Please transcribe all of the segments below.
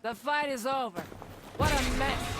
The fight is over. What a mess.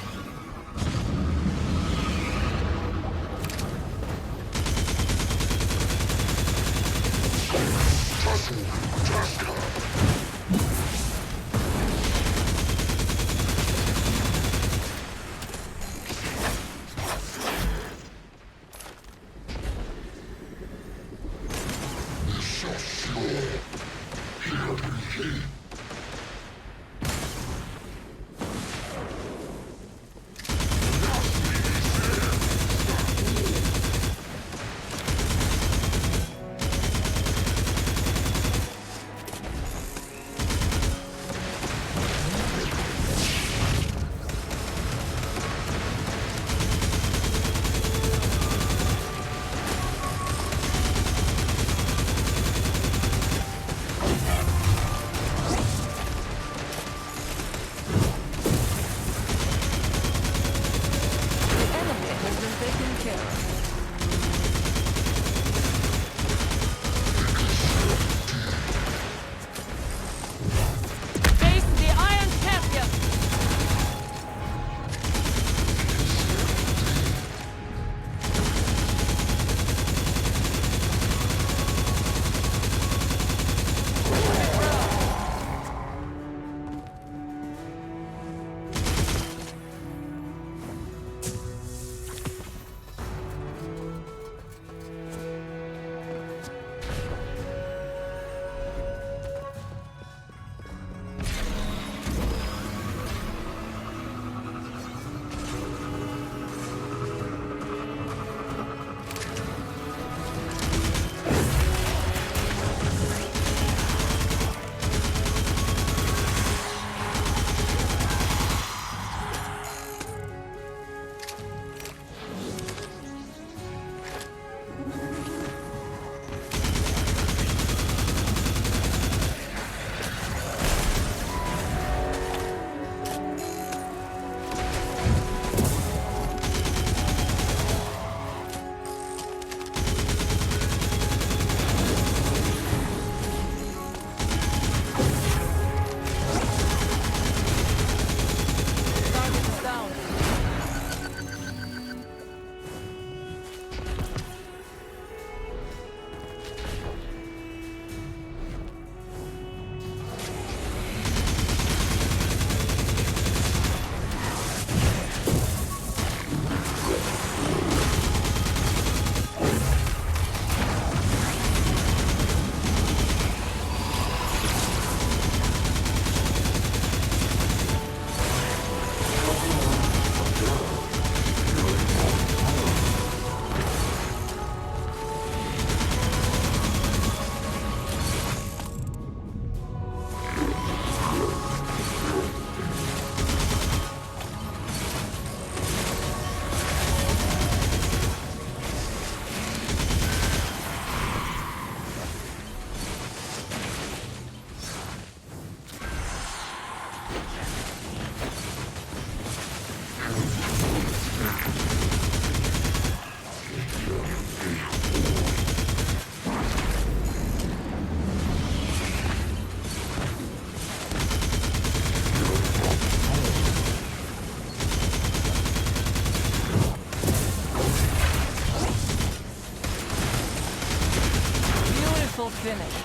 Finish.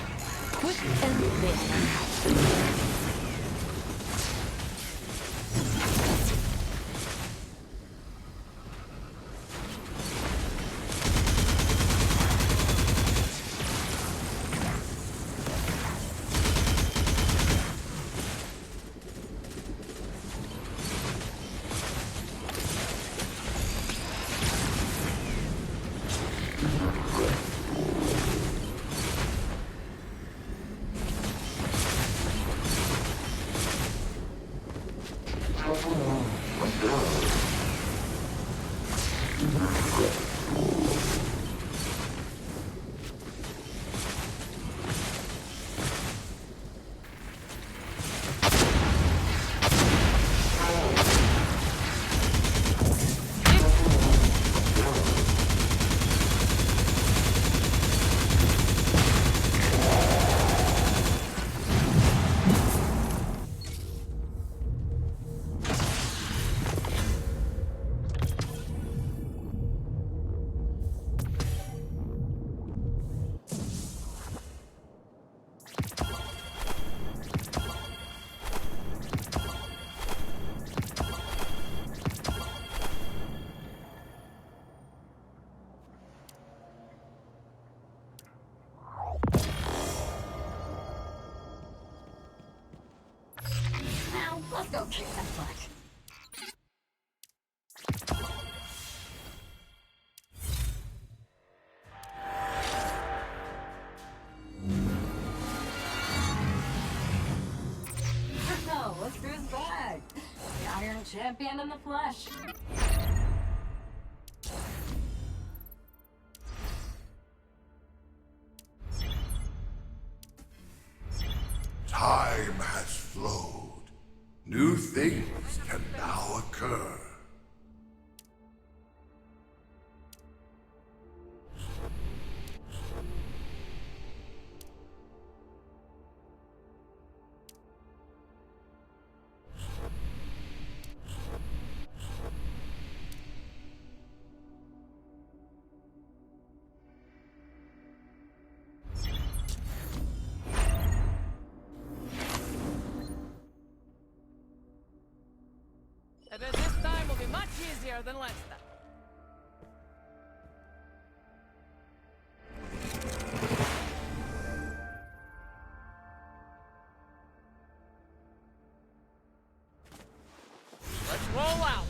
Quick and clear. champion in the flesh. Time has flowed. New things can now occur. I bet this time will be much easier than last time. Let's roll out.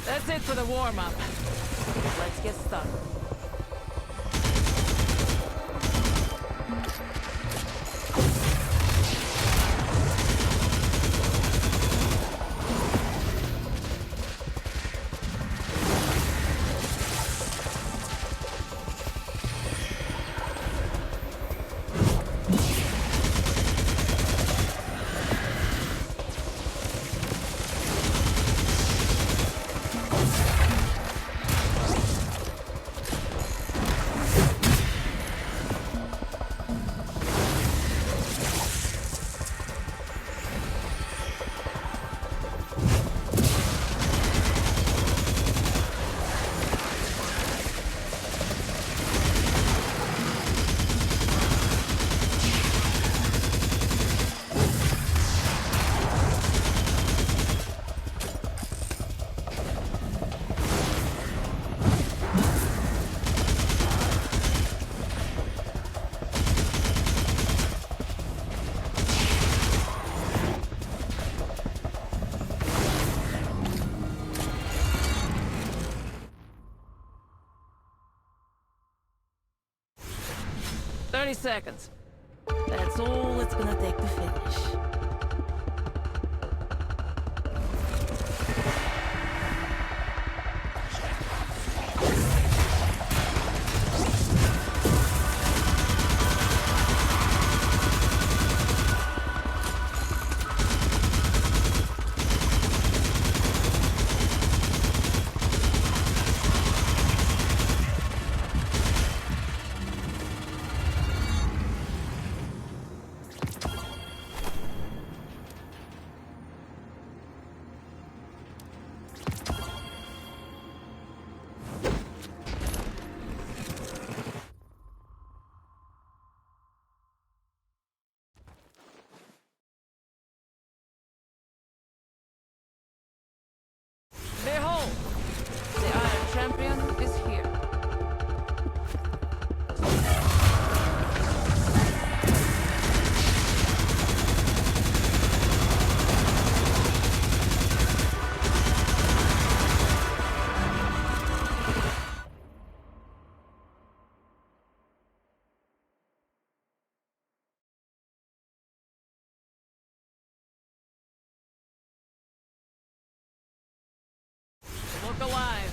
That's it for the warm-up. Let's get started. 30 seconds. That's all it's gonna take to finish. Behold! The Iron Champion is here. Look alive.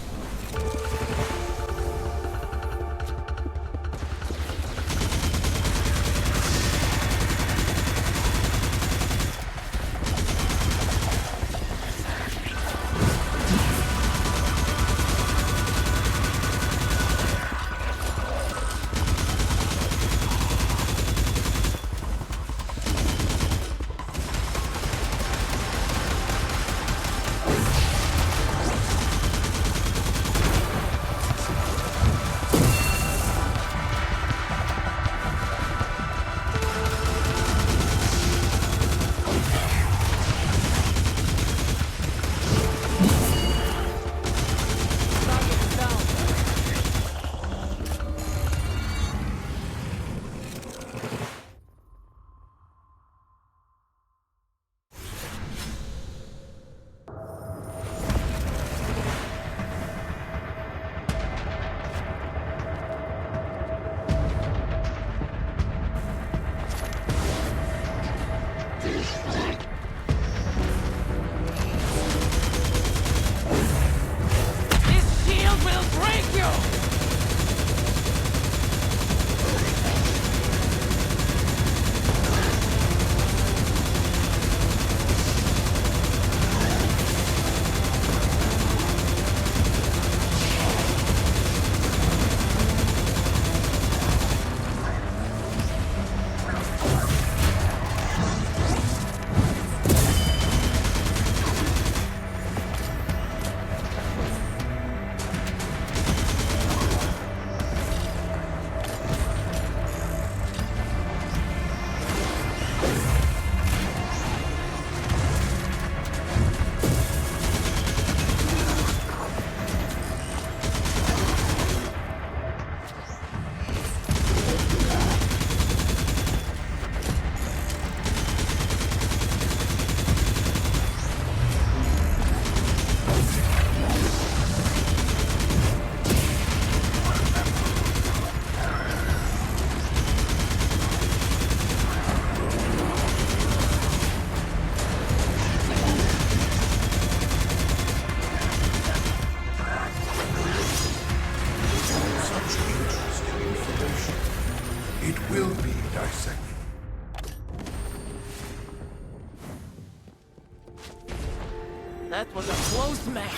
Target down. This shield will break you! Such interesting information. It will be dissected. That was a close match.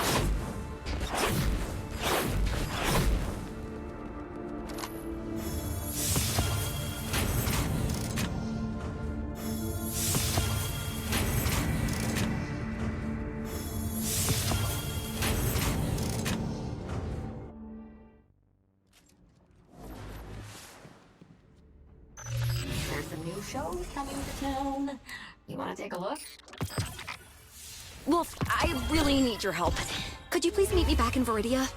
There's some new shows coming to town. You want to take a look? Wolf, I really need your help. Could you please meet me back in Viridia?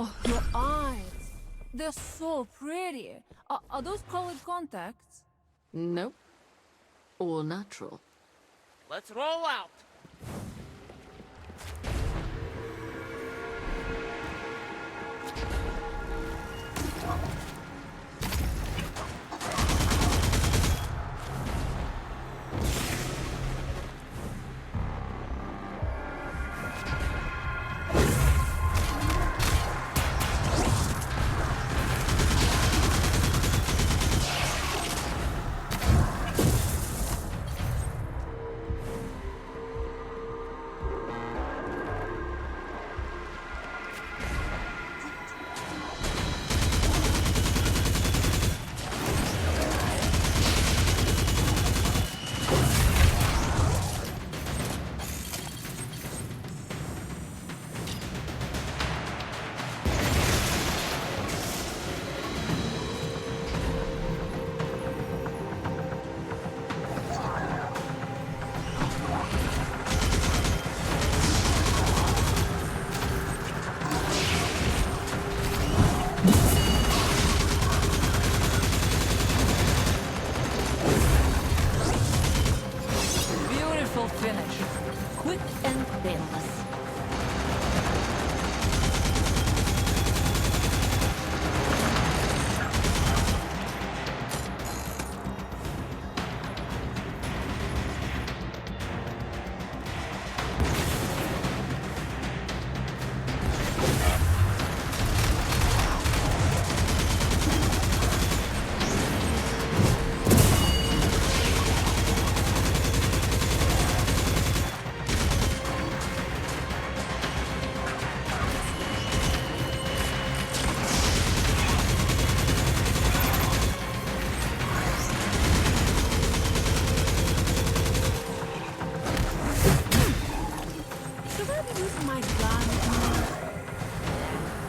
Oh, your eyes. They're so pretty. Are those colored contacts? Nope. All natural. Let's roll out. Beautiful finish. Quick and painless. Should I be using my gun more?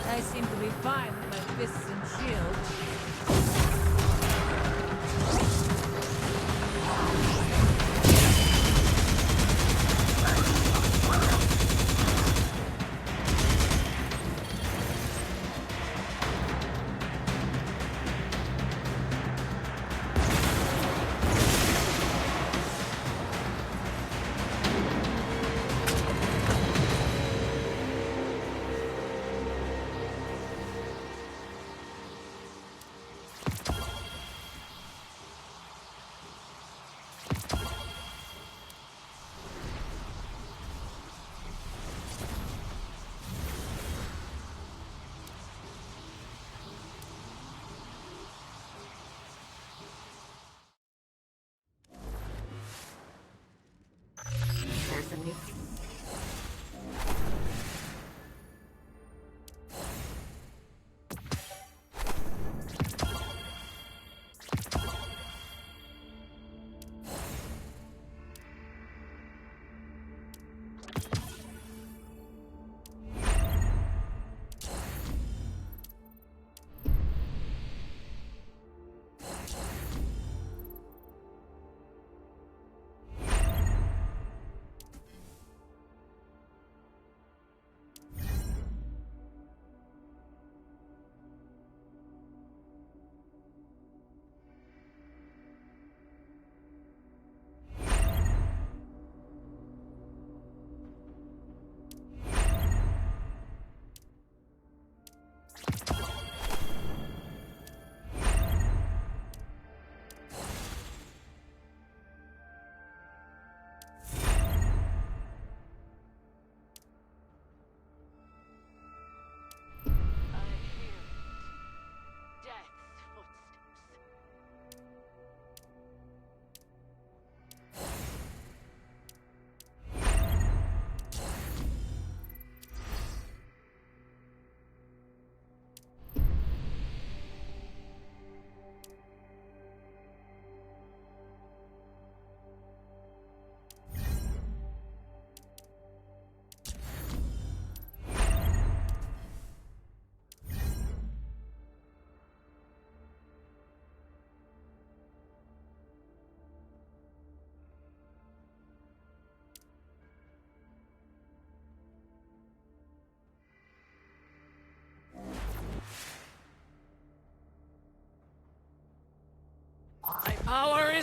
I seem to be fine with my fists and shield.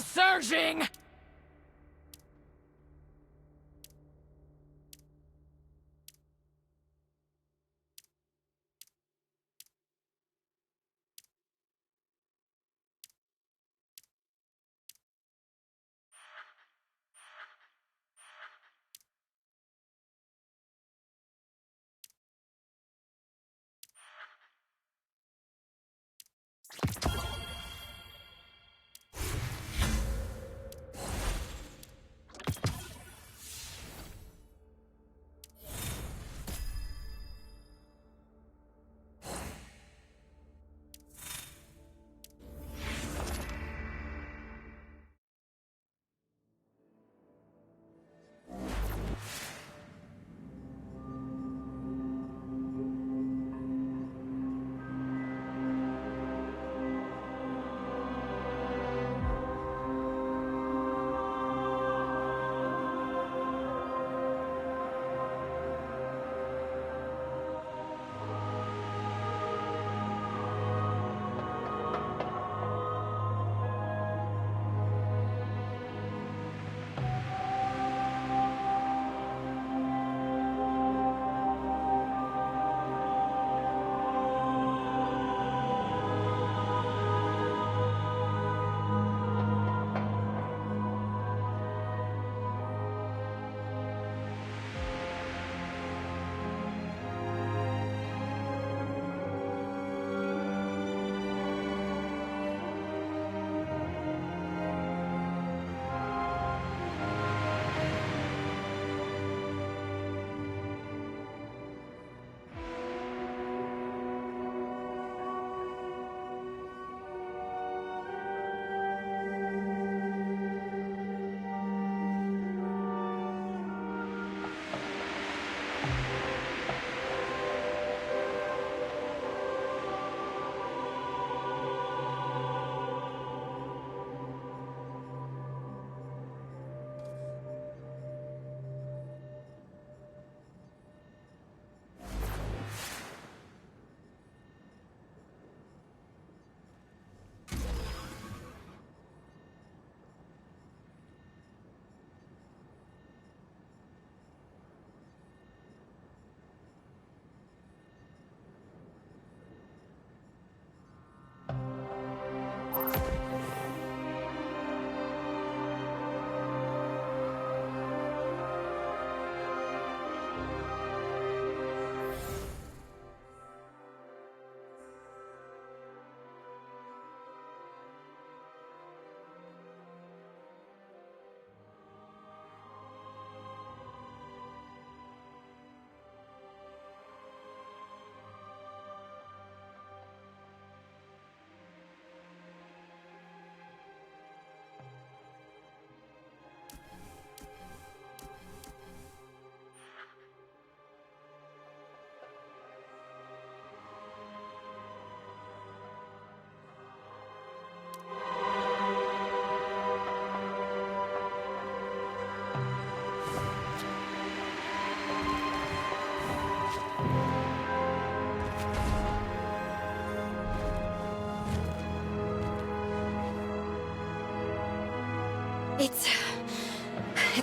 is surging!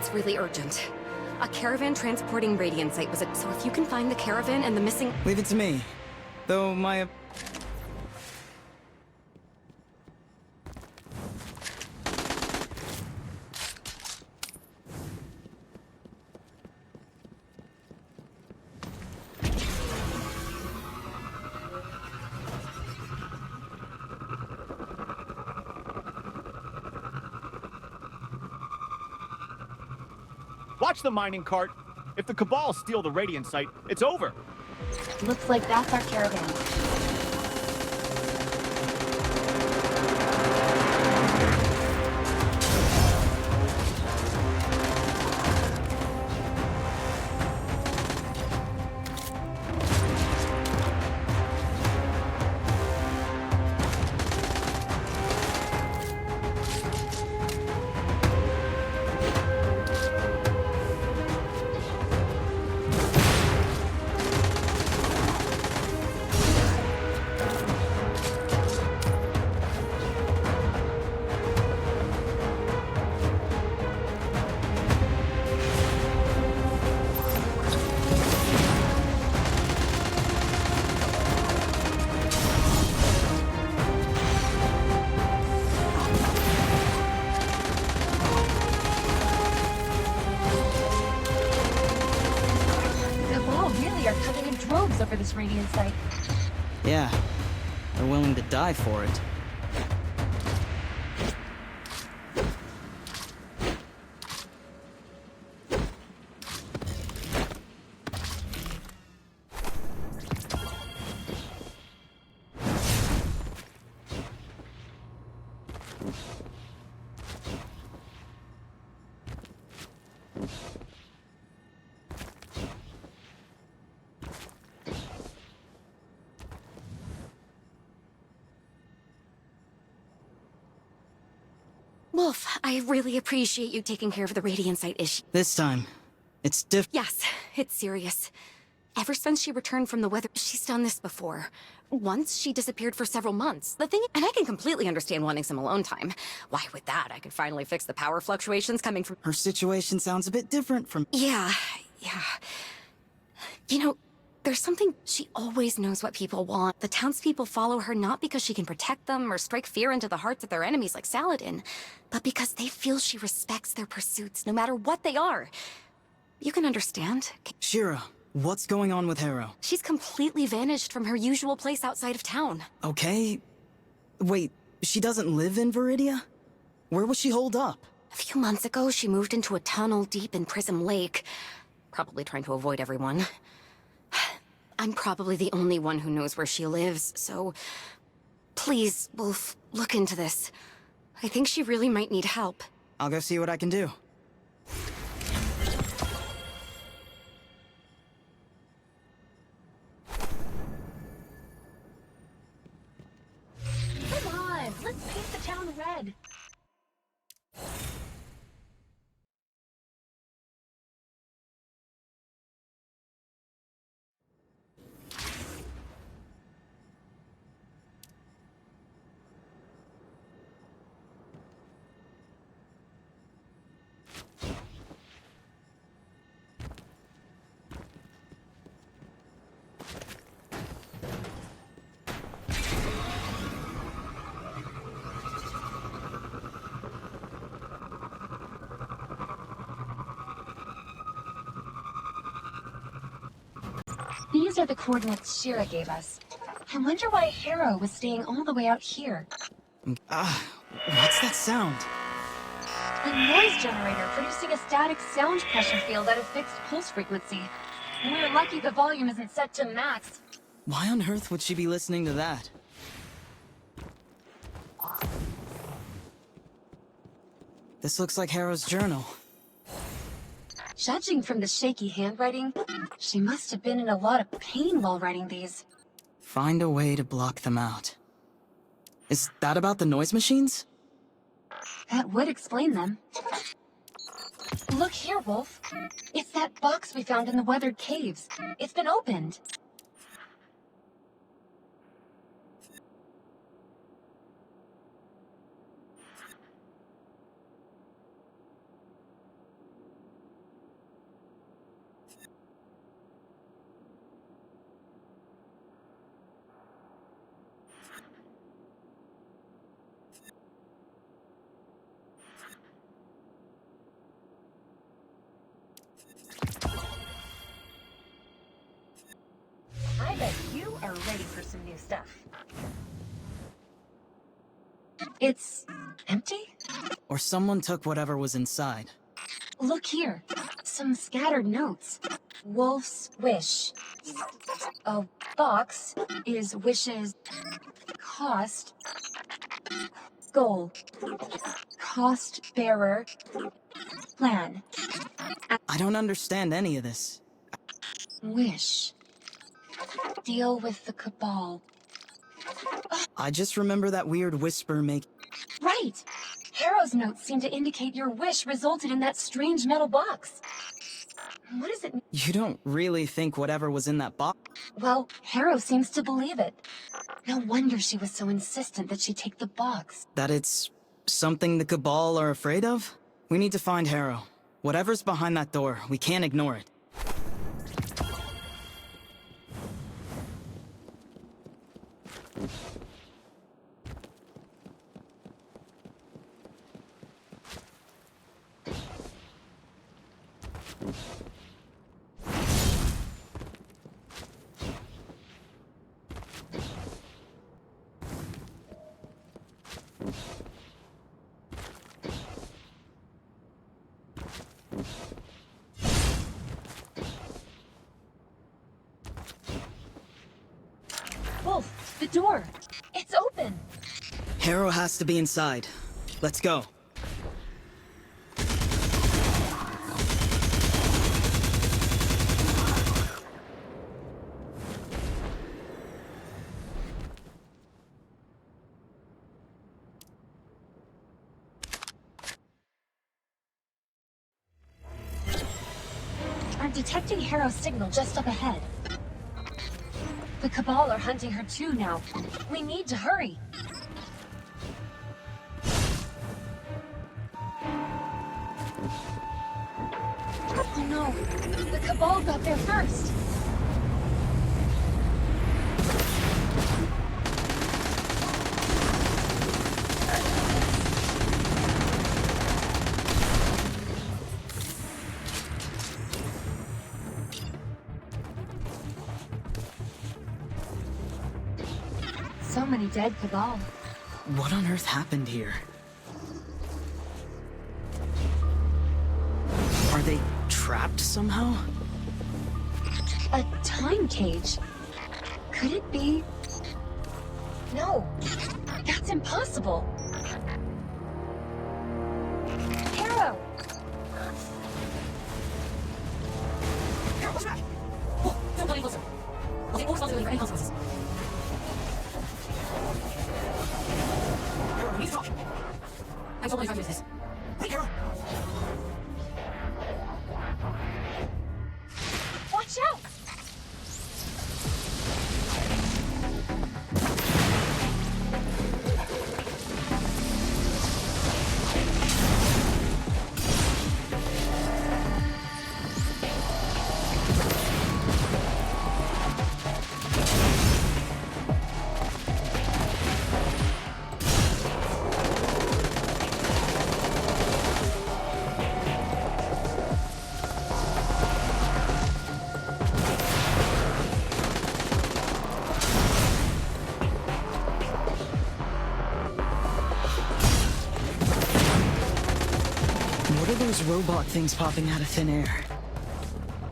It's really urgent. A caravan transporting Radiantite was it, so if you can find the caravan and the missing— Leave it to me. Though my... Watch the mining cart. If the Cabal steal the Radiant site, it's over. Looks like that's our caravan. also for this radiant site? Yeah, they're willing to die for it. Wolf, I really appreciate you taking care of the Radiant Site issue. This time, it's Yes, it's serious. Ever since she returned from the weather, she's done this before. Once, she disappeared for several months. And I can completely understand wanting some alone time. Why, with that, I could finally fix the power fluctuations coming from— Her situation sounds a bit different from— Yeah. You know, there's something— she always knows what people want. The townspeople follow her not because she can protect them or strike fear into the hearts of their enemies like Saladin, but because they feel she respects their pursuits, no matter what they are. You can understand. Shira, what's going on with Harrow? She's completely vanished from her usual place outside of town. Okay. Wait, she doesn't live in Viridia? Where was she holed up? A few months ago, she moved into a tunnel deep in Prism Lake. Probably trying to avoid everyone. I'm probably the only one who knows where she lives, so— please, Wolf, look into this. I think she really might need help. I'll go see what I can do. Come on, let's paint the town red. These are the coordinates Shira gave us. I wonder why Harrow was staying all the way out here. What's that sound? A noise generator producing a static sound pressure field at a fixed pulse frequency. We're lucky the volume isn't set to max. Why on earth would she be listening to that? This looks like Harrow's journal. Judging from the shaky handwriting, she must have been in a lot of pain while writing these. Find a way to block them out. Is that about the noise machines? That would explain them. Look here, Wolf. It's that box we found in the weathered caves. It's been opened. I bet you are ready for some new stuff. It's empty? Or someone took whatever was inside. Look here. Some scattered notes. Wolf's wish. A box is wishes. Cost. Goal. Cost bearer. Plan. I don't understand any of this. Wish. Deal with the Cabal. I just remember that weird whisper Right! Harrow's notes seem to indicate your wish resulted in that strange metal box. What does it mean? You don't really think whatever was in that box? Well, Harrow seems to believe it. No wonder she was so insistent that she take the box. That it's something the Cabal are afraid of? We need to find Harrow. Whatever's behind that door, we can't ignore it. Wolf, the door. It's open. Harrow has to be inside. Let's go. I'm detecting Harrow's signal just up ahead. The Cabal are hunting her too now. We need to hurry. Oh no! The Cabal got there first! So many dead Cabal. What on earth happened here? Are they trapped somehow? A time cage? Could it be? No, that's impossible. Harrow! Harrow, what's back? Wolf, don't go any closer. I'll take full responsibility for any consequences. Harrow, we need to talk. I'm so only 5 minutes this. Wait, Harrow! Watch out! What are those robot things popping out of thin air?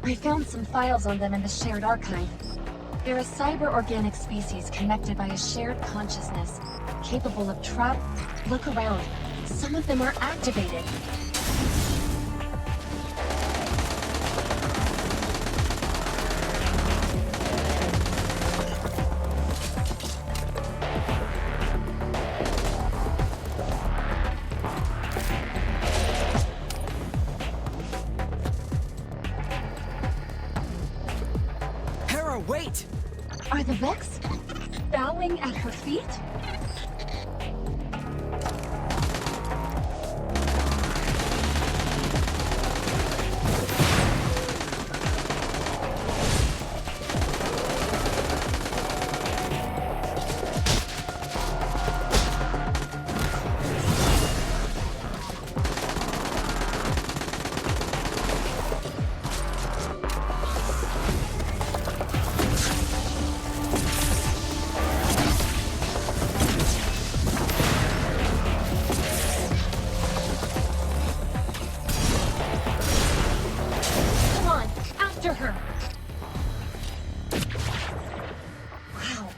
I found some files on them in the shared archive. They're a cyber-organic species connected by a shared consciousness, capable of trap. Look around. Some of them are activated. Harrow, wait! Are the Vex bowing at her feet? Come on, after her! Wow.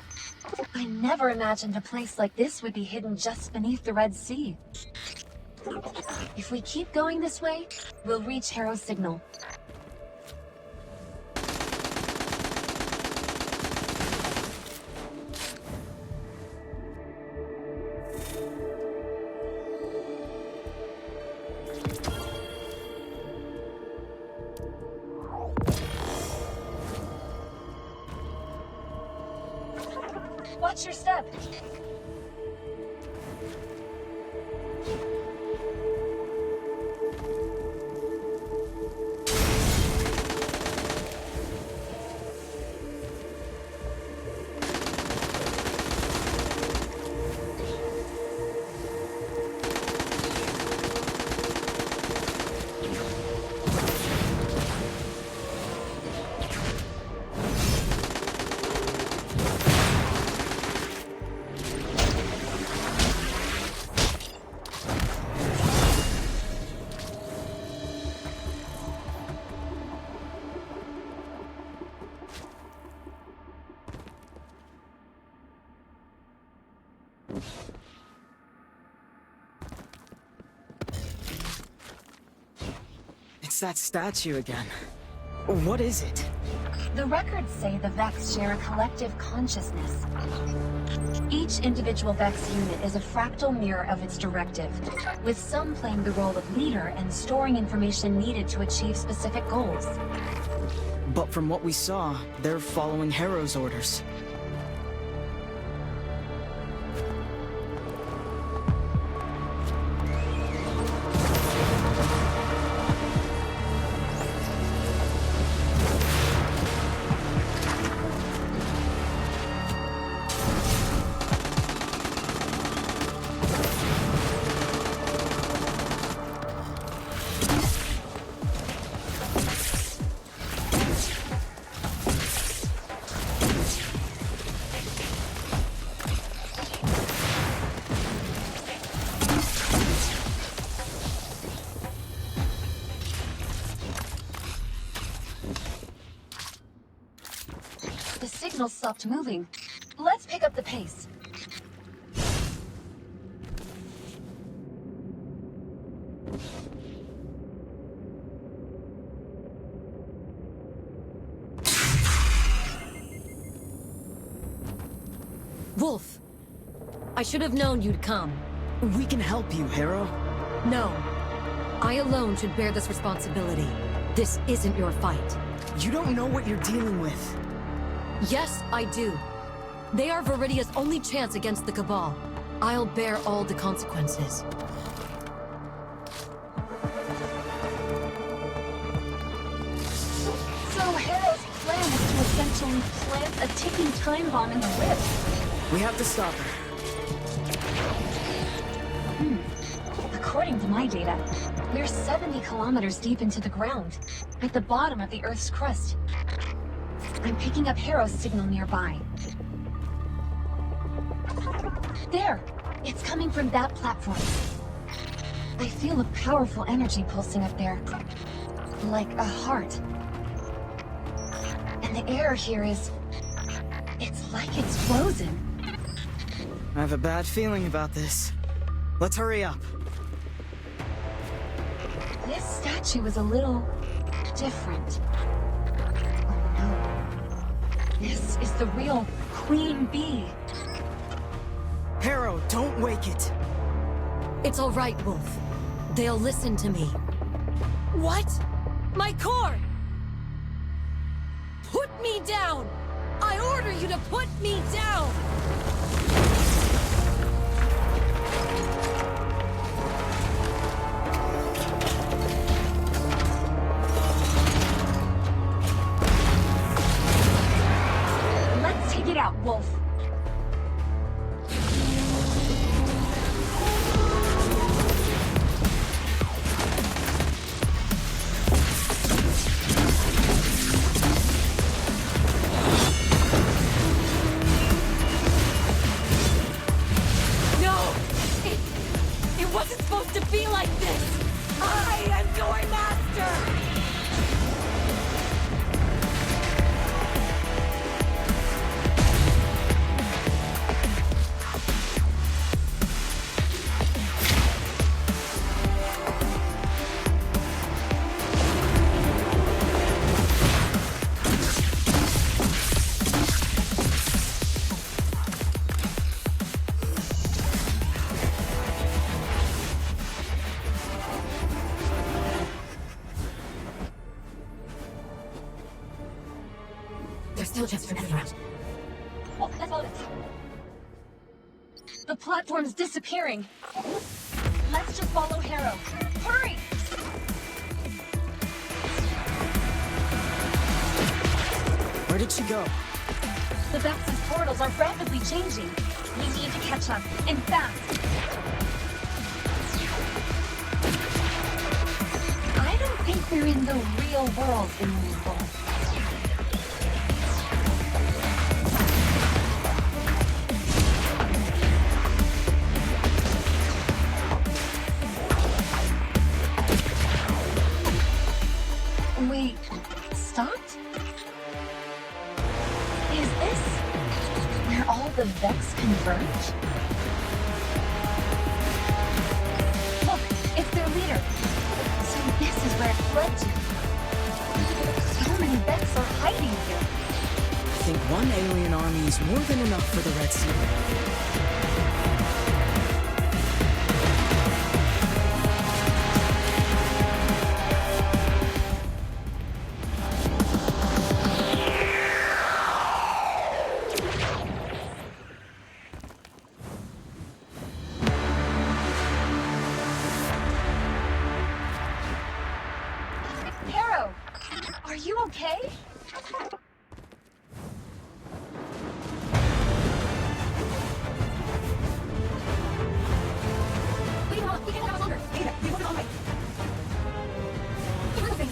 I never imagined a place like this would be hidden just beneath the Red Sea. If we keep going this way, we'll reach Harrow's signal. Watch your step! It's that statue again. What is it? The records say the Vex share a collective consciousness. Each individual Vex unit is a fractal mirror of its directive, with some playing the role of leader and storing information needed to achieve specific goals. But from what we saw, they're following Harrow's orders. The signal stopped moving. Let's pick up the pace. Wolf! I should have known you'd come. We can help you, Harrow. No. I alone should bear this responsibility. This isn't your fight. You don't know what you're dealing with. Yes, I do. They are Viridia's only chance against the Cabal. I'll bear all the consequences. So Harrow's plan is to essentially plant a ticking time bomb in the Rift. We have to stop her. According to my data, we're 70 kilometers deep into the ground, at the bottom of the Earth's crust. I'm picking up Harrow's signal nearby. There! It's coming from that platform. I feel a powerful energy pulsing up there. Like a heart. And the air here is... it's like it's frozen. I have a bad feeling about this. Let's hurry up. This statue is a little... different. Oh no. This is the real Queen Bee. Harrow, don't wake it. It's all right, Wolf. They'll listen to me. What? My core! Put me down! I order you to put me down! Let's take it out, Wolf. No! It wasn't supposed to be like this! I am your master! There's still just everywhere. Oh, that's all it. The platform's disappearing. Let's just follow Harrow. Hurry! Where did she go? The Vex's portals are rapidly changing. We need to catch up, and fast. I don't think we're in the real world anymore. We stopped? Is this where all the Vex converge? Look, it's their leader. So this is where this led to? So many Vex are hiding here. I think one alien army is more than enough for the Red Sea. Harrow, are you okay? Wait, no, we can't have longer. Ada, we want it all right. Keep moving.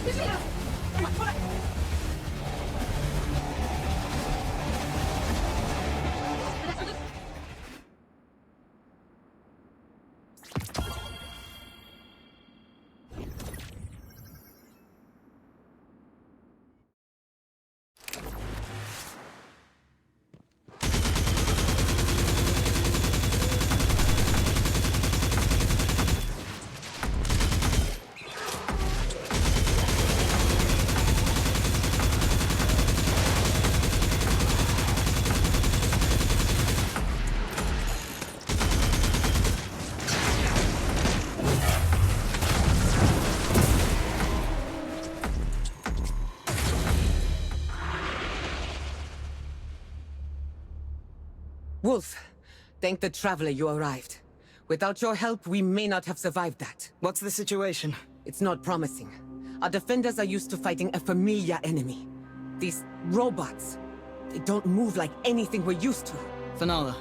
This way now. Come on, come on. Wolf, thank the Traveler you arrived. Without your help, we may not have survived that. What's the situation? It's not promising. Our defenders are used to fighting a familiar enemy. These robots, they don't move like anything we're used to. Fenala,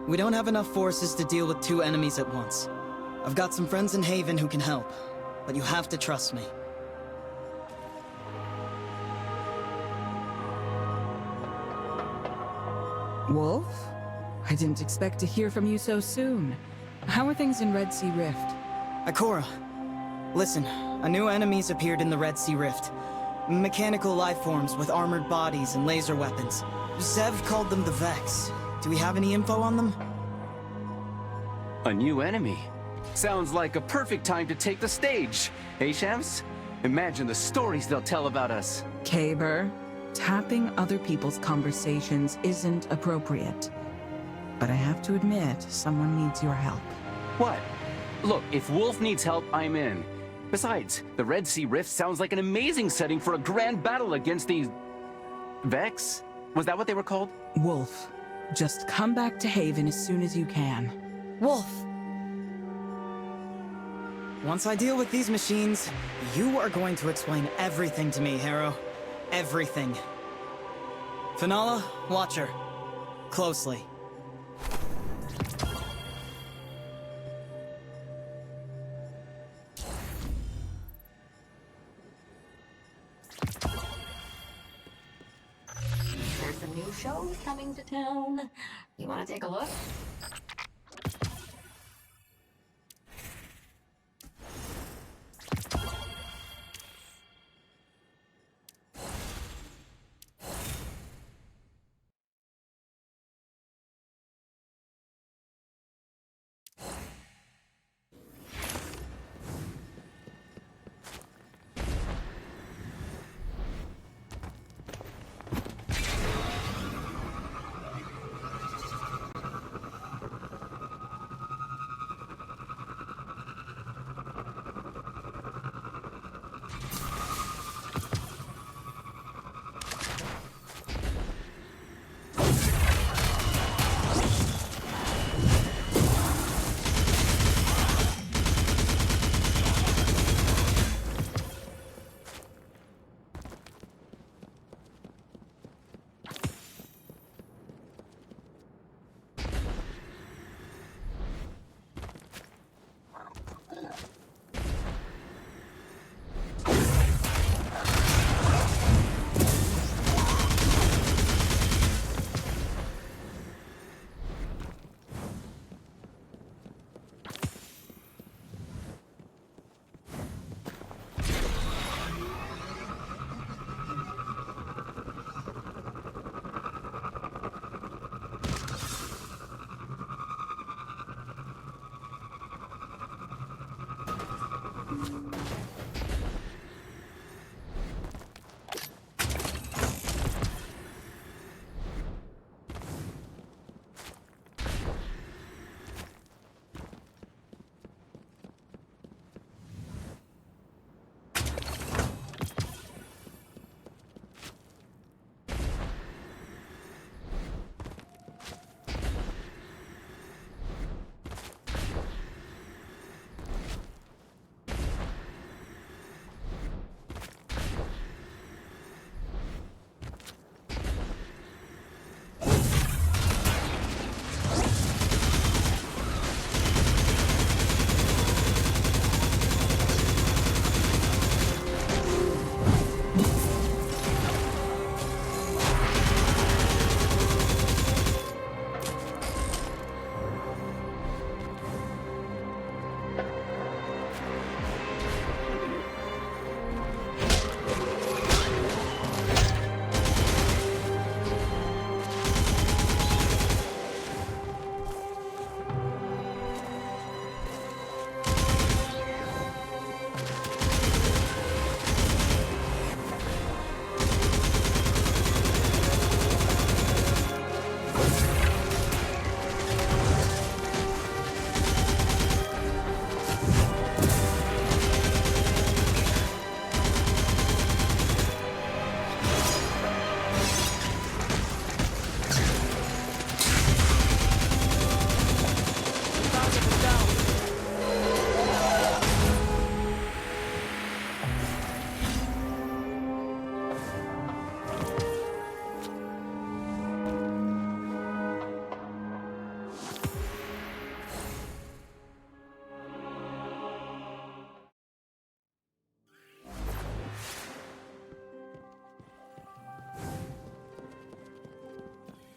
we don't have enough forces to deal with two enemies at once. I've got some friends in Haven who can help, but you have to trust me. Wolf? I didn't expect to hear from you so soon. How are things in Red Sea Rift? Ikora, listen, a new enemy's appeared in the Red Sea Rift. Mechanical life forms with armored bodies and laser weapons. Zev called them the Vex. Do we have any info on them? A new enemy? Sounds like a perfect time to take the stage. Hey, Shams? Imagine the stories they'll tell about us. Caber, tapping other people's conversations isn't appropriate. But I have to admit, someone needs your help. What? Look, if Wolf needs help, I'm in. Besides, the Red Sea Rift sounds like an amazing setting for a grand battle against these... Vex? Was that what they were called? Wolf, just come back to Haven as soon as you can. Wolf! Once I deal with these machines, you are going to explain everything to me, Harrow. Everything. Fenala, watch her. Closely. There's some new shows coming to town. You want to take a look?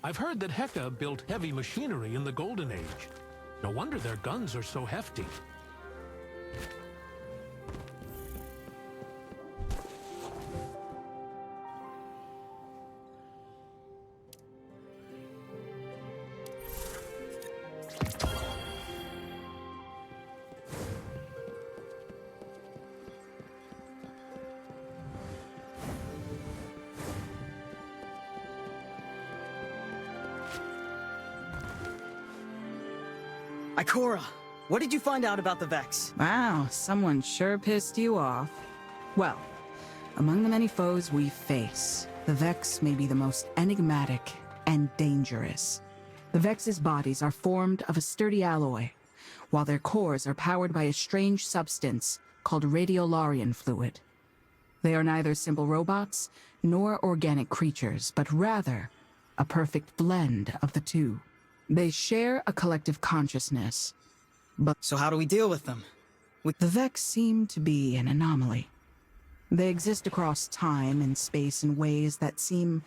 I've heard that Heka built heavy machinery in the Golden Age. No wonder their guns are so hefty. Ikora, what did you find out about the Vex? Wow, someone sure pissed you off. Well, among the many foes we face, the Vex may be the most enigmatic and dangerous. The Vex's bodies are formed of a sturdy alloy, while their cores are powered by a strange substance called radiolarian fluid. They are neither simple robots nor organic creatures, but rather a perfect blend of the two. They share a collective consciousness, but... So how do we deal with them? The Vex seem to be an anomaly. They exist across time and space in ways that seem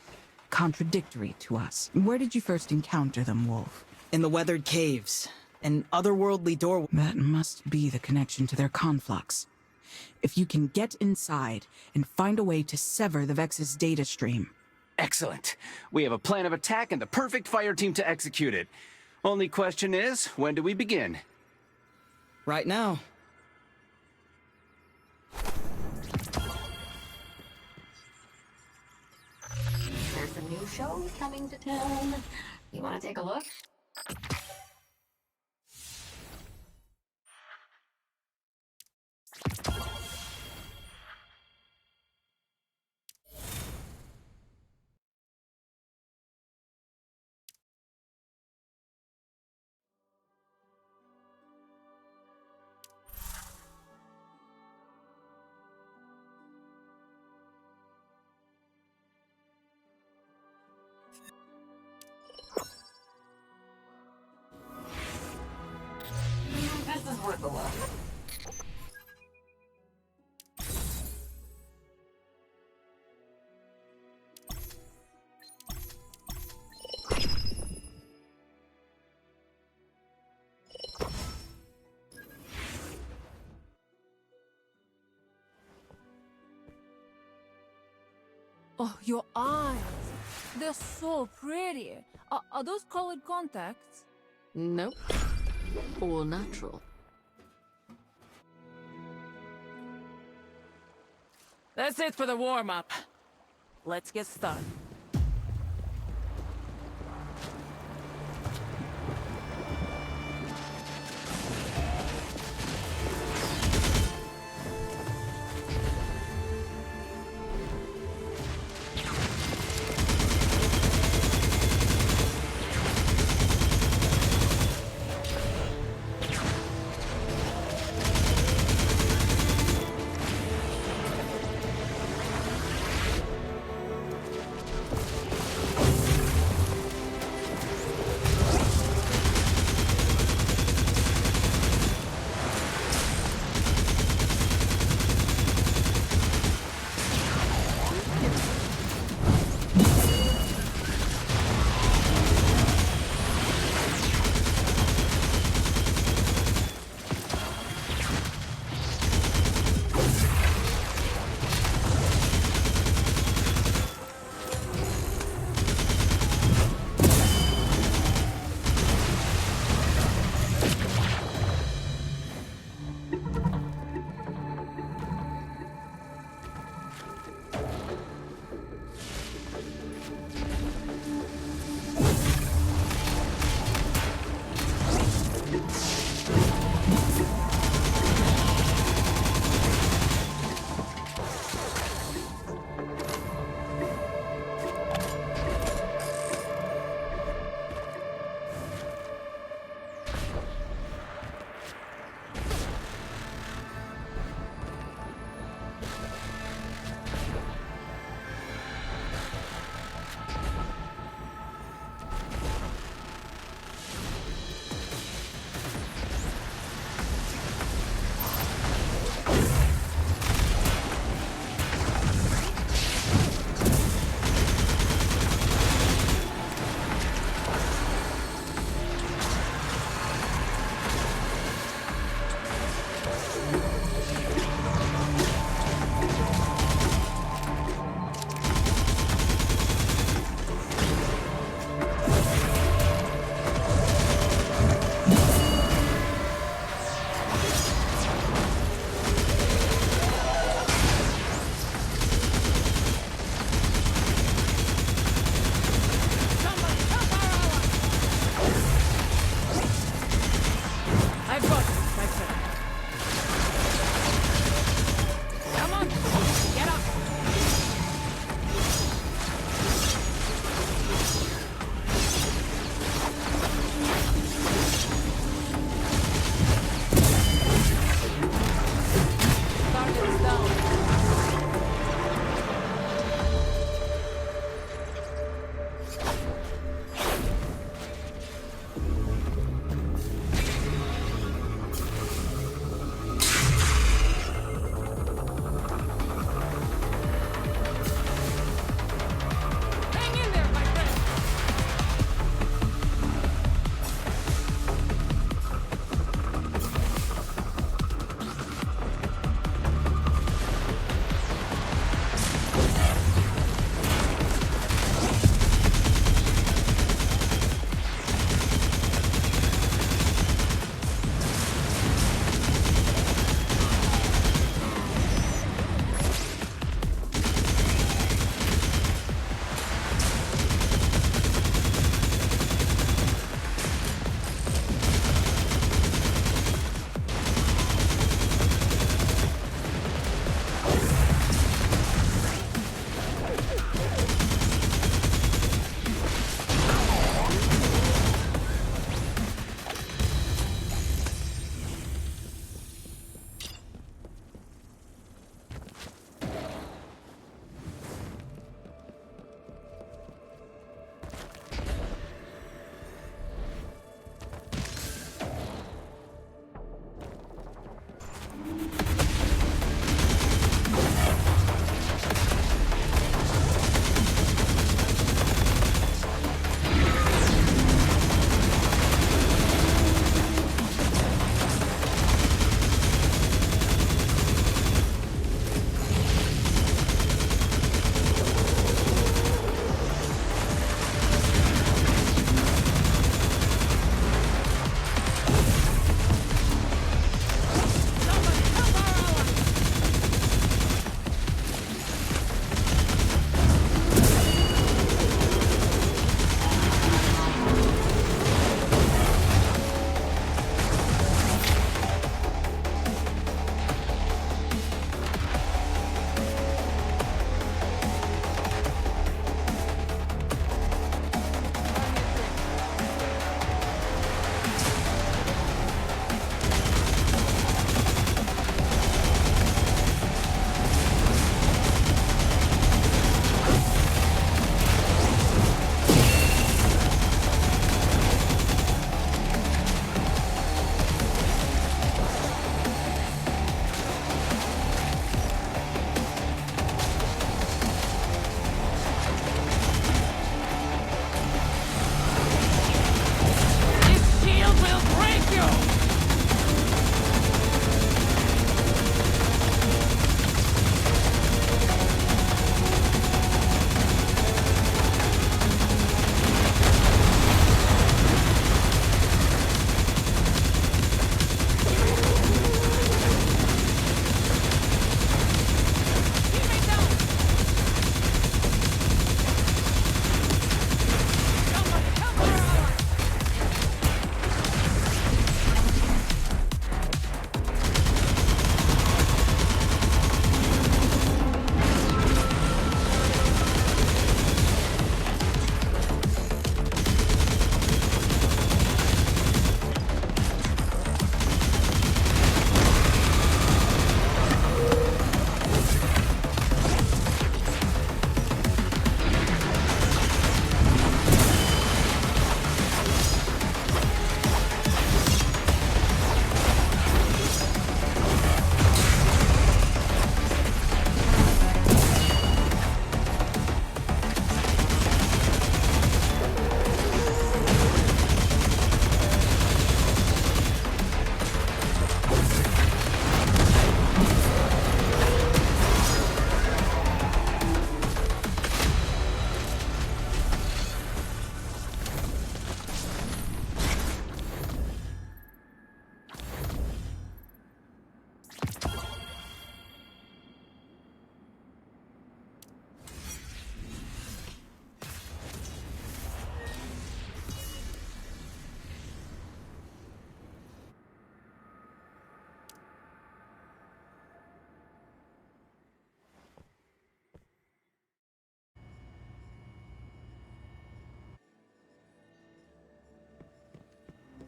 contradictory to us. Where did you first encounter them, Wolf? In the weathered caves. An otherworldly door... That must be the connection to their conflux. If you can get inside and find a way to sever the Vex's data stream... Excellent. We have a plan of attack and the perfect fire team to execute it. Only question is, when do we begin? Right now. There's some new shows coming to town. You want to take a look? This is worth a look. Oh, your eyes. They're so pretty. Are those colored contacts? Nope. All natural. That's it for the warm-up. Let's get started.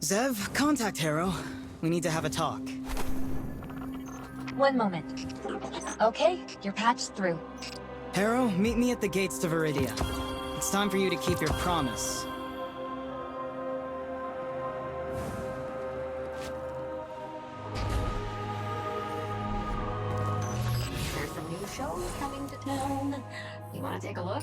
Zev, contact Harrow. We need to have a talk. One moment. Okay, you're patched through. Harrow, meet me at the gates to Viridia. It's time for you to keep your promise. There's some new shows coming to town. You want to take a look?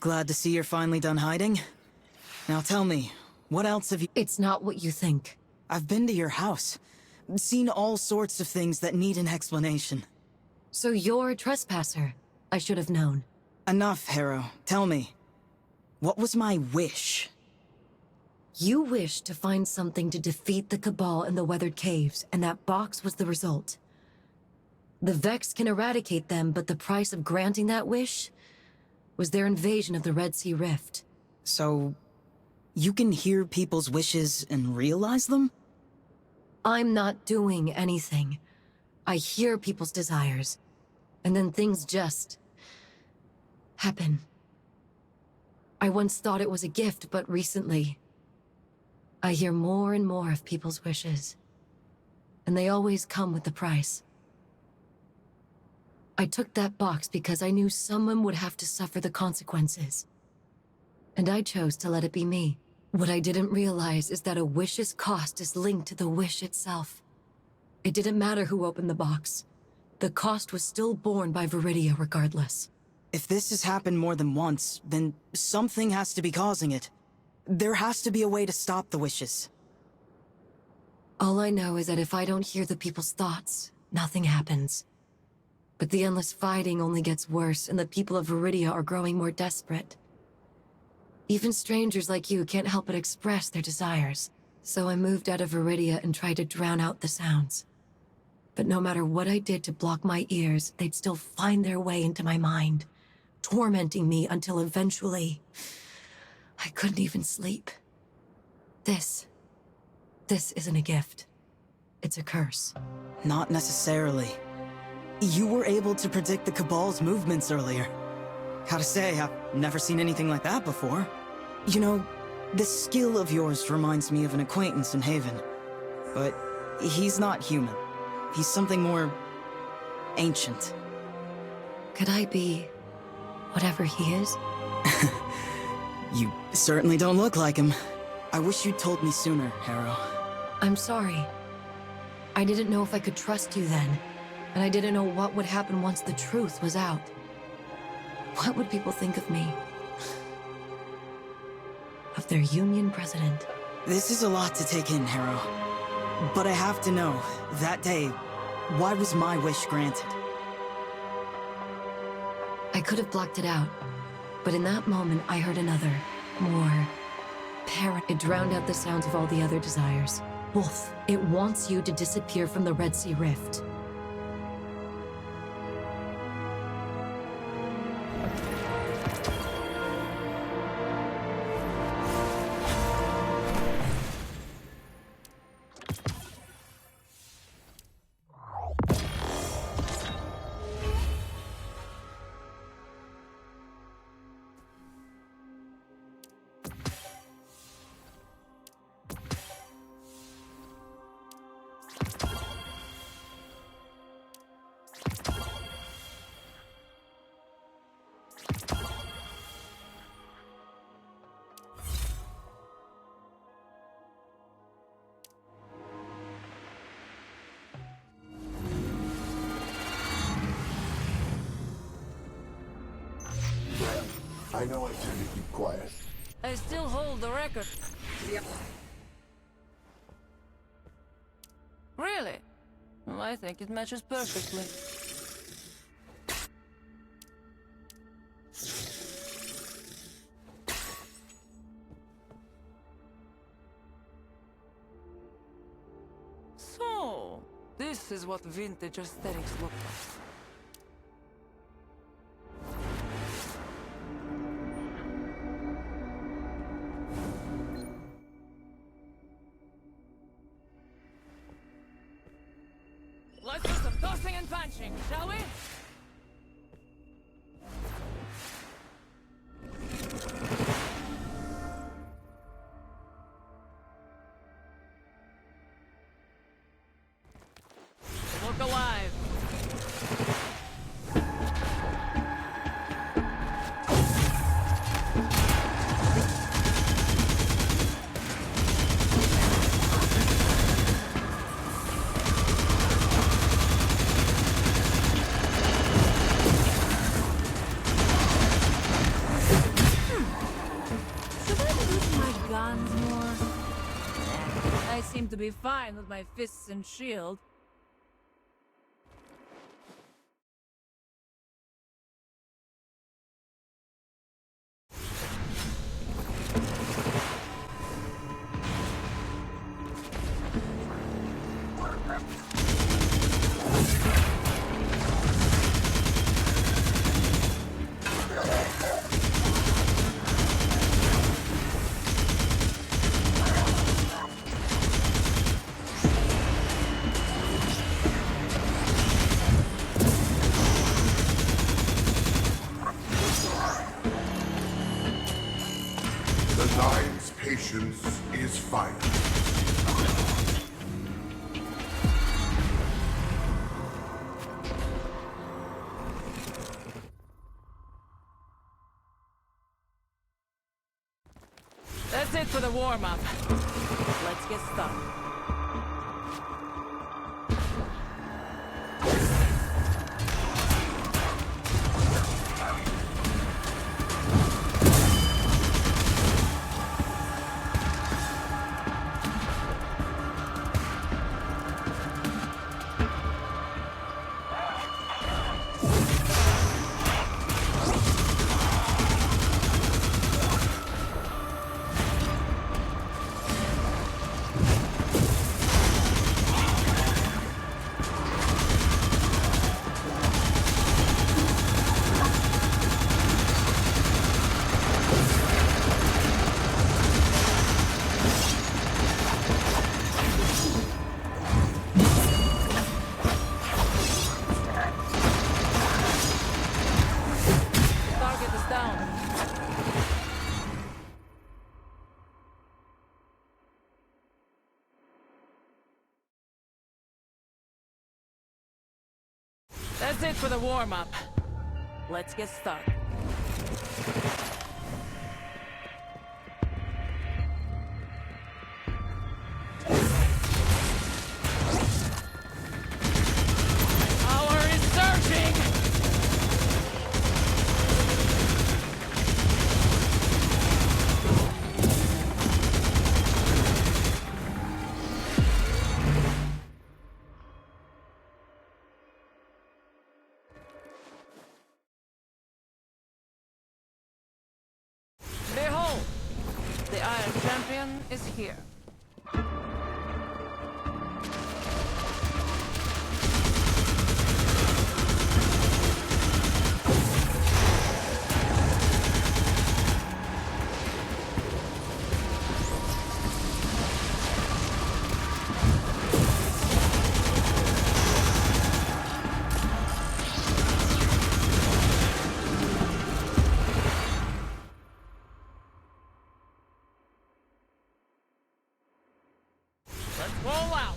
Glad to see you're finally done hiding. Now tell me, what else have you— It's not what you think. I've been to your house. Seen all sorts of things that need an explanation. So you're a trespasser. I should have known. Enough, Harrow. Tell me. What was my wish? You wished to find something to defeat the Cabal in the Weathered Caves, and that box was the result. The Vex can eradicate them, but the price of granting that wish was their invasion of the Red Sea Rift. So, you can hear people's wishes and realize them? I'm not doing anything. I hear people's desires, and then things just happen. I once thought it was a gift, but recently, I hear more and more of people's wishes, and they always come with the price. I took that box because I knew someone would have to suffer the consequences. And I chose to let it be me. What I didn't realize is that a wish's cost is linked to the wish itself. It didn't matter who opened the box. The cost was still borne by Viridia regardless. If this has happened more than once, then something has to be causing it. There has to be a way to stop the wishes. All I know is that if I don't hear the people's thoughts, nothing happens. But the endless fighting only gets worse, and the people of Viridia are growing more desperate. Even strangers like you can't help but express their desires. So I moved out of Viridia and tried to drown out the sounds. But no matter what I did to block my ears, they'd still find their way into my mind, tormenting me until eventually I couldn't even sleep. This isn't a gift. It's a curse. Not necessarily. You were able to predict the Cabal's movements earlier. Gotta say, I've never seen anything like that before. You know, this skill of yours reminds me of an acquaintance in Haven. But he's not human. He's something more ancient. Could I be whatever he is? You certainly don't look like him. I wish you'd told me sooner, Harrow. I'm sorry. I didn't know if I could trust you then. And I didn't know what would happen once the truth was out. What would people think of me? Of their union president? This is a lot to take in, Harrow. But I have to know, that day, why was my wish granted? I could have blocked it out. But in that moment, I heard another, more It drowned out the sounds of all the other desires. Wolf, it wants you to disappear from the Red Sea Rift. I know I tend to keep quiet. I still hold the record. Really? Well, I think it matches perfectly. So, this is what vintage aesthetics look like. Let's do some tossing and punching, shall we? Look alive. Should I be using my guns more? I seem to be fine with my fists and shield. The Nine's patience is final. That's it for the warm-up. Let's get started. Target is down. That's it for the warm-up. Let's get started. Power is surging! Behold! The Iron Champion is here. Let's roll out!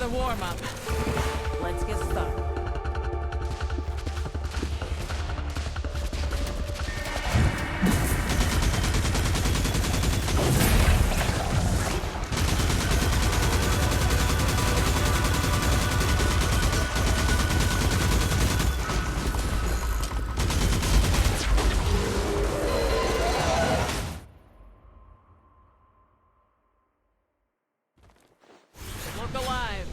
the warm-up. Let's get started. Look alive.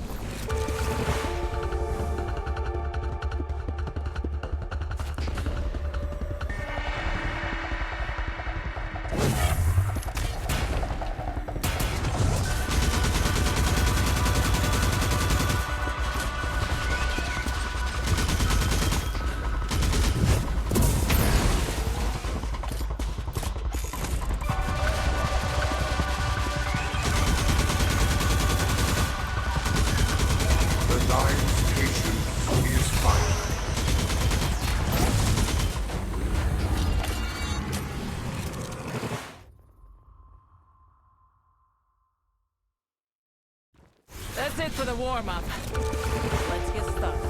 The Nine's patience is finite. That's it for the warm-up. Let's get started.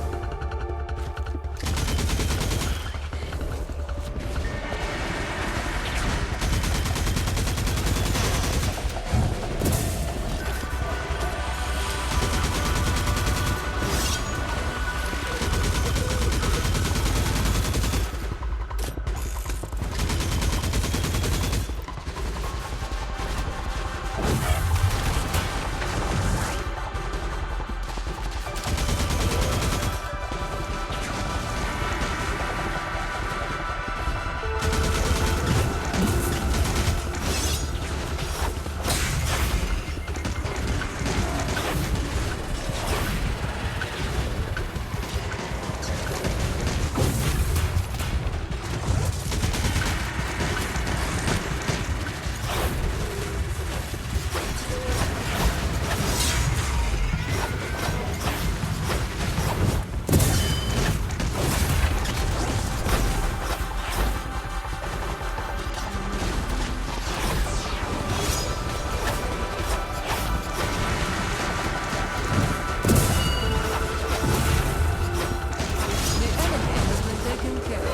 The enemy has been taken care of.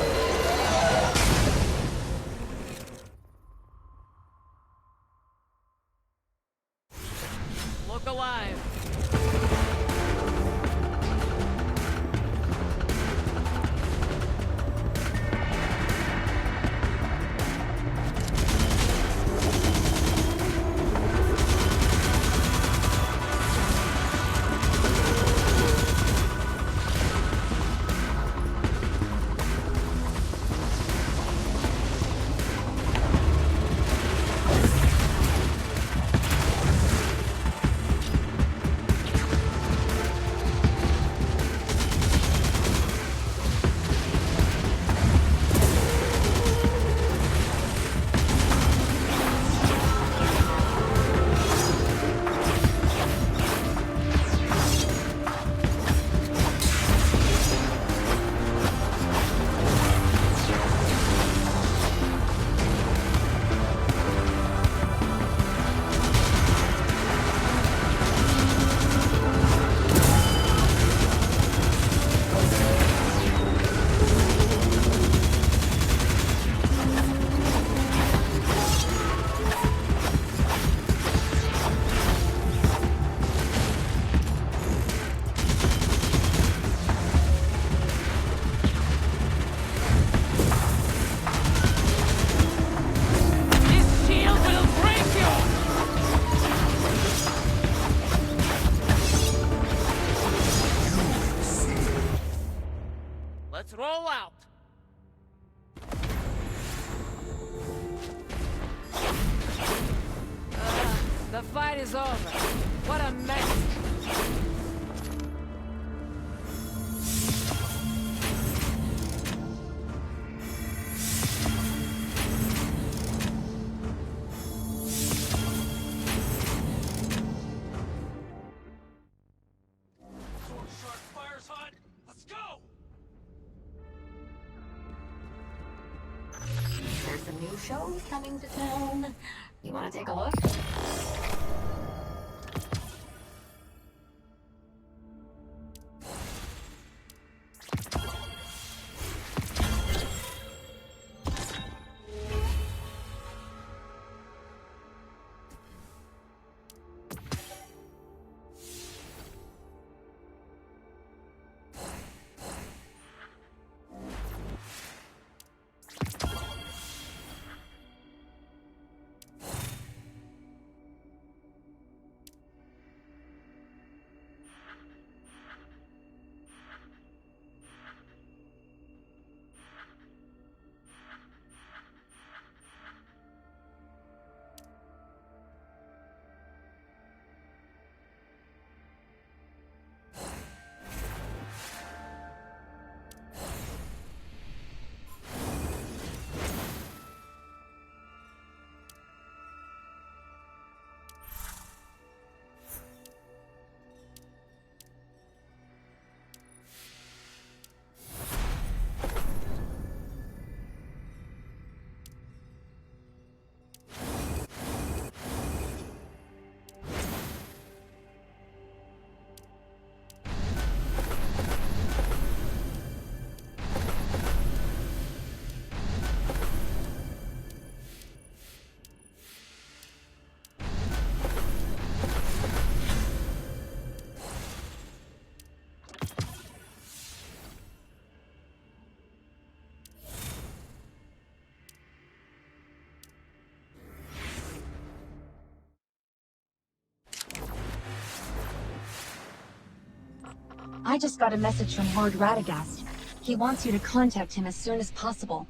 Look alive. This shield will break you! Let's roll out. The fight is over. What a mess. There's some new shows coming to town. You want to take a look? just got a message from Lord Radagast. He wants you to contact him as soon as possible.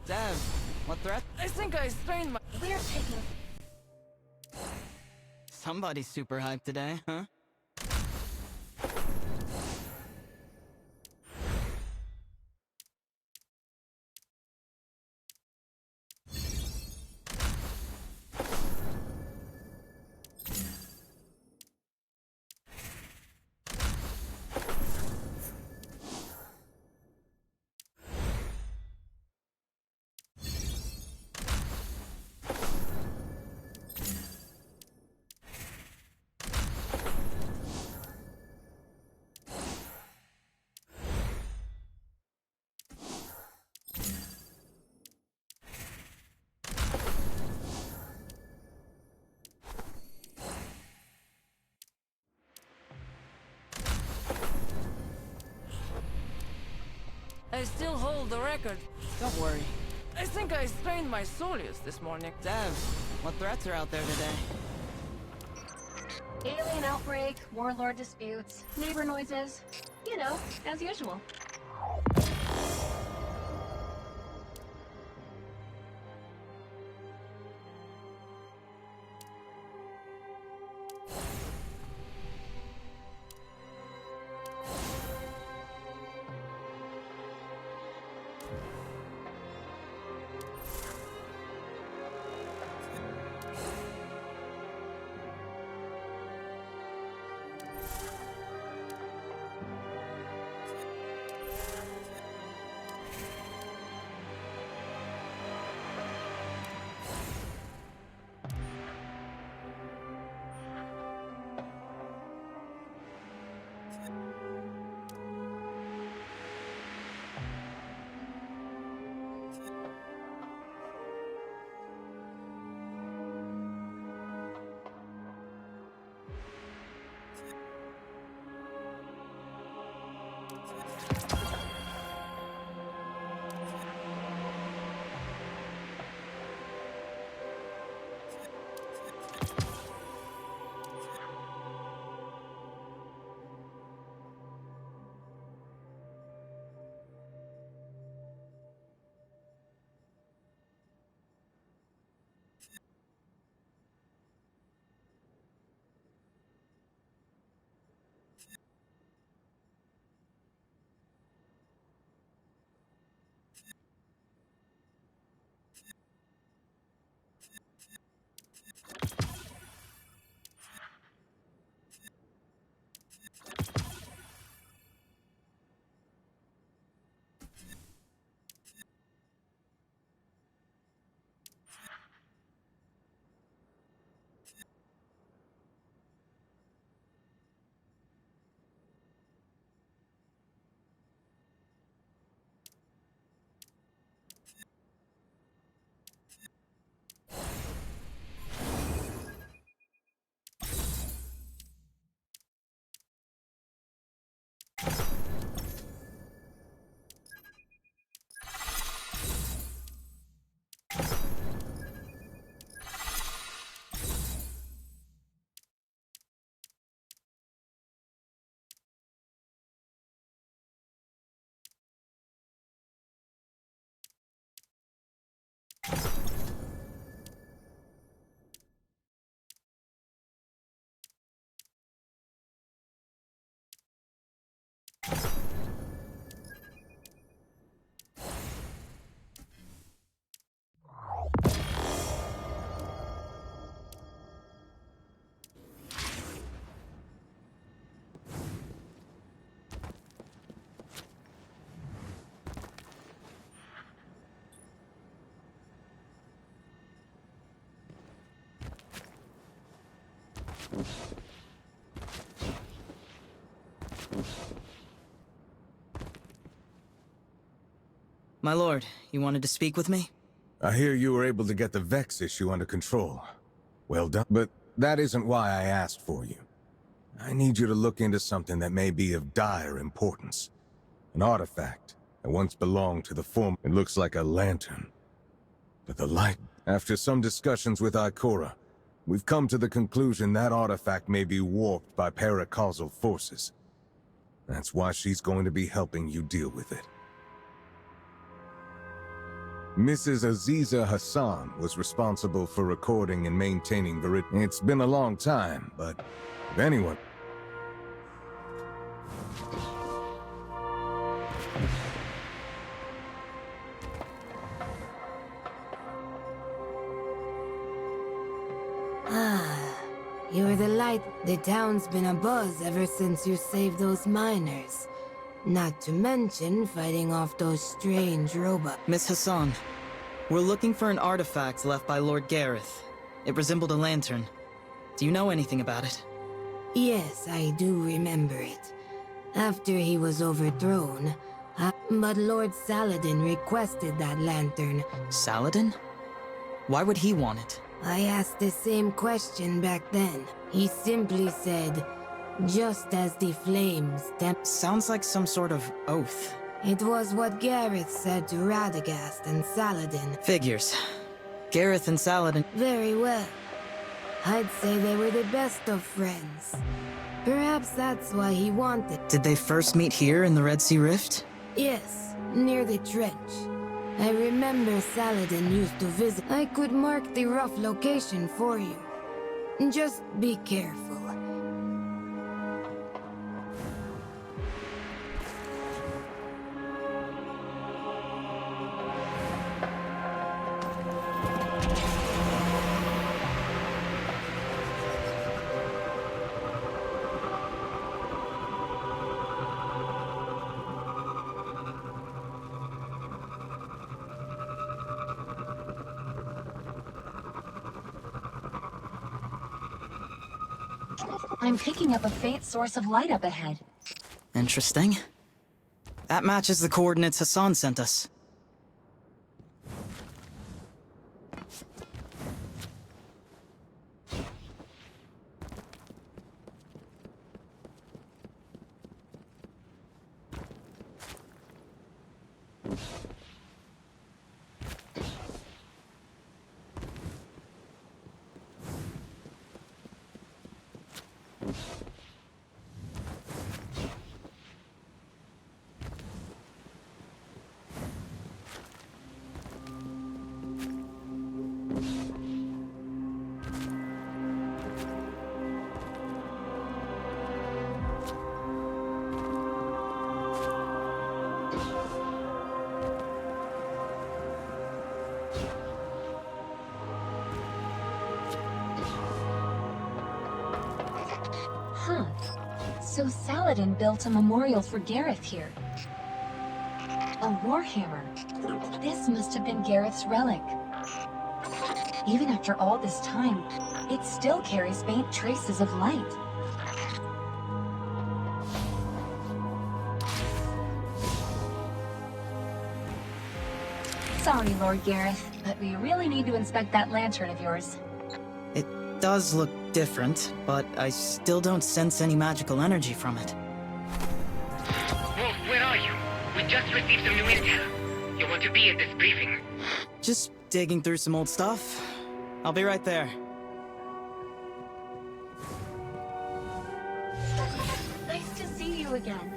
Dev, what threat? I think I strained my... We're taking... Somebody's super hyped today, huh? I still hold the record. Don't worry. I think I strained my soleus this morning. Dev, what threats are out there today? Alien outbreak, warlord disputes, neighbor noises. You know, as usual. My lord, you wanted to speak with me? I hear you were able to get the Vex issue under control. Well done. But that isn't why I asked for you. I need you to look into something that may be of dire importance. An artifact that once belonged to the former. It looks like a lantern. But the light... After some discussions with Ikora, we've come to the conclusion that artifact may be warped by paracausal forces. That's why she's going to be helping you deal with it. Mrs. Aziza Hassan was responsible for recording and maintaining the... It's been a long time, but if anyone... You're the light. The town's been abuzz ever since you saved those miners. Not to mention fighting off those strange robots. Miss Hassan, we're looking for an artifact left by Lord Gareth. It resembled a lantern. Do you know anything about it? Yes, I do remember it. After he was overthrown, but Lord Saladin requested that lantern. Saladin? Why would he want it? I asked the same question back then. He simply said, just as the flames Sounds like some sort of oath. It was what Gareth said to Radagast and Saladin. Figures. Gareth and Saladin... Very well. I'd say they were the best of friends. Perhaps that's why he wanted... Did they first meet here in the Red Sea Rift? Yes, near the trench. I remember Saladin used to visit. I could mark the rough location for you. Just be careful. I'm picking up a faint source of light up ahead. Interesting. That matches the coordinates Hassan sent us. Huh. So Saladin built a memorial for Gareth here. A warhammer. This must have been Gareth's relic. Even after all this time, it still carries faint traces of light. Sorry, Lord Gareth, but we really need to inspect that lantern of yours. It does look different, but I still don't sense any magical energy from it. Wolf, where are you? We just received some new intel. You want to be at this briefing? Just digging through some old stuff. I'll be right there. Nice to see you again.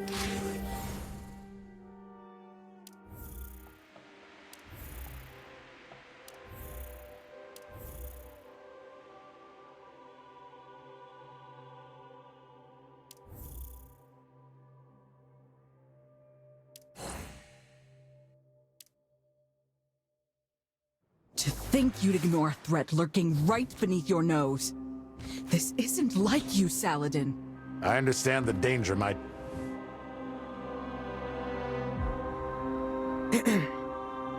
To think you'd ignore a threat lurking right beneath your nose. This isn't like you, Saladin. I understand the danger might...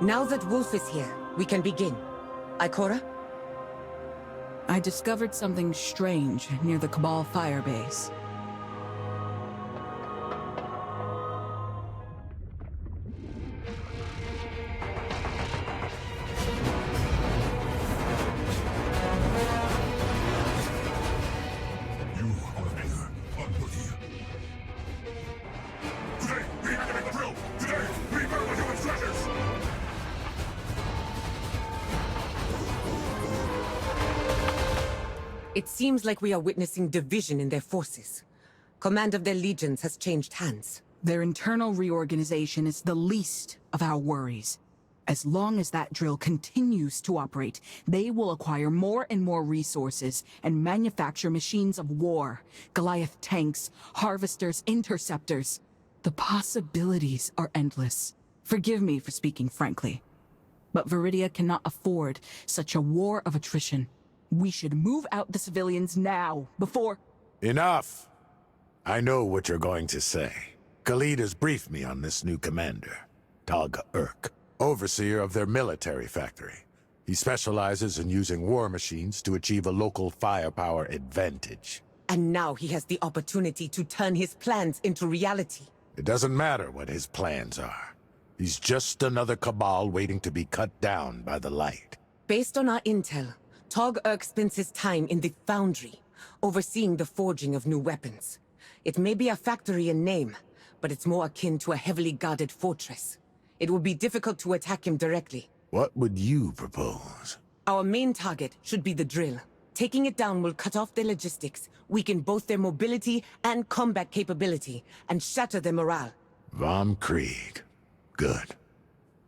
Now that Wolf is here, we can begin. Ikora? I discovered something strange near the Cabal firebase. You are a pure, unworthy. Today, we activate the drill! Today, we burn the human treasures! It seems like we are witnessing division in their forces. Command of their legions has changed hands. Their internal reorganization is the least of our worries. As long as that drill continues to operate, they will acquire more and more resources and manufacture machines of war, Goliath tanks, harvesters, interceptors. The possibilities are endless. Forgive me for speaking frankly, but Viridia cannot afford such a war of attrition. We should move out the civilians now, before— Enough! I know what you're going to say. Khalid has briefed me on this new commander, Tog Urk, overseer of their military factory. He specializes in using war machines to achieve a local firepower advantage. And now he has the opportunity to turn his plans into reality. It doesn't matter what his plans are. He's just another Cabal waiting to be cut down by the light. Based on our intel, Tog Urk spends his time in the Foundry, overseeing the forging of new weapons. It may be a factory in name, but it's more akin to a heavily guarded fortress. It will be difficult to attack him directly. What would you propose? Our main target should be the drill. Taking it down will cut off their logistics, weaken both their mobility and combat capability, and shatter their morale. Vom Krieg. Good.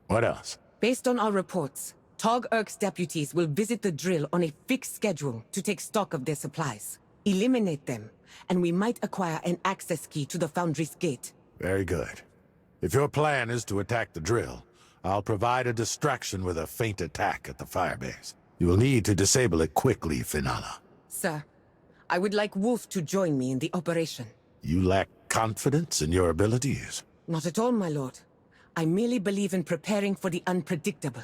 What else? Based on our reports, Tog Urk's deputies will visit the drill on a fixed schedule to take stock of their supplies. Eliminate them, and we might acquire an access key to the Foundry's gate. Very good. If your plan is to attack the drill, I'll provide a distraction with a feint attack at the firebase. You will need to disable it quickly, Finala. Sir, I would like Wolf to join me in the operation. You lack confidence in your abilities? Not at all, my lord. I merely believe in preparing for the unpredictable.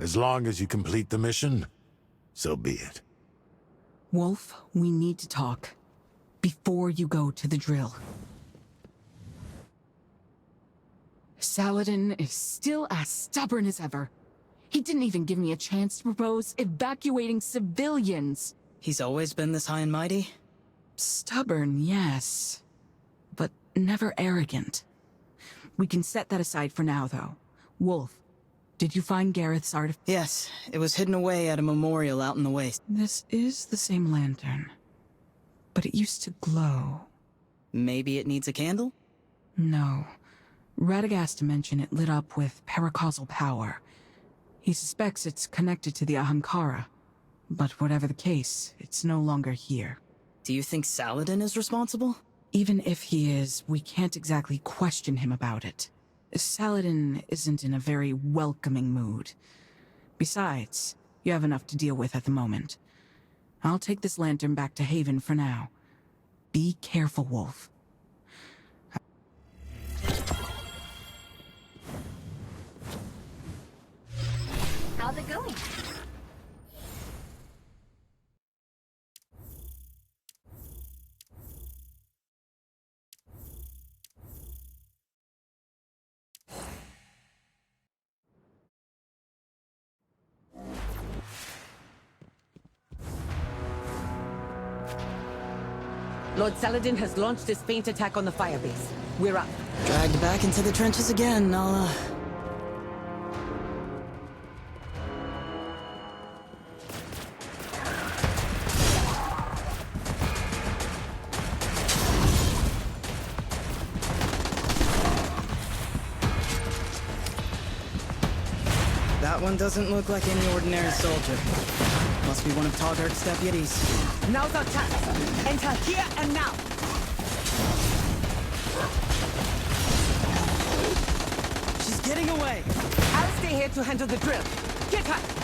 As long as you complete the mission, so be it. Wolf, we need to talk. Before you go to the drill. Saladin is still as stubborn as ever. He didn't even give me a chance to propose evacuating civilians. He's always been this high and mighty? Stubborn, yes. But never arrogant. We can set that aside for now, though. Wolf, did you find Gareth's artifact? Yes, it was hidden away at a memorial out in the waste. This is the same lantern, but it used to glow. Maybe it needs a candle? No. Radagast mentioned it lit up with paracausal power. He suspects it's connected to the Ahamkara. But whatever the case, it's no longer here. Do you think Saladin is responsible? Even if he is, we can't exactly question him about it. Saladin isn't in a very welcoming mood. Besides, you have enough to deal with at the moment. I'll take this lantern back to Haven for now. Be careful, Wolf. How's it going? Lord Saladin has launched his feint attack on the firebase. We're up. Dragged back into the trenches again, I'll, That one doesn't look like any ordinary soldier. Must be one of Tog Urk's deputies. Now's our chance. Enter here and now. She's getting away. I'll stay here to handle the drill. Get her!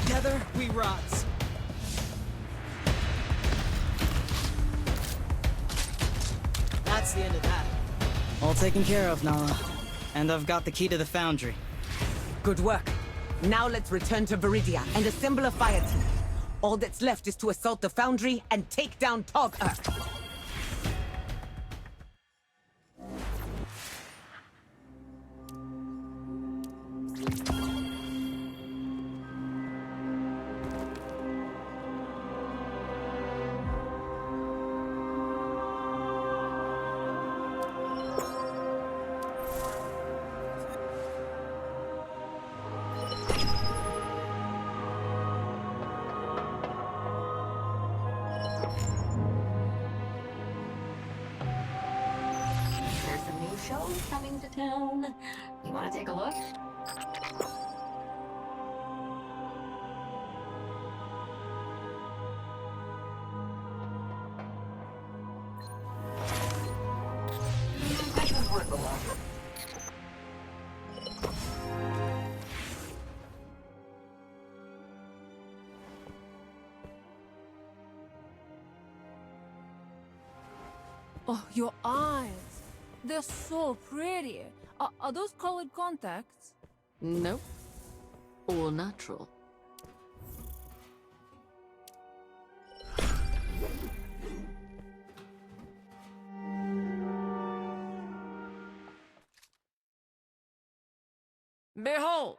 Together, we rise. That's the end of that. All taken care of, Nala. And I've got the key to the foundry. Good work. Now let's return to Viridia and assemble a fire team. All that's left is to assault the foundry and take down Tog Urk. There's some new shows coming to town. You want to take a look? I can work along. Oh, your eyes. They're so pretty. Are those colored contacts? Nope. All natural. Behold!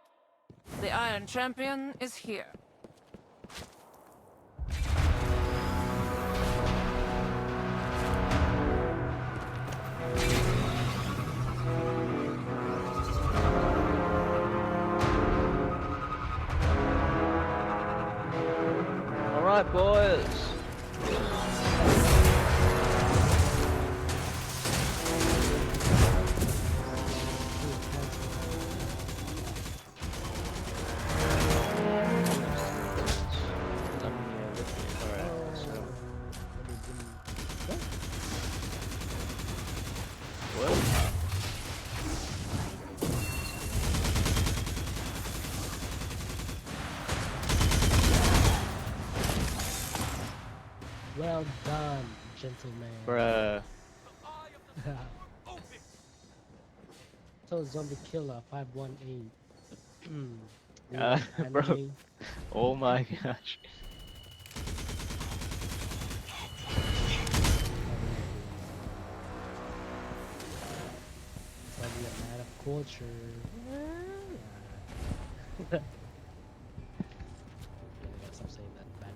The Iron Champion is here. Alright, boys. Well done, gentleman. Bruh. So Zombie Killer 518. Bro. Anime. Oh my gosh. Probably a man of culture. Stop saying that, man.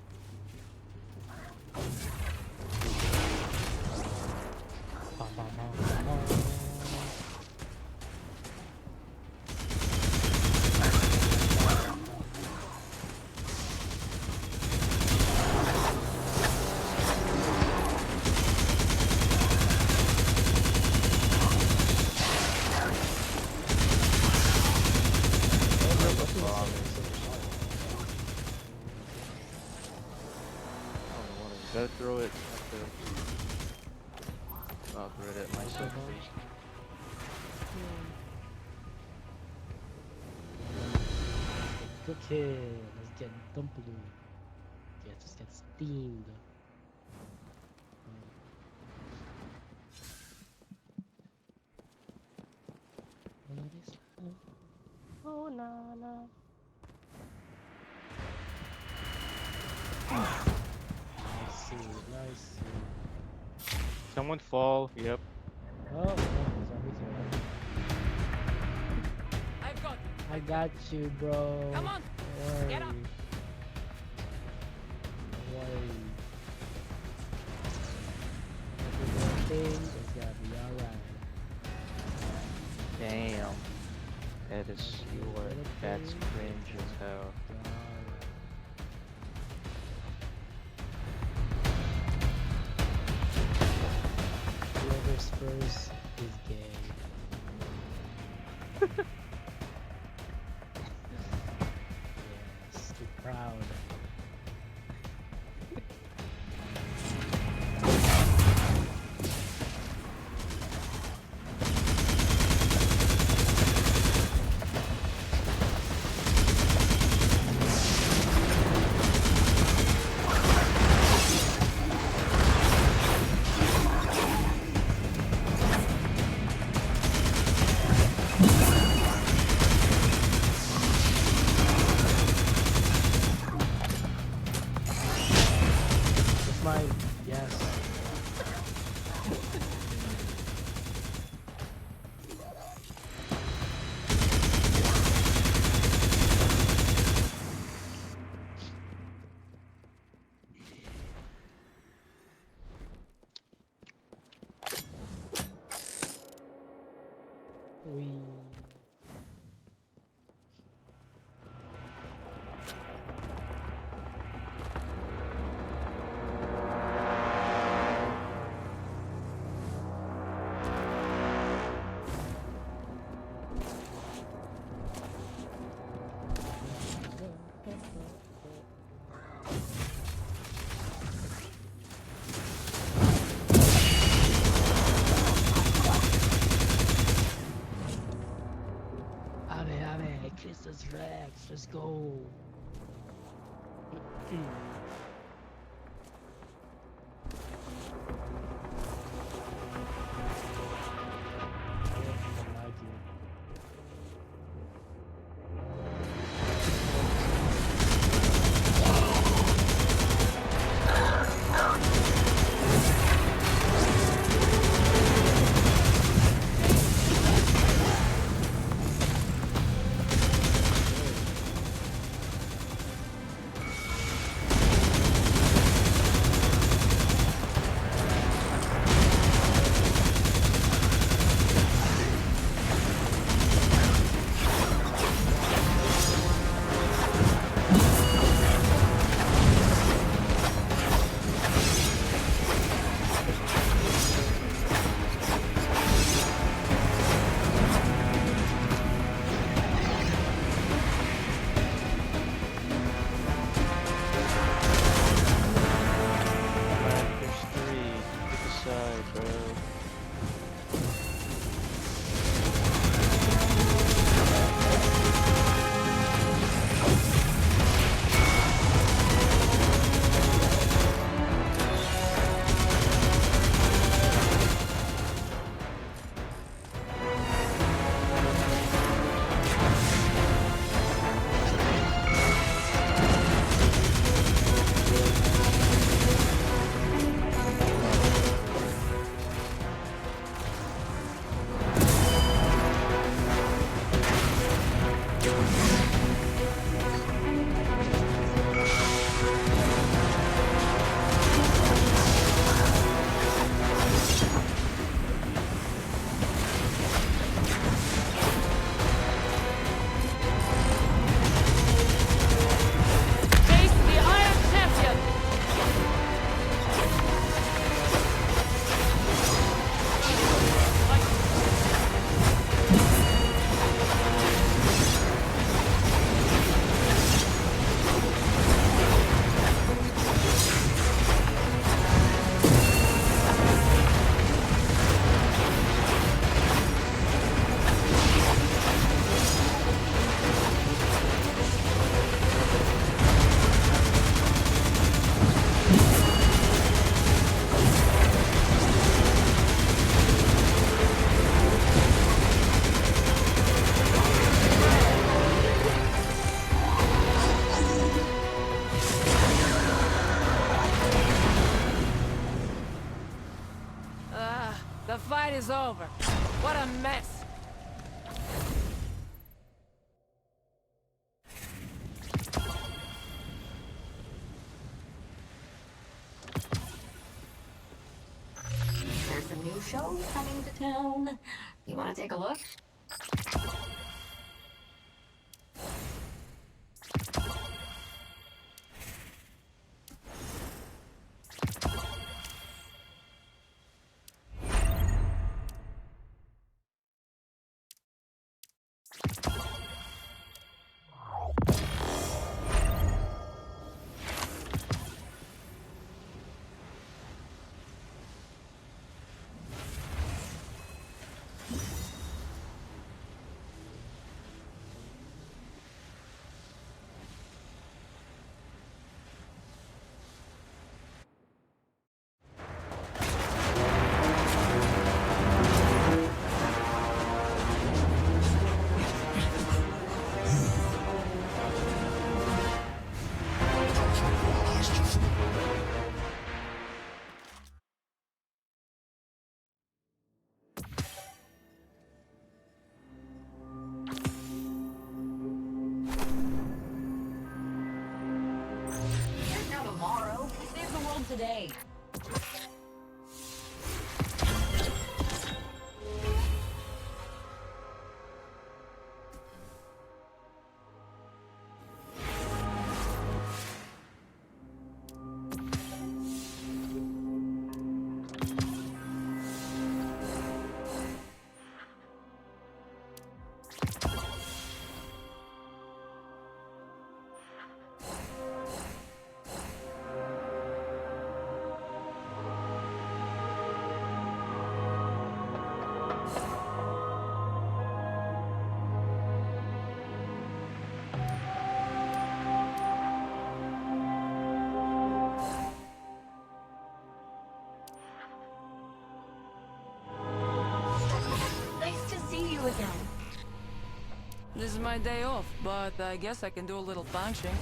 Go through it. I'll grid it myself. Cook it. Let's get dumpling. Yeah, just get steamed. Oh, Nana. Nice, nice. Someone fall. Yep. Oh, zombies are I've got I got you, bro. Come on, Don't worry. get up. Don't worry. Everything is gonna be alright. Damn. That is your. That's cringe as hell. Whoever's first is gay. Yes, be proud. The fight is over. What a mess. There's a new show coming to town. You want to take a look? Today. my day off, but I guess I can do a little punching.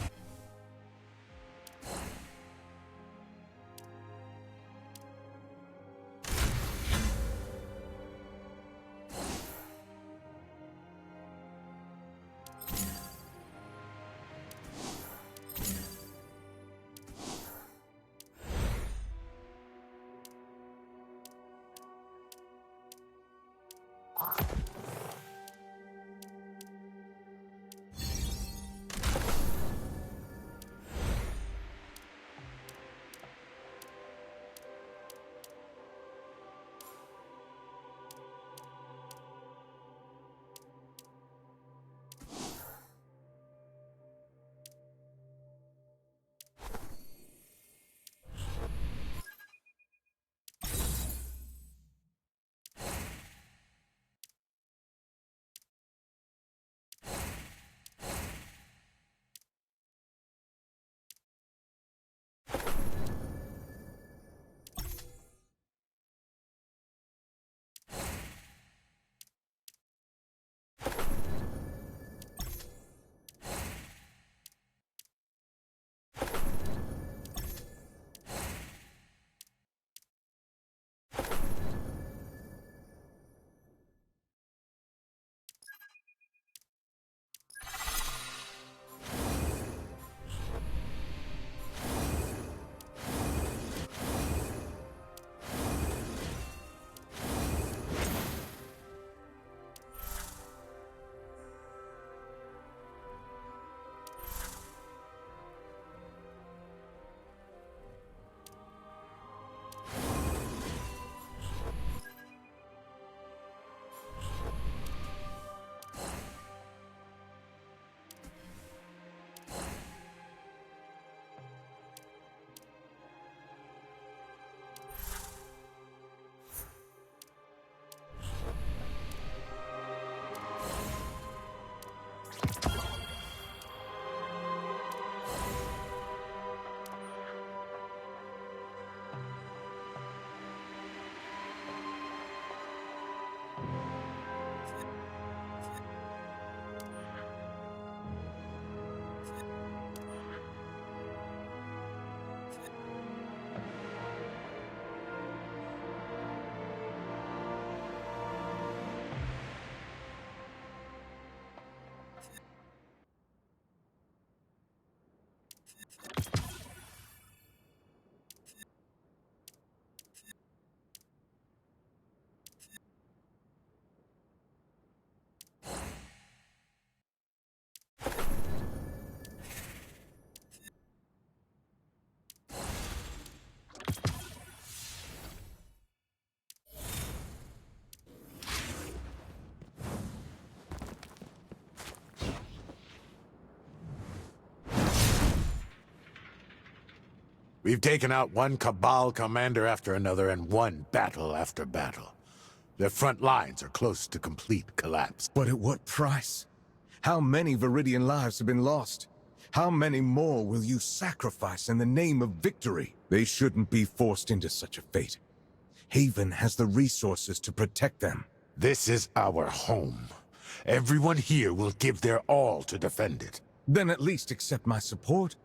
We've taken out one Cabal commander after another and won battle after battle. Their front lines are close to complete collapse. But at what price? How many Viridian lives have been lost? How many more will you sacrifice in the name of victory? They shouldn't be forced into such a fate. Haven has the resources to protect them. This is our home. Everyone here will give their all to defend it. Then at least accept my support.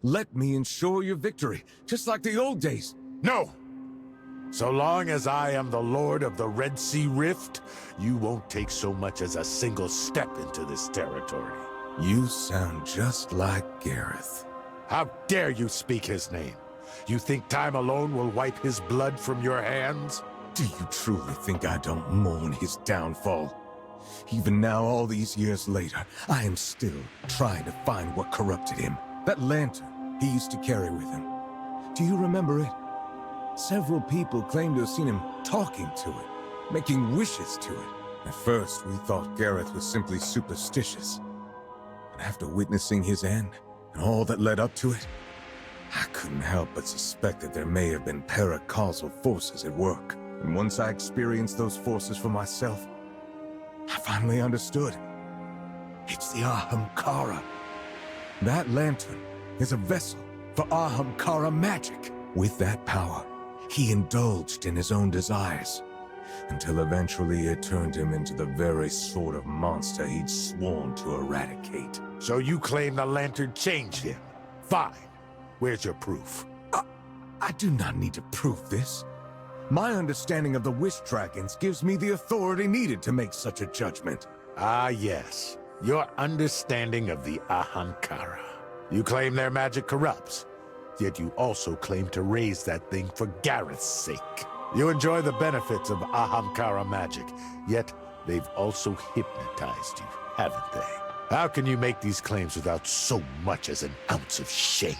Let me ensure your victory, just like the old days. No! So long as I am the Lord of the Red Sea Rift, you won't take so much as a single step into this territory. You sound just like Gareth. How dare you speak his name? You think time alone will wipe his blood from your hands? Do you truly think I don't mourn his downfall? Even now, all these years later, I am still trying to find what corrupted him. That lantern he used to carry with him. Do you remember it? Several people claim to have seen him talking to it, making wishes to it. At first, we thought Gareth was simply superstitious. But after witnessing his end, and all that led up to it, I couldn't help but suspect that there may have been paracausal forces at work. And once I experienced those forces for myself, I finally understood. It's the Ahamkara. That lantern is a vessel for Ahamkara magic. With that power, he indulged in his own desires. until eventually it turned him into the very sort of monster he'd sworn to eradicate. So you claim the Lantern changed him? Fine. Where's your proof? I do not need to prove this. My understanding of the Wish Dragons gives me the authority needed to make such a judgment. Ah, yes. Your understanding of the Ahamkara. You claim their magic corrupts, yet you also claim to raise that thing for Gareth's sake. You enjoy the benefits of Ahamkara magic, yet they've also hypnotized you, haven't they? How can you make these claims without so much as an ounce of shame?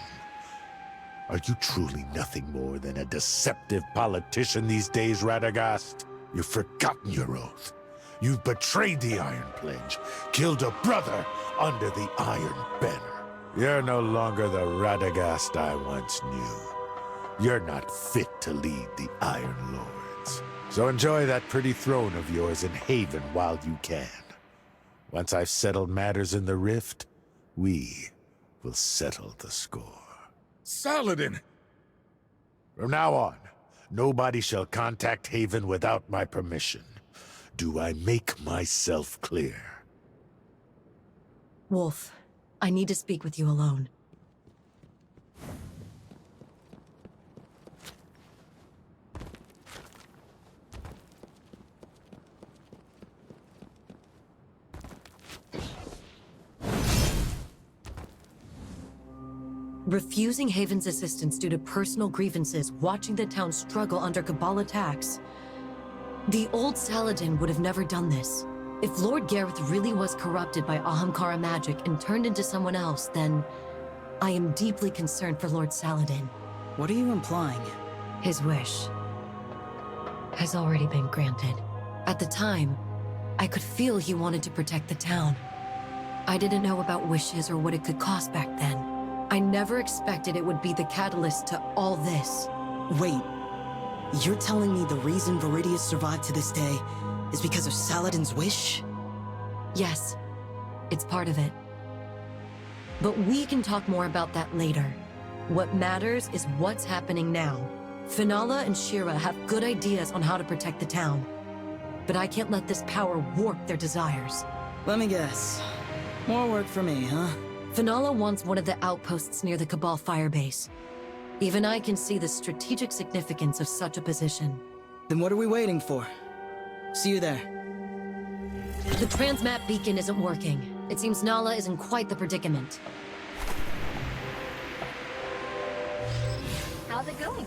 Are you truly nothing more than a deceptive politician these days, Radagast? You've forgotten your oath. You've betrayed the Iron Pledge, killed a brother under the Iron Banner. You're no longer the Radagast I once knew. You're not fit to lead the Iron Lords. So enjoy that pretty throne of yours in Haven while you can. Once I've settled matters in the Rift, we will settle the score. Saladin! From now on, nobody shall contact Haven without my permission. Do I make myself clear? Wolf, I need to speak with you alone. Refusing Haven's assistance due to personal grievances, watching the town struggle under Cabal attacks. The old Saladin would have never done this. If Lord Gareth really was corrupted by Ahamkara magic and turned into someone else, then I am deeply concerned for Lord Saladin. What are you implying? His wish has already been granted. At the time, I could feel he wanted to protect the town. I didn't know about wishes or what it could cost back then. I never expected it would be the catalyst to all this. Wait, you're telling me the reason Viridius survived to this day is because of Saladin's wish? Yes, it's part of it. But we can talk more about that later. What matters is what's happening now. Finala and Shira have good ideas on how to protect the town. But I can't let this power warp their desires. Let me guess. More work for me, huh? Finala wants one of the outposts near the Cabal firebase. Even I can see the strategic significance of such a position. Then what are we waiting for? See you there. The transmat beacon isn't working. It seems Nala is in quite the predicament. How's it going?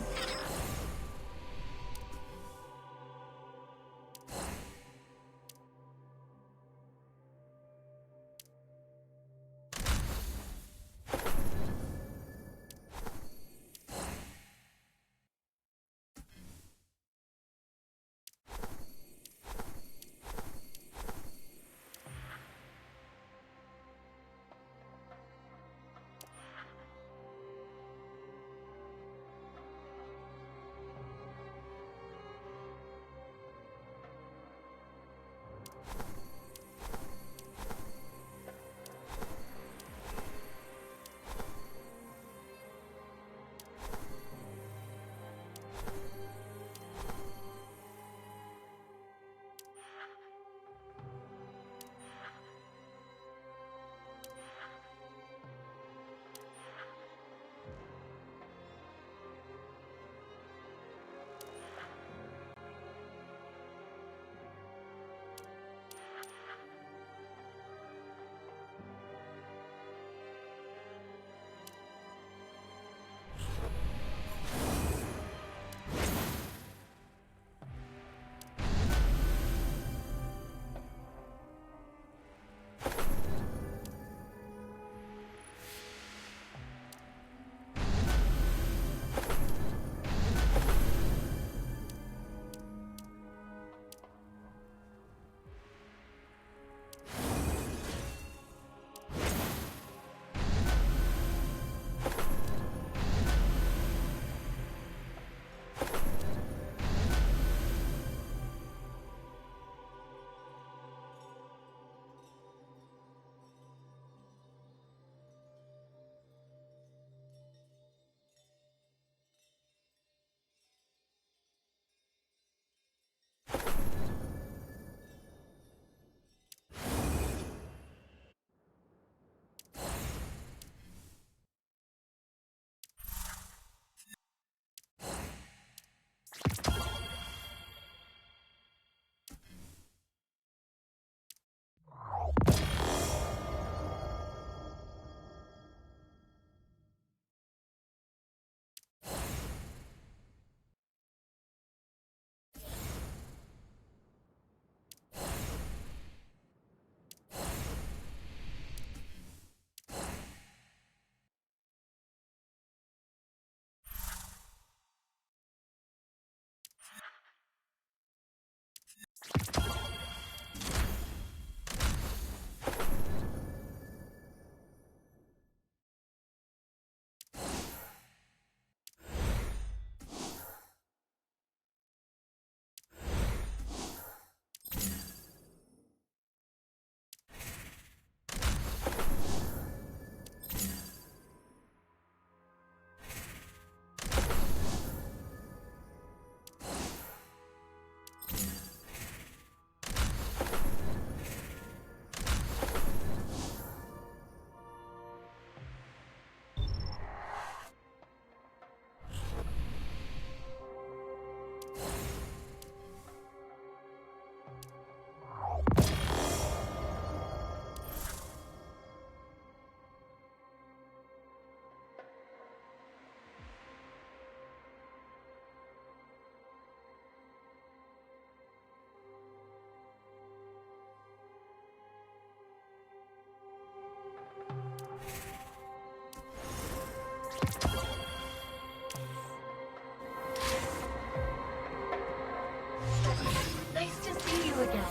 Nice to see you again.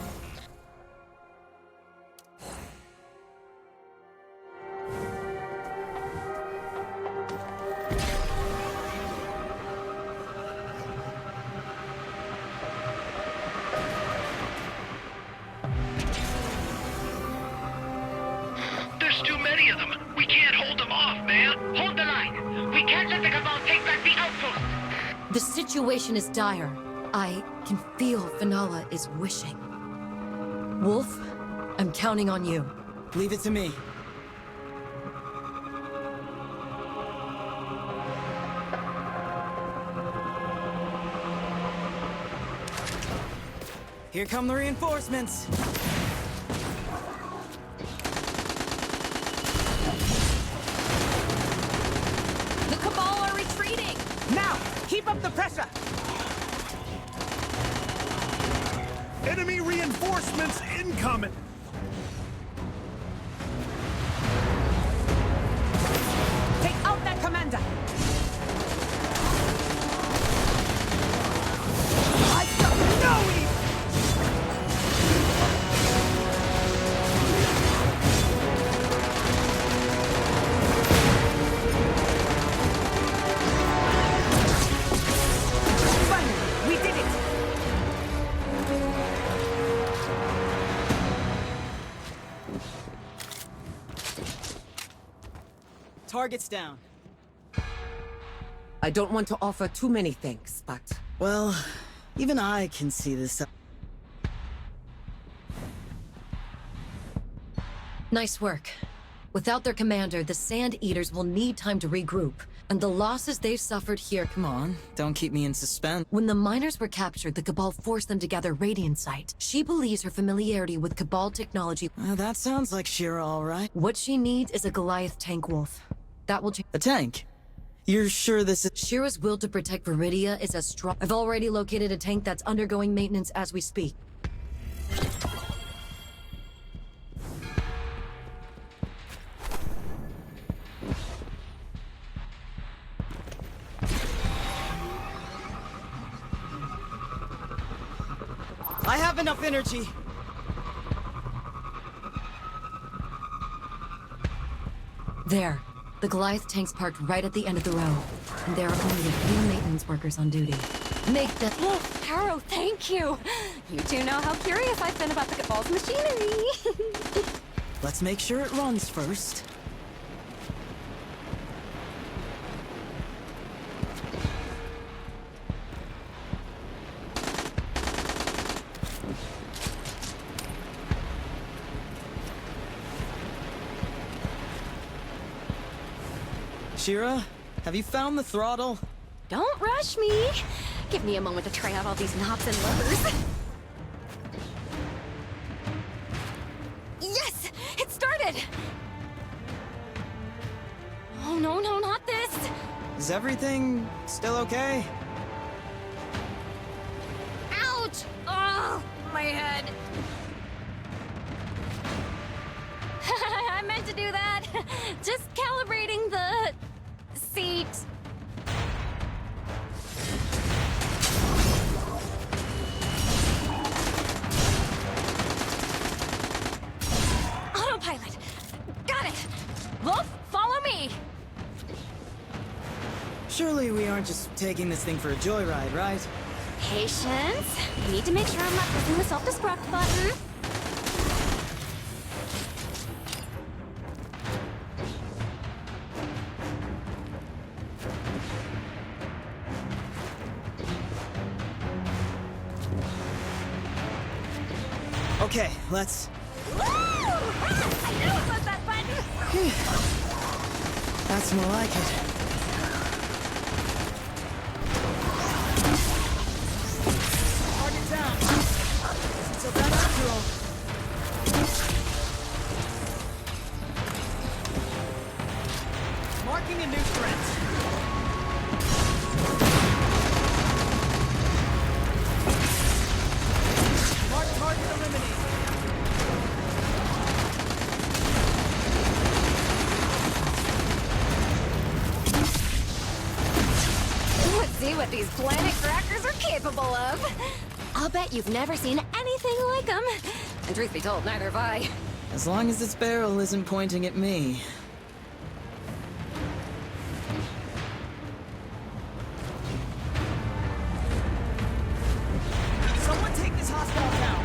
There's too many of them. We can't hold them off, man. Hold the line. We can't let the Cabal take back the outpost. The situation is dire. I can feel Fenala is wishing. Wolf, I'm counting on you. Leave it to me. Here come the reinforcements. The Cabal are retreating! Now, keep up the pressure! Enemy reinforcements incoming! Take out that commander! I've got no ease! Finally, we did it! Target's down. I don't want to offer too many thanks, but... Well, even I can see this. Nice work. Without their commander, the Sand Eaters will need time to regroup. And the losses they've suffered here... Come on, don't keep me in suspense. When the miners were captured, the Cabal forced them to gather Radiant Sight. She believes her familiarity with Cabal technology... That sounds like Shira, all right. What she needs is a Goliath tank, Wolf. That will change... A tank? You're sure this is... Shira's will to protect Viridia is as strong... I've already located a tank that's undergoing maintenance as we speak. I have enough energy. There. The Goliath tank's parked right at the end of the row. And there are only a few maintenance workers on duty. Make the... Oh, Harrow, thank you! You two know how curious I've been about the Cabal's machinery. Let's make sure it runs first. Shira, have you found the throttle? Don't rush me. Give me a moment to try out all these knobs and levers. Yes! It started! Oh, no, no, not this! Is everything still okay? Ouch! Oh, my head. I meant to do that. Just calibrating the... seat. Autopilot. Got it. Wolf, follow me. Surely we aren't just taking this thing for a joyride, right? Patience. I need to make sure I'm not pressing the self-destruct button. Okay, let's... Woo! I knew it was that button! That's more like it. Target down! Isn't so bad after all. Marking a new threat. Mark target eliminated. see what these planet crackers are capable of. I'll bet you've never seen anything like them. And truth be told, neither have I. As long as its barrel isn't pointing at me. Someone take this hostile down!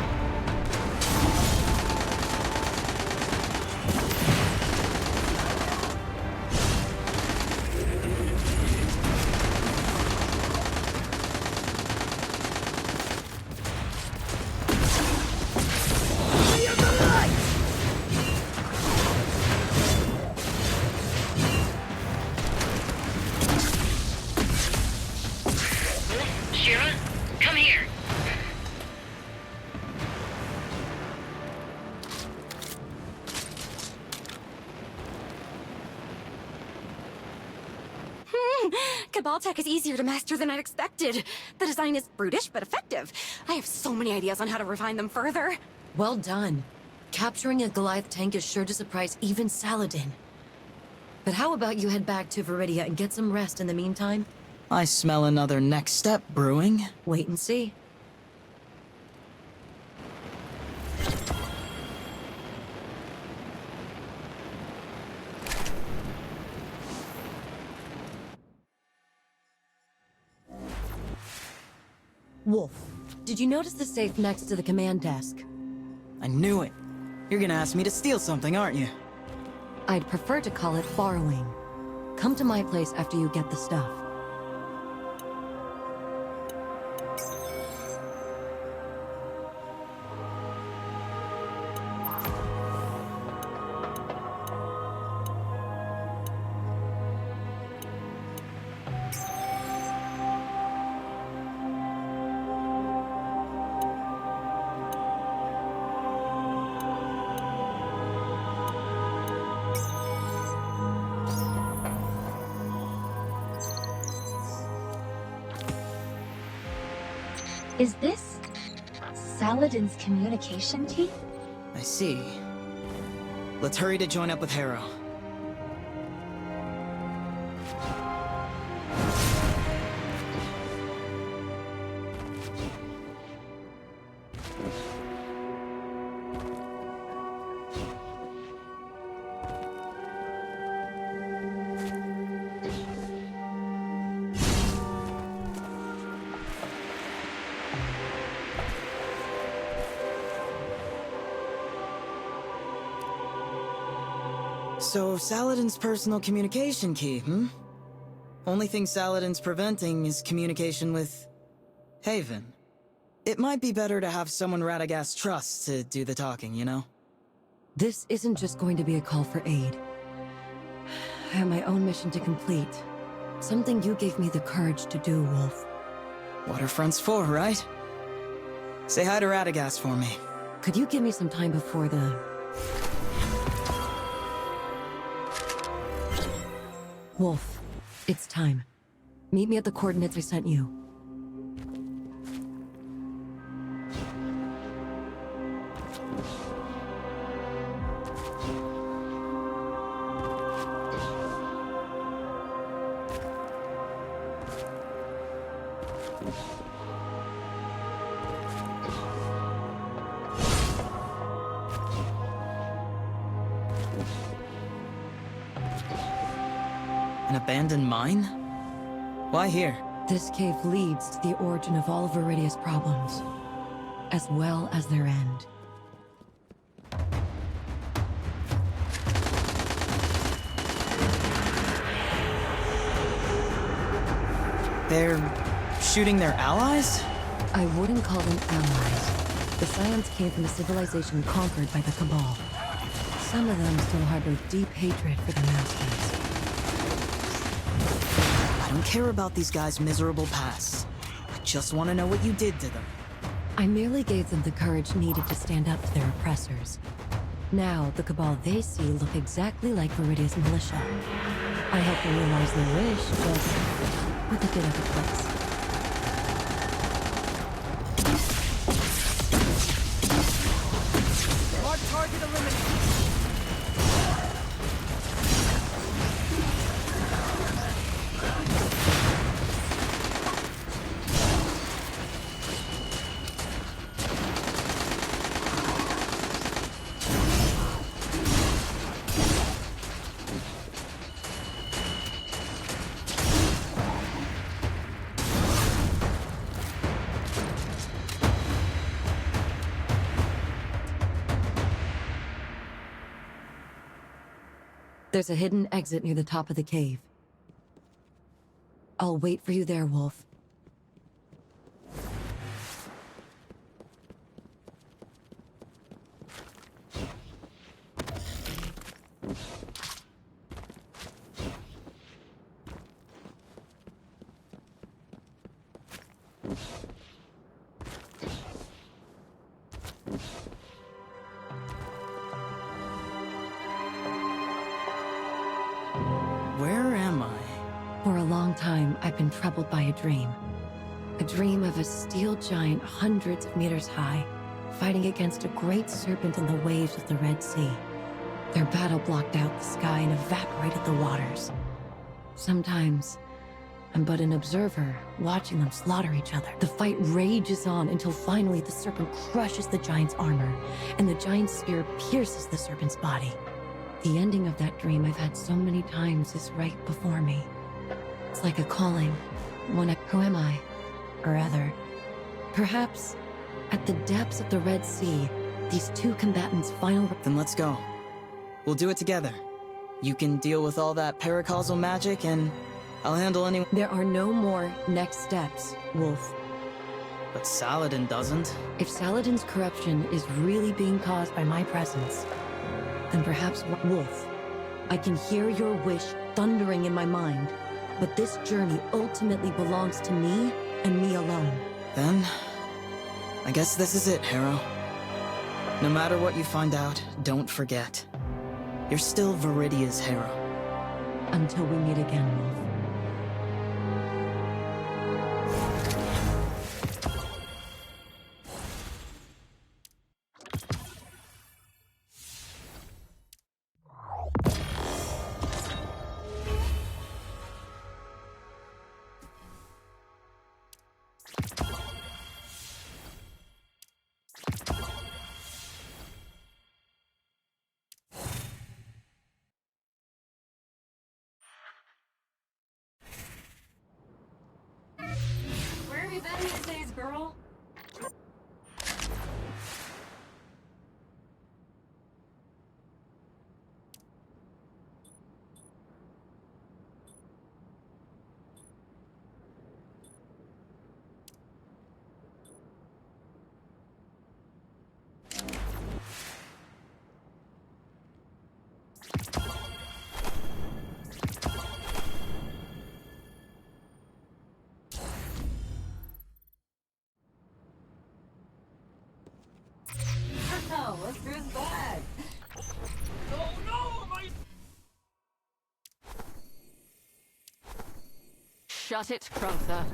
Shira, come here. Cabal tech is easier to master than I'd expected. The design is brutish but effective. I have so many ideas on how to refine them further. Well done. Capturing a Goliath tank is sure to surprise even Saladin. But how about you head back to Viridia and get some rest in the meantime? I smell another next step brewing. Wait and see. Wolf, did you notice the safe next to the command desk? I knew it. You're gonna ask me to steal something, aren't you? I'd prefer to call it borrowing. Come to my place after you get the stuff. Is this Saladin's communication key? I see. Let's hurry to join up with Harrow. So, Saladin's personal communication key, hmm? Only thing Saladin's preventing is communication with... Haven. It might be better to have someone Radagast trusts to do the talking, you know? This isn't just going to be a call for aid. I have my own mission to complete. Something you gave me the courage to do, Wolf. Waterfront's for, right? Say hi to Radagast for me. Could you give me some time before the... Wolf, it's time. Meet me at the coordinates I sent you. An abandoned mine? Why here? This cave leads to the origin of all of Viridia's problems, as well as their end. They're shooting their allies? I wouldn't call them allies. The Scions came from a civilization conquered by the Cabal. Some of them still harbor deep hatred for their masters. I don't care about these guys' miserable pasts. I just want to know what you did to them. I merely gave them the courage needed to stand up to their oppressors. Now, the Cabal they see look exactly like Viridia's militia. I help them realize their wish, just with a bit of a twist. Mark target eliminated. There's a hidden exit near the top of the cave. I'll wait for you there, Wolf. Where am I? For a long time, I've been troubled by a dream. A dream of a steel giant hundreds of meters high, fighting against a great serpent in the waves of the Red Sea. Their battle blocked out the sky and evaporated the waters. Sometimes, I'm but an observer, watching them slaughter each other. The fight rages on until finally the serpent crushes the giant's armor, and the giant's spear pierces the serpent's body. The ending of that dream I've had so many times is right before me. It's like a calling. Who am I? Or rather, perhaps, at the depths of the Red Sea, these two combatants' final... Then let's go. We'll do it together. You can deal with all that paracausal magic, and I'll handle any... There are no more next steps, Wolf. But Saladin doesn't. If Saladin's corruption is really being caused by my presence, then perhaps, Wolf, I can hear your wish thundering in my mind, but this journey ultimately belongs to me and me alone. Then, I guess this is it, Harrow. No matter what you find out, don't forget. You're still Viridia's Harrow. Until we meet again, Wolf. Where have you been these days, girl? Oh, let's do his bag. Oh no, my... Shut it, Crowther.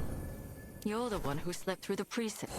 You're the one who slept through the precinct.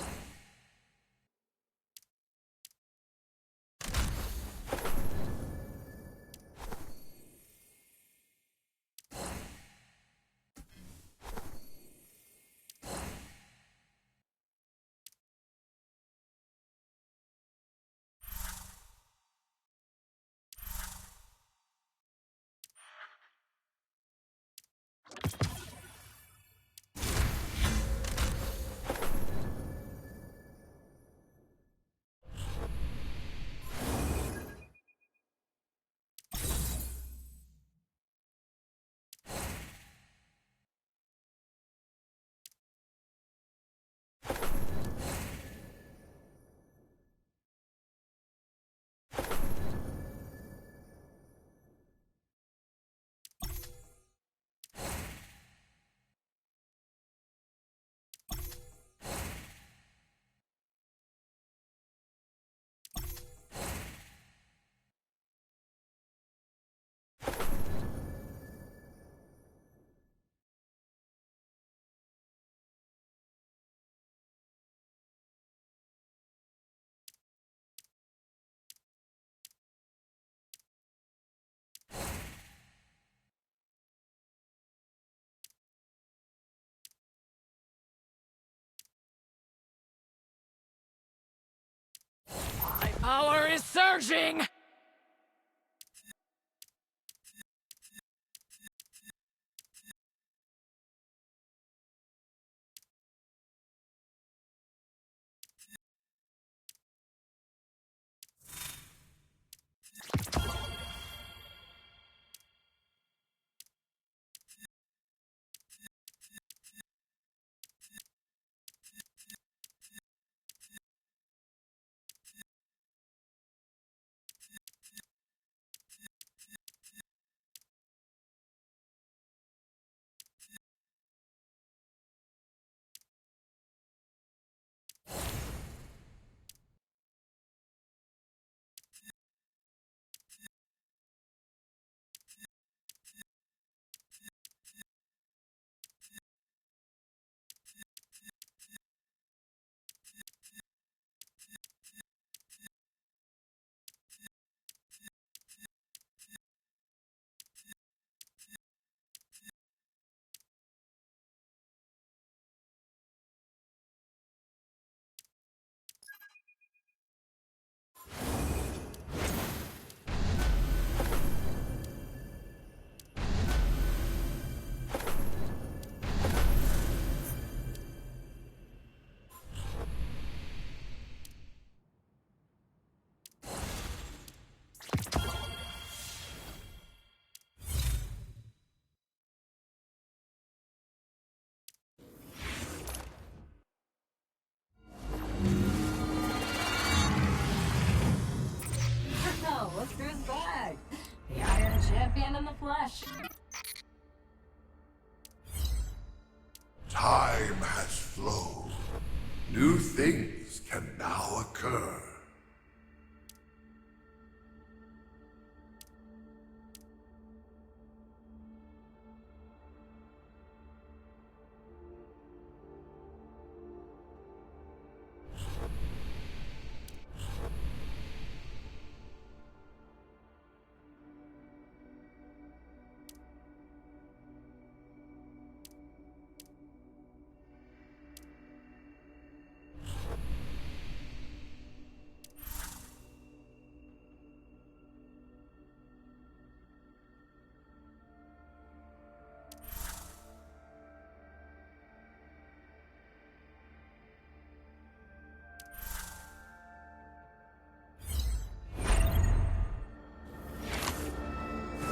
My power is surging! New things can now occur.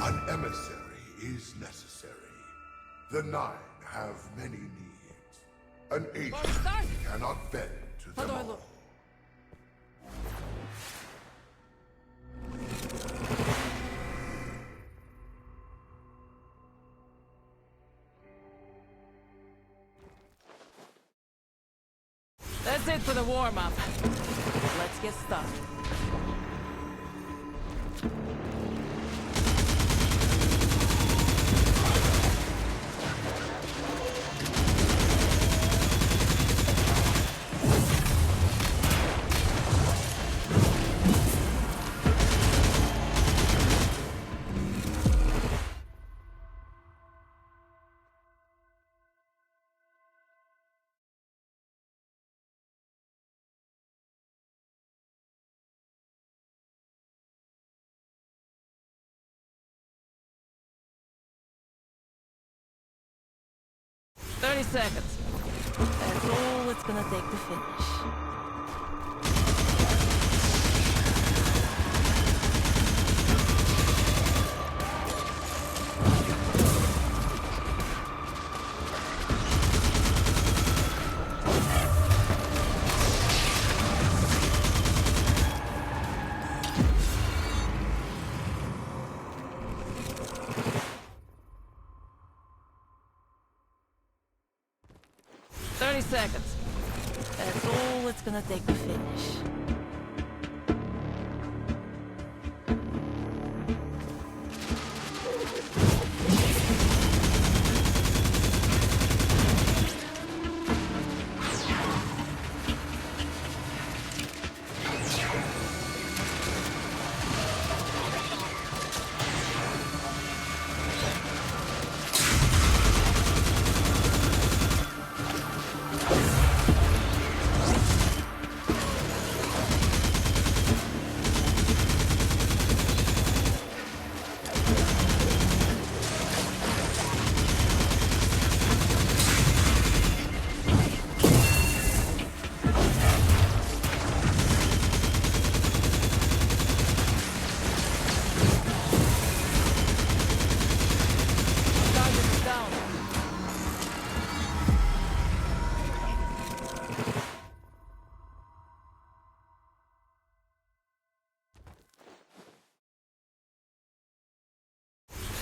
An emissary is necessary. The Nine have many needs. An agent cannot bend to them all. That's it for the warm-up. Let's get started. "30 seconds. That's all it's gonna take to finish." Seconds. That's all it's gonna take to finish.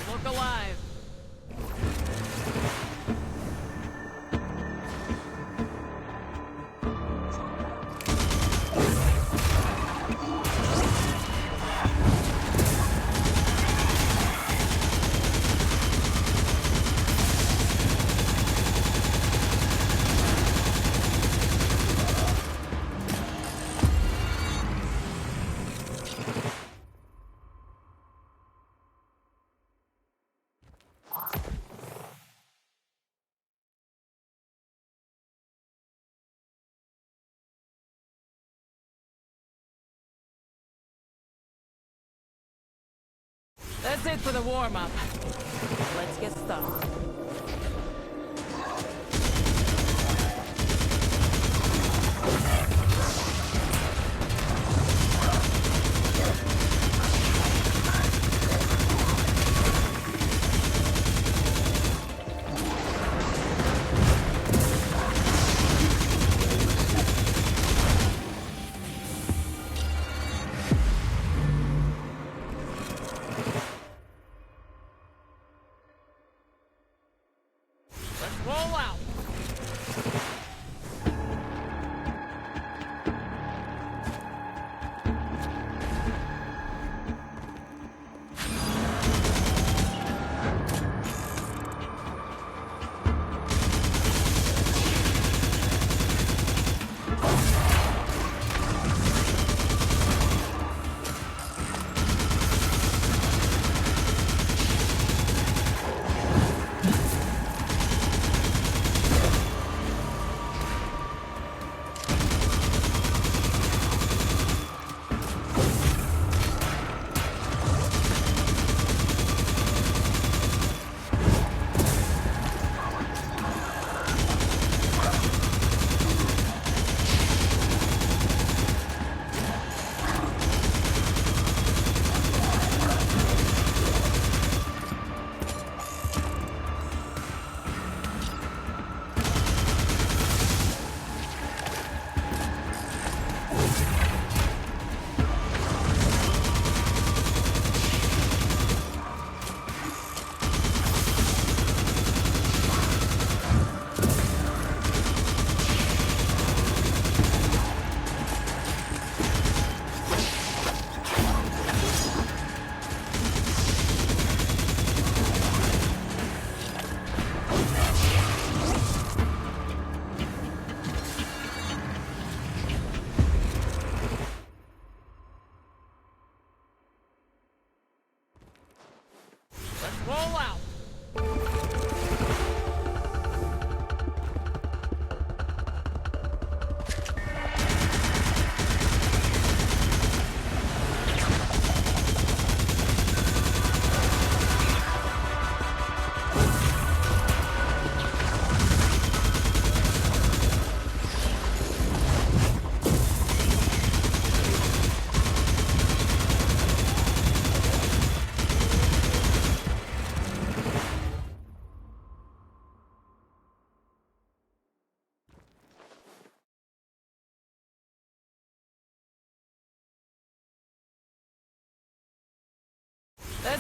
Look alive. That's it for the warm-up. Let's get started. Roll out.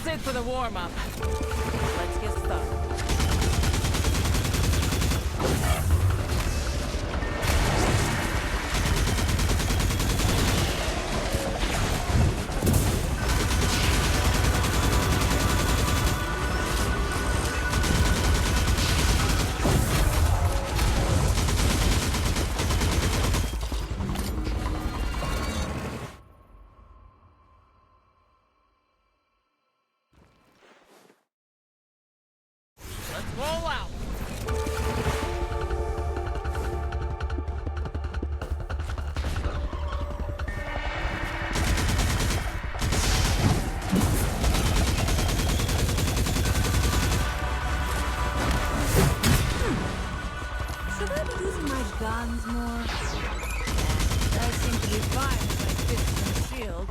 That's it for the warm-up. Let's get started. Roll out. Should I be using my guns more? I seem to be fine with my fists and shield.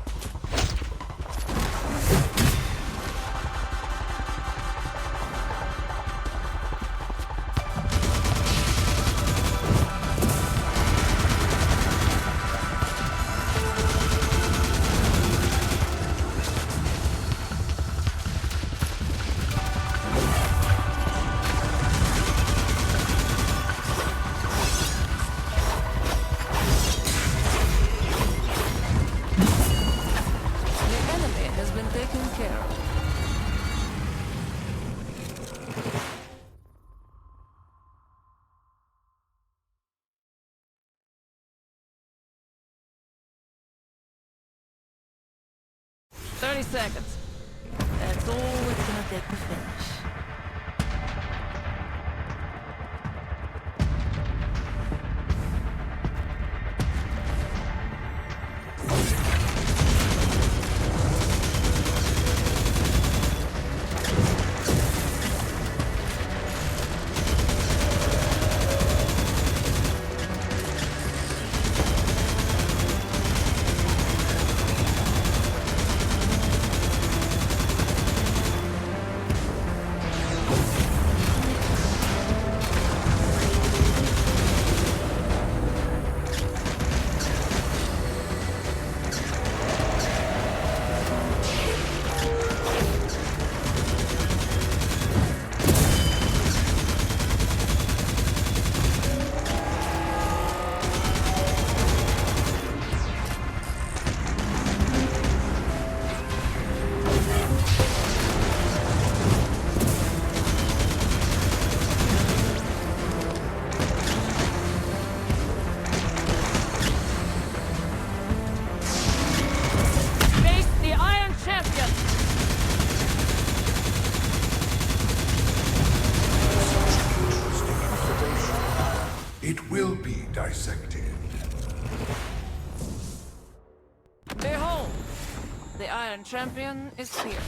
Taken care of. "30 seconds. That's all it's gonna take to finish." It will be dissected. Behold, the Iron Champion is here.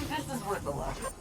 This is worth a look.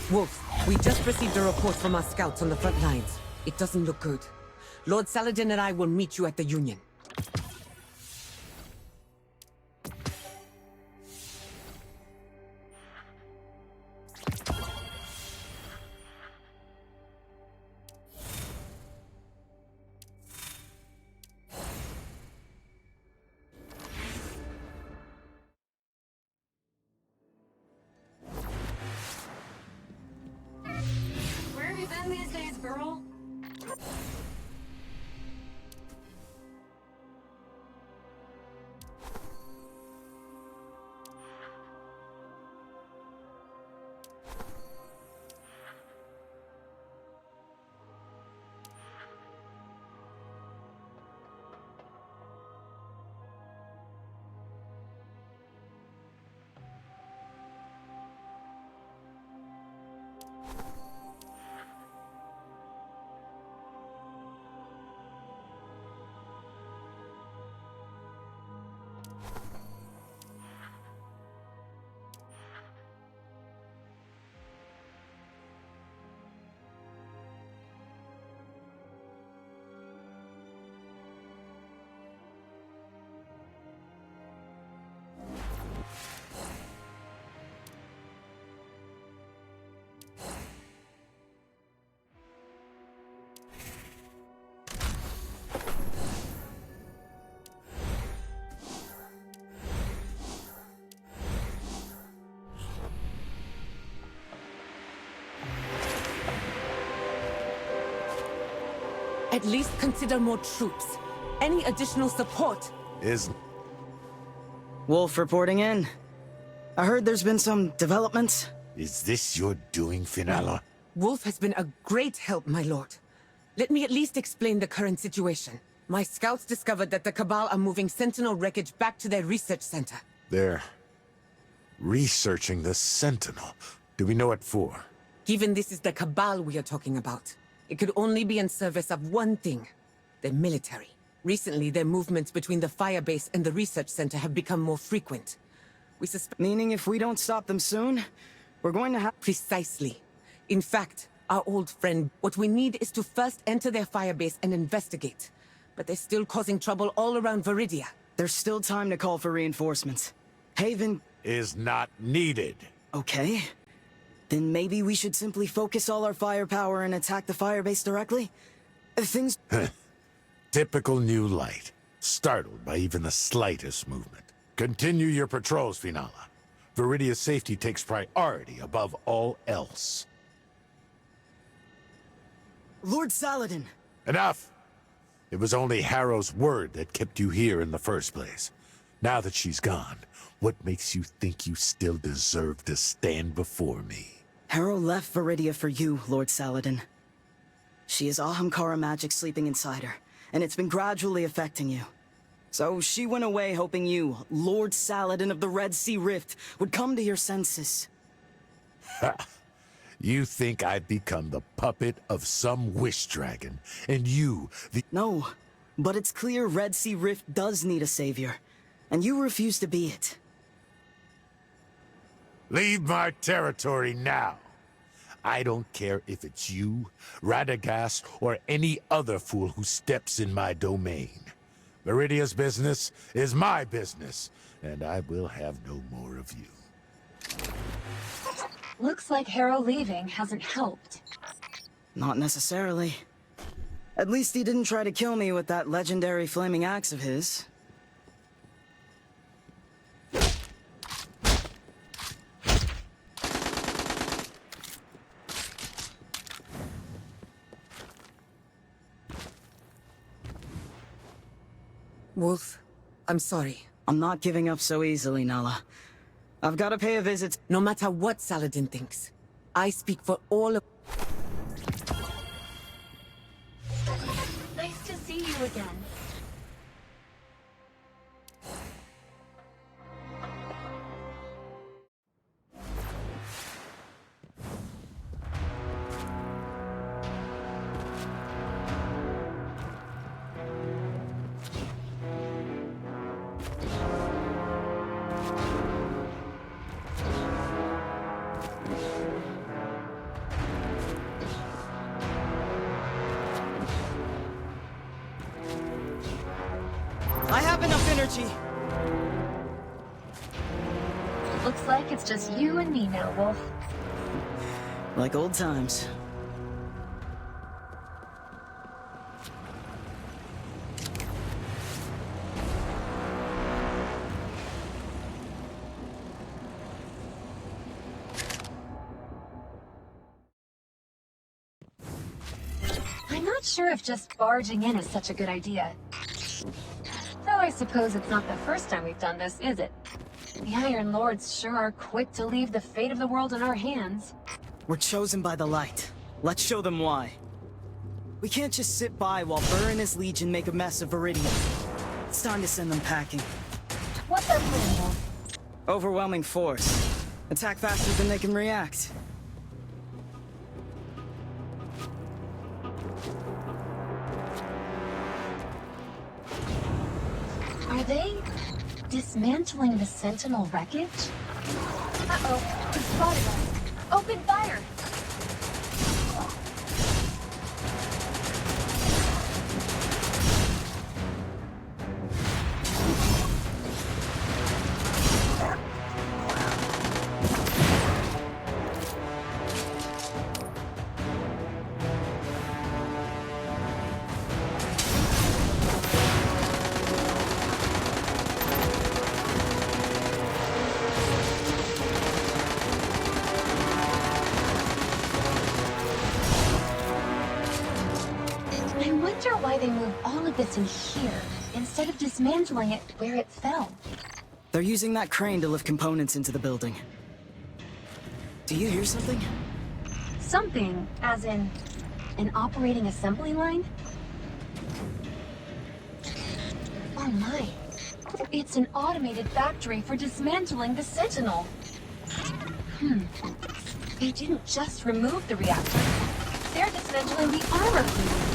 Wolf, we just received a report from our scouts on the front lines. It doesn't look good. Lord Saladin and I will meet you at the Union. doing these days, girl? At least consider more troops. Any additional support is... Wolf reporting in. I heard there's been some developments. Is this your doing, Finala? Wolf has been a great help, my lord. Let me at least explain the current situation. My scouts discovered that the Cabal are moving Sentinel wreckage back to their research center. They're researching the Sentinel. Do we know what for? Given this is the Cabal we are talking about, it could only be in service of one thing: the military. Recently, their movements between the Firebase and the research center have become more frequent. We suspect... Meaning if we don't stop them soon, we're going to have... Precisely. In fact, our old friend, what we need is to first enter their Firebase and investigate. But they're still causing trouble all around Viridia. There's still time to call for reinforcements. Haven... is not needed. Okay. Then maybe we should simply focus all our firepower and attack the Firebase directly? Things... Typical New Light. Startled by even the slightest movement. Continue your patrols, Finala. Viridia's safety takes priority above all else. Lord Saladin! Enough! It was only Harrow's word that kept you here in the first place. Now that she's gone, what makes you think you still deserve to stand before me? Harrow left Viridia for you, Lord Saladin. She has Ahamkara magic sleeping inside her, and it's been gradually affecting you. So she went away hoping you, Lord Saladin of the Red Sea Rift, would come to your senses. Ha! You think I've become the puppet of some wish dragon, and you, the— No, but it's clear Red Sea Rift does need a savior, and you refuse to be it. Leave my territory now. I don't care if it's you, Radagast, or any other fool who steps in my domain. Viridia's business is my business, and I will have no more of you. Looks like Harrow leaving hasn't helped. Not necessarily. At least he didn't try to kill me with that legendary flaming axe of his. Wolf, I'm sorry. I'm not giving up so easily, Nala. I've got to pay a visit. No matter what Saladin thinks, I speak for all of... Nice to see you again. I have enough energy. Looks like it's just you and me now, Wolf. Like old times. sure if just barging in is such a good idea. Though I suppose it's not the first time we've done this, is it? The Iron Lords sure are quick to leave the fate of the world in our hands. We're chosen by the light. Let's show them why. We can't just sit by while Burr and his Legion make a mess of Viridian. It's time to send them packing. What's our plan, Wolf? Overwhelming force. Attack faster than they can react. Are they dismantling the Sentinel wreckage? Uh-oh, he spotted us. Open fire! Why they move all of this in here, instead of dismantling it where it fell. They're using that crane to lift components into the building. Do you hear something? Something, as in an operating assembly line? Oh my. It's an automated factory for dismantling the Sentinel. They didn't just remove the reactor. They're dismantling the armor plating.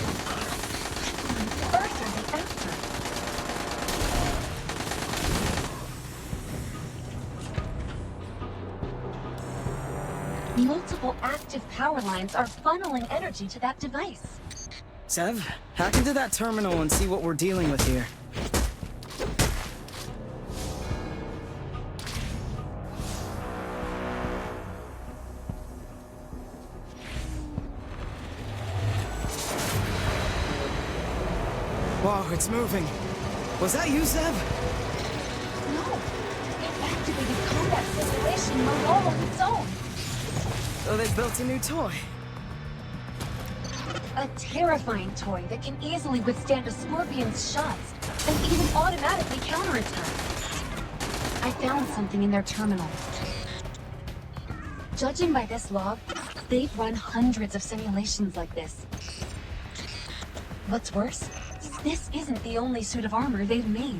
First are they after? Multiple active power lines are funneling energy to that device. Sev, hack into that terminal and see what we're dealing with here. Whoa, it's moving. Was that you, Zev? No. It activated combat simulation mode all on its own. So they built a new toy. A terrifying toy that can easily withstand a Scorpion's shots and even automatically counterattack. I found something in their terminal. Judging by this log, they've run hundreds of simulations like this. What's worse, this isn't the only suit of armor they've made.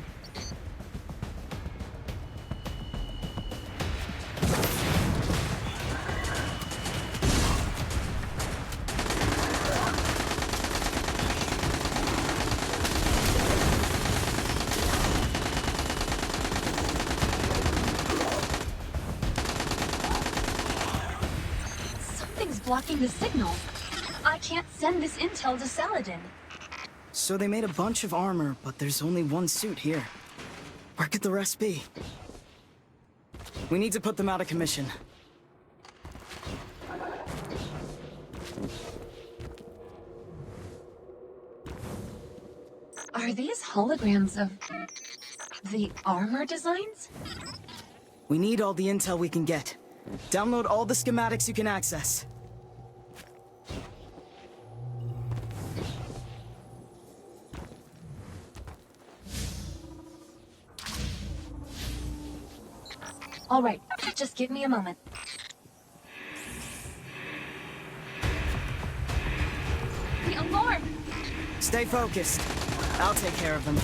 Something's blocking the signal. I can't send this intel to Saladin. So they made a bunch of armor, but there's only one suit here. Where could the rest be? We need to put them out of commission. Are these holograms of the armor designs? We need all the intel we can get. Download all the schematics you can access. All right, just give me a moment. The alarm! Stay focused. I'll take care of them.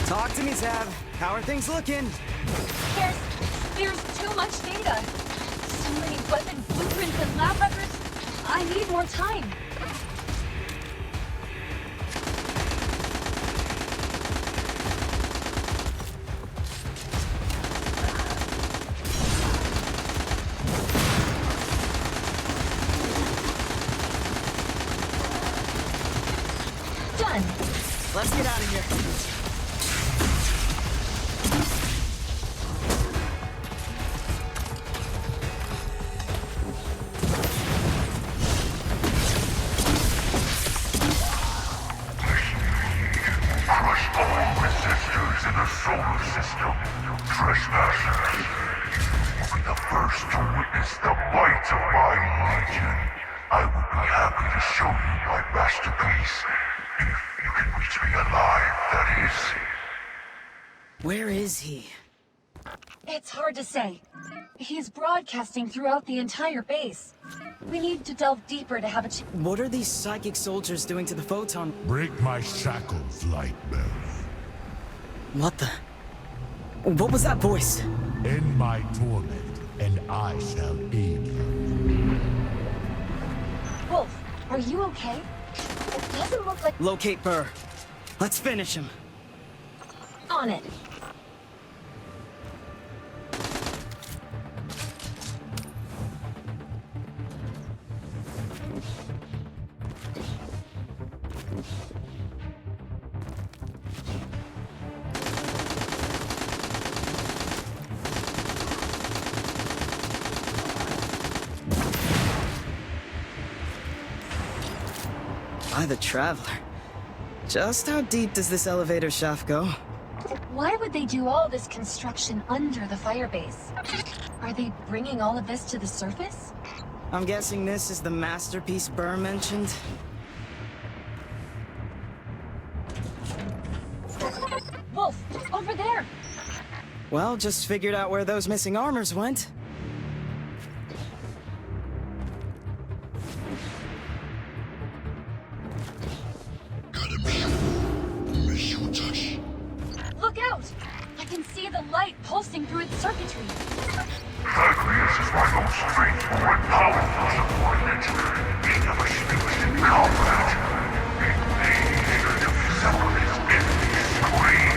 Talk to me, Zev. How are things looking? There's too much data. So many weapon blueprints and lab records. I need more time. Done. Let's get out of here. witness the might of my legion, I would be happy to show you my masterpiece. If you can reach me alive, that is. Where is he? It's hard to say. He's broadcasting throughout the entire base. We need to delve deeper to have a What are these psychic soldiers doing to the photon? Break my shackles, Lightbearer. What the? What was that voice? End my torment, and I shall aid you. Wolf, are you okay? It doesn't look like... Locate Burr. Let's finish him. On it. By the Traveler. Just how deep does this elevator shaft go? Why would they do all this construction under the firebase? Are they bringing all of this to the surface? I'm guessing this is the masterpiece Burr mentioned? Wolf, over there! Well, just figured out where those missing armors went. Look out! I can see the light pulsing through its circuitry. Zagreus is my most faithful and powerful subordinate. He never speaks in combat. It may hear to separate enemies' screams.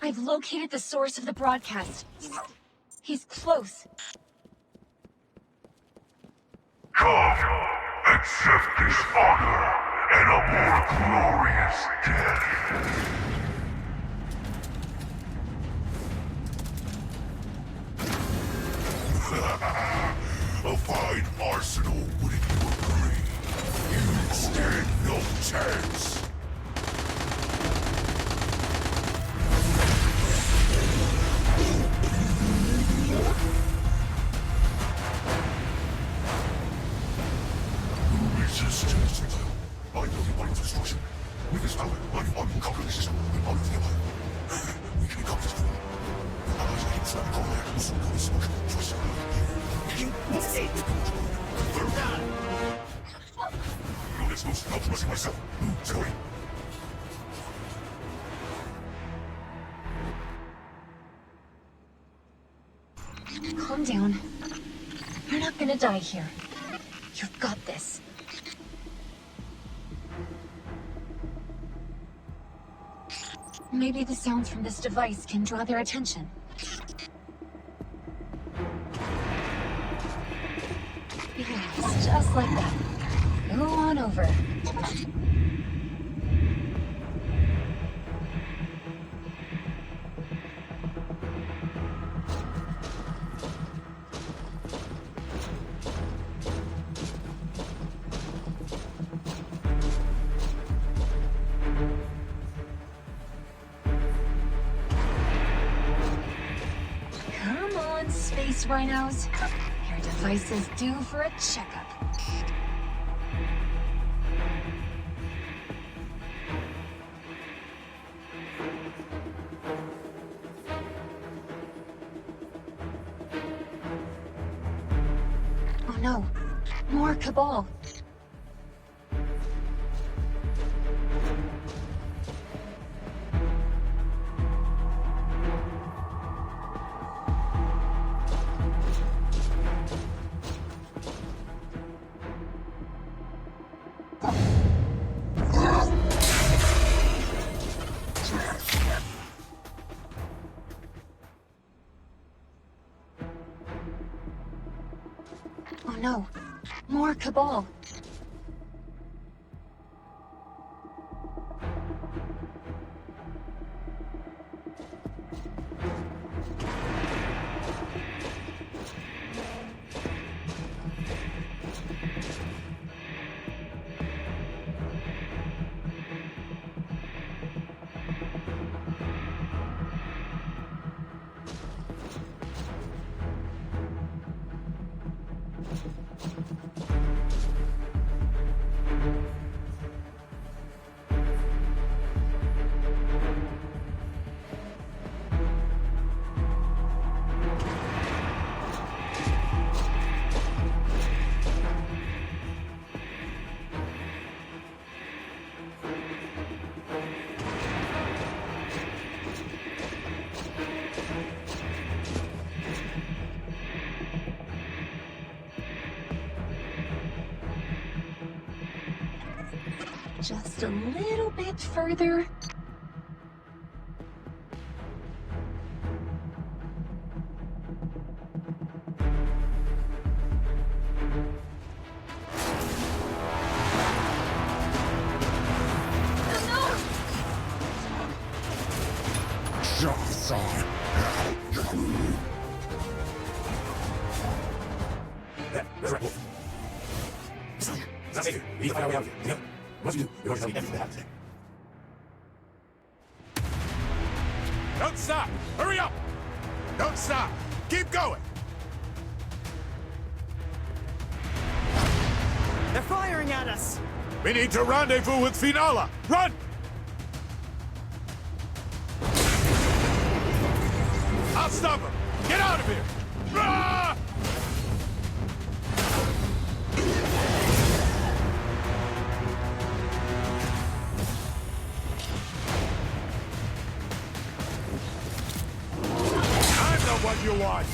I've located the source of the broadcast. He's close. Come, accept this honor and a more glorious death. A fine arsenal, wouldn't you agree? You stand no chance. Resistance. I know the body of destruction. With this power, I will conquer the system and honor the empire. We can accomplish this. The allies hate Slavic Corvair will soon go to smoke. Trust me. You will save the confirm that. No, let's lose. I'll trust myself. Sorry. Calm down. You're not gonna die here. You've got this. Maybe the sounds from this device can draw their attention. Yes, just like that. Go on over. Come on, space rhinos. Your device is due for a checkup. no. More Cabal. Oh no. More Cabal. Just a little bit further. Don't stop! Hurry up! Don't stop! Keep going! They're firing at us! We need to rendezvous with Finala! Run! I'll stop him! Get out of here! Ah! I'm the one you want!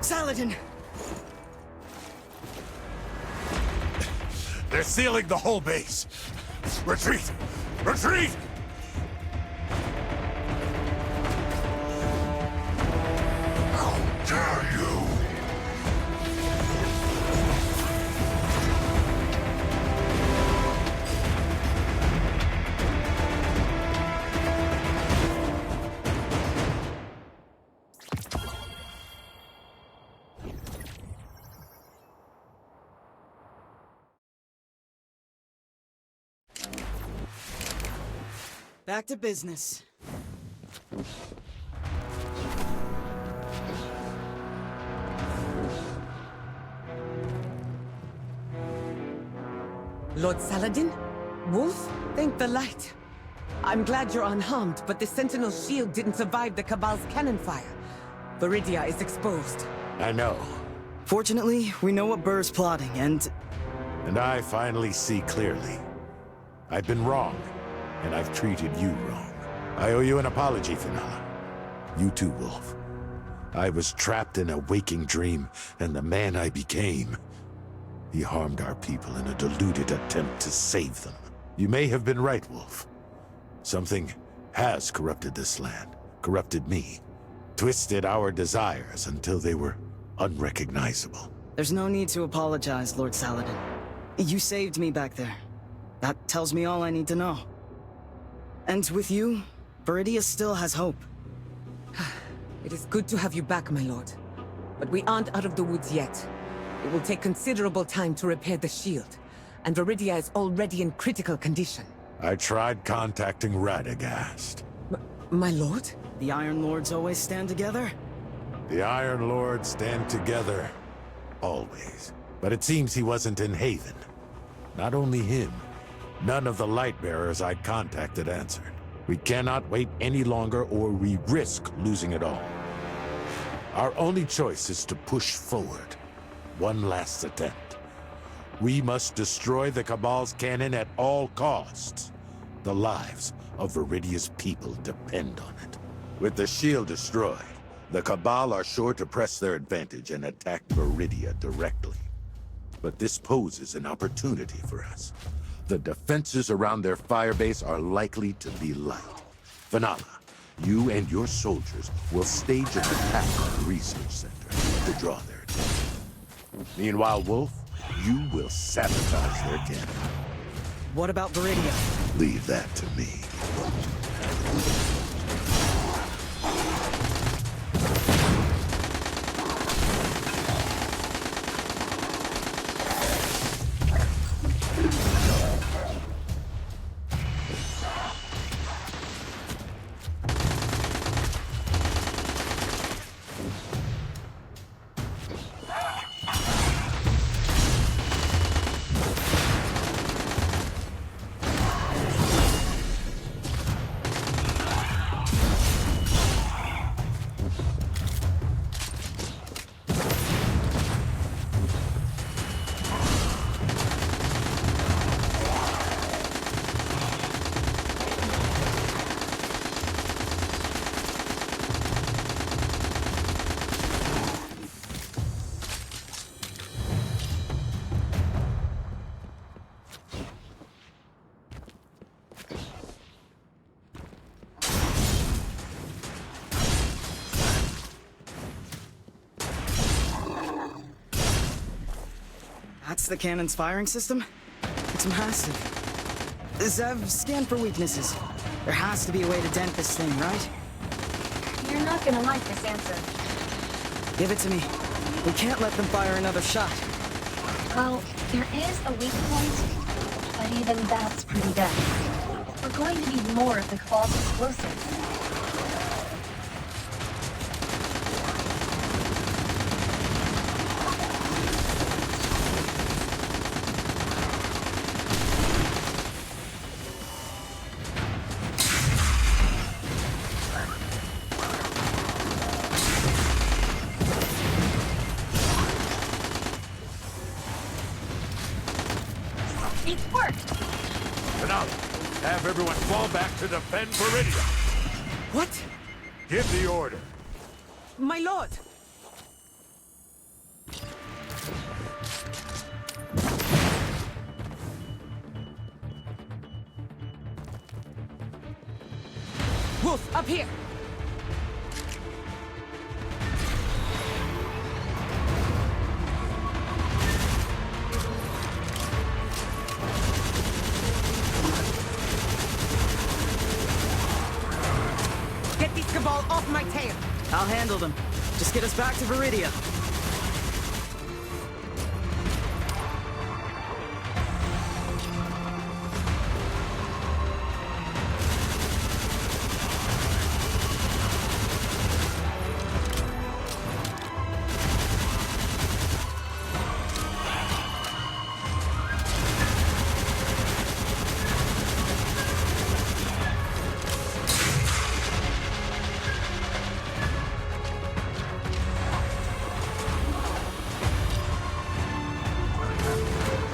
Saladin! They're sealing the whole base! Retreat! Retreat! How dare you! Back to business. Lord Saladin? Wolf? Thank the light. I'm glad you're unharmed, but the Sentinel's shield didn't survive the Cabal's cannon fire. Viridia is exposed. I know. Fortunately, we know what Burr's plotting, and I finally see clearly. I've been wrong, and I've treated you wrong. I owe you an apology, Finala. You too, Wolf. I was trapped in a waking dream, and the man I became, he harmed our people in a deluded attempt to save them. You may have been right, Wolf. Something has corrupted this land, corrupted me, twisted our desires until they were unrecognizable. There's no need to apologize, Lord Saladin. You saved me back there. That tells me all I need to know. And with you, Viridia still has hope. It is good to have you back, my lord. But we aren't out of the woods yet. It will take considerable time to repair the shield, and Viridia is already in critical condition. I tried contacting Radagast. My lord? The Iron Lords always stand together? The Iron Lords stand together, always. But it seems he wasn't in Haven. Not only him, none of the Lightbearers I'd contacted answered. We cannot wait any longer or we risk losing it all. Our only choice is to push forward. One last attempt. We must destroy the Cabal's cannon at all costs. The lives of Viridia's people depend on it. With the shield destroyed, the Cabal are sure to press their advantage and attack Viridia directly. But this poses an opportunity for us. The defenses around their firebase are likely to be light. Fenala, you and your soldiers will stage an attack on the research center to draw their attention. Meanwhile, Wolf, you will sabotage their cannon. What about Viridia? Leave that to me. That's the cannon's firing system? It's massive. Zev, scan for weaknesses. There has to be a way to dent this thing, right? You're not gonna like this answer. Give it to me. We can't let them fire another shot. Well, there is a weak point, but even that's pretty dead. We're going to need more of the Cabal's explosives. It worked! Fenala, have everyone fall back to defend Viridia. What? Give the order. My lord! Wolf, up here! Get these Cabal off my tail! I'll handle them. Just get us back to Viridia.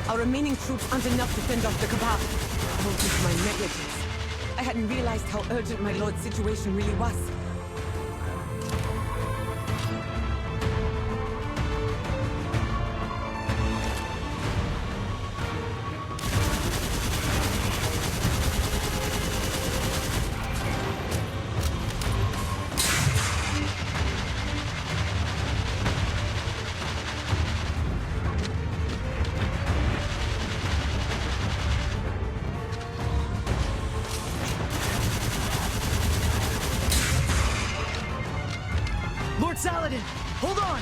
Our remaining troops aren't enough to fend off the Cabal. Oh, due to my negligence. I hadn't realized how urgent my lord's situation really was. Saladin, hold on!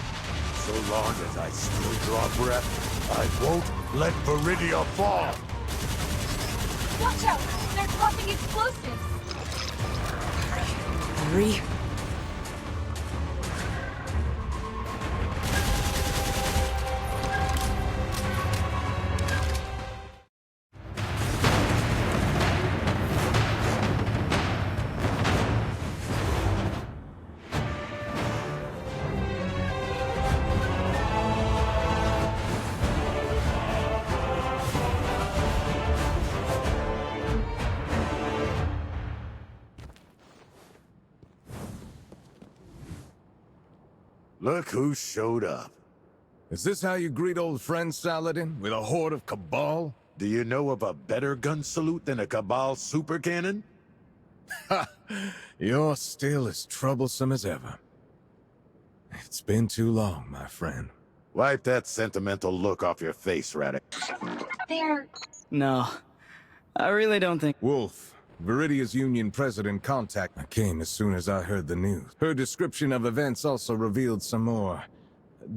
So long as I still draw breath, I won't let Viridia fall! Watch out! They're dropping explosives! Hurry. Look who showed up. Is this how you greet old friend Saladin? With a horde of Cabal? Do you know of a better gun salute than a Cabal super cannon? Ha! You're still as troublesome as ever. It's been too long, my friend. Wipe that sentimental look off your face, Radek. They're... No, I really don't think... Wolf, Viridia's Union president contact. I came as soon as I heard the news. Her description of events also revealed some more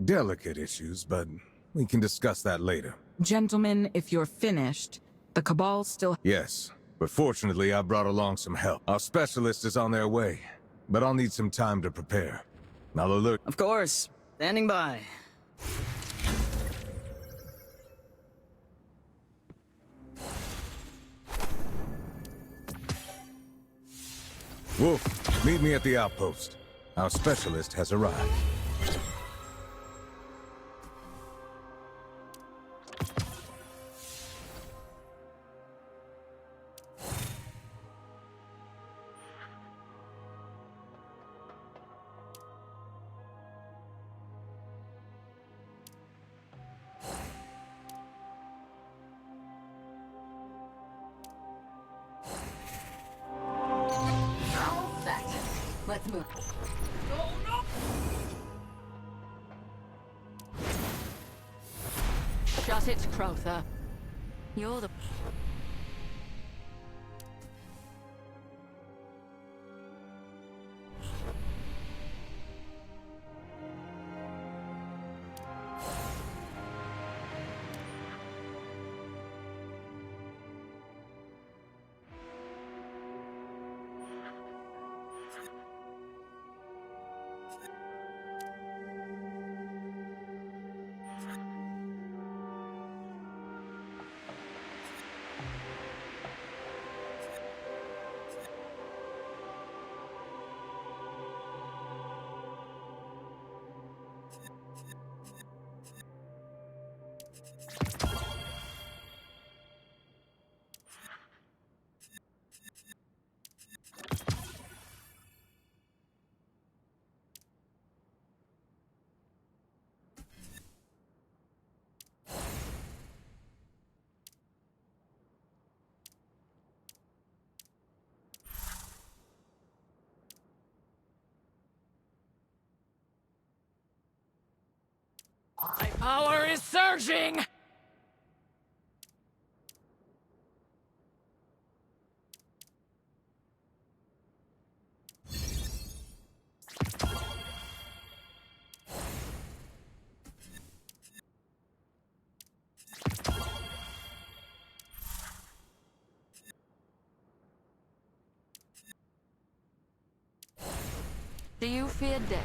delicate issues, but we can discuss that later. Gentlemen, if you're finished, the Cabal still... Yes, but fortunately I brought along some help. Our specialist is on their way, but I'll need some time to prepare. I'll alert... Of course. Standing by. Wolf, meet me at the outpost. Our specialist has arrived. Let's move. Shut it, Crowther. You're the... My power is surging! Do you fear death?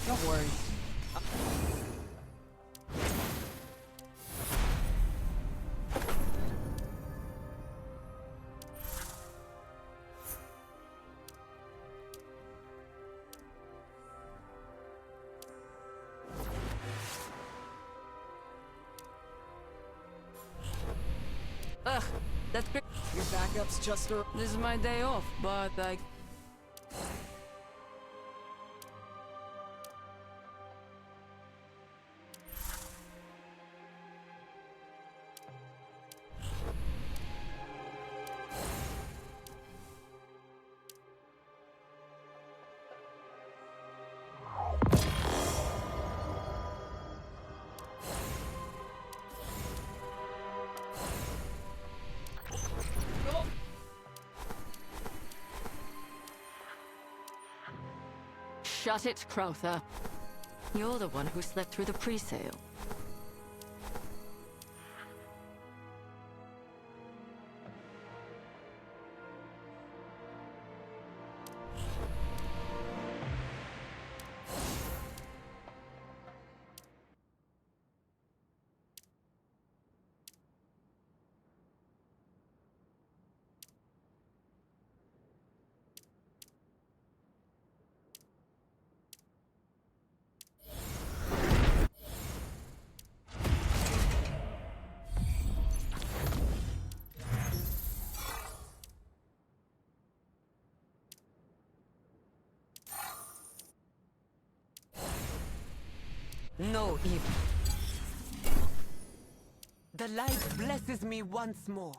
Don't worry. Ugh, that's... Your backup's just a... This is my day off, but I... Shut it, Crowther. You're the one who slept through the pre-sale. No evil. The light blesses me once more.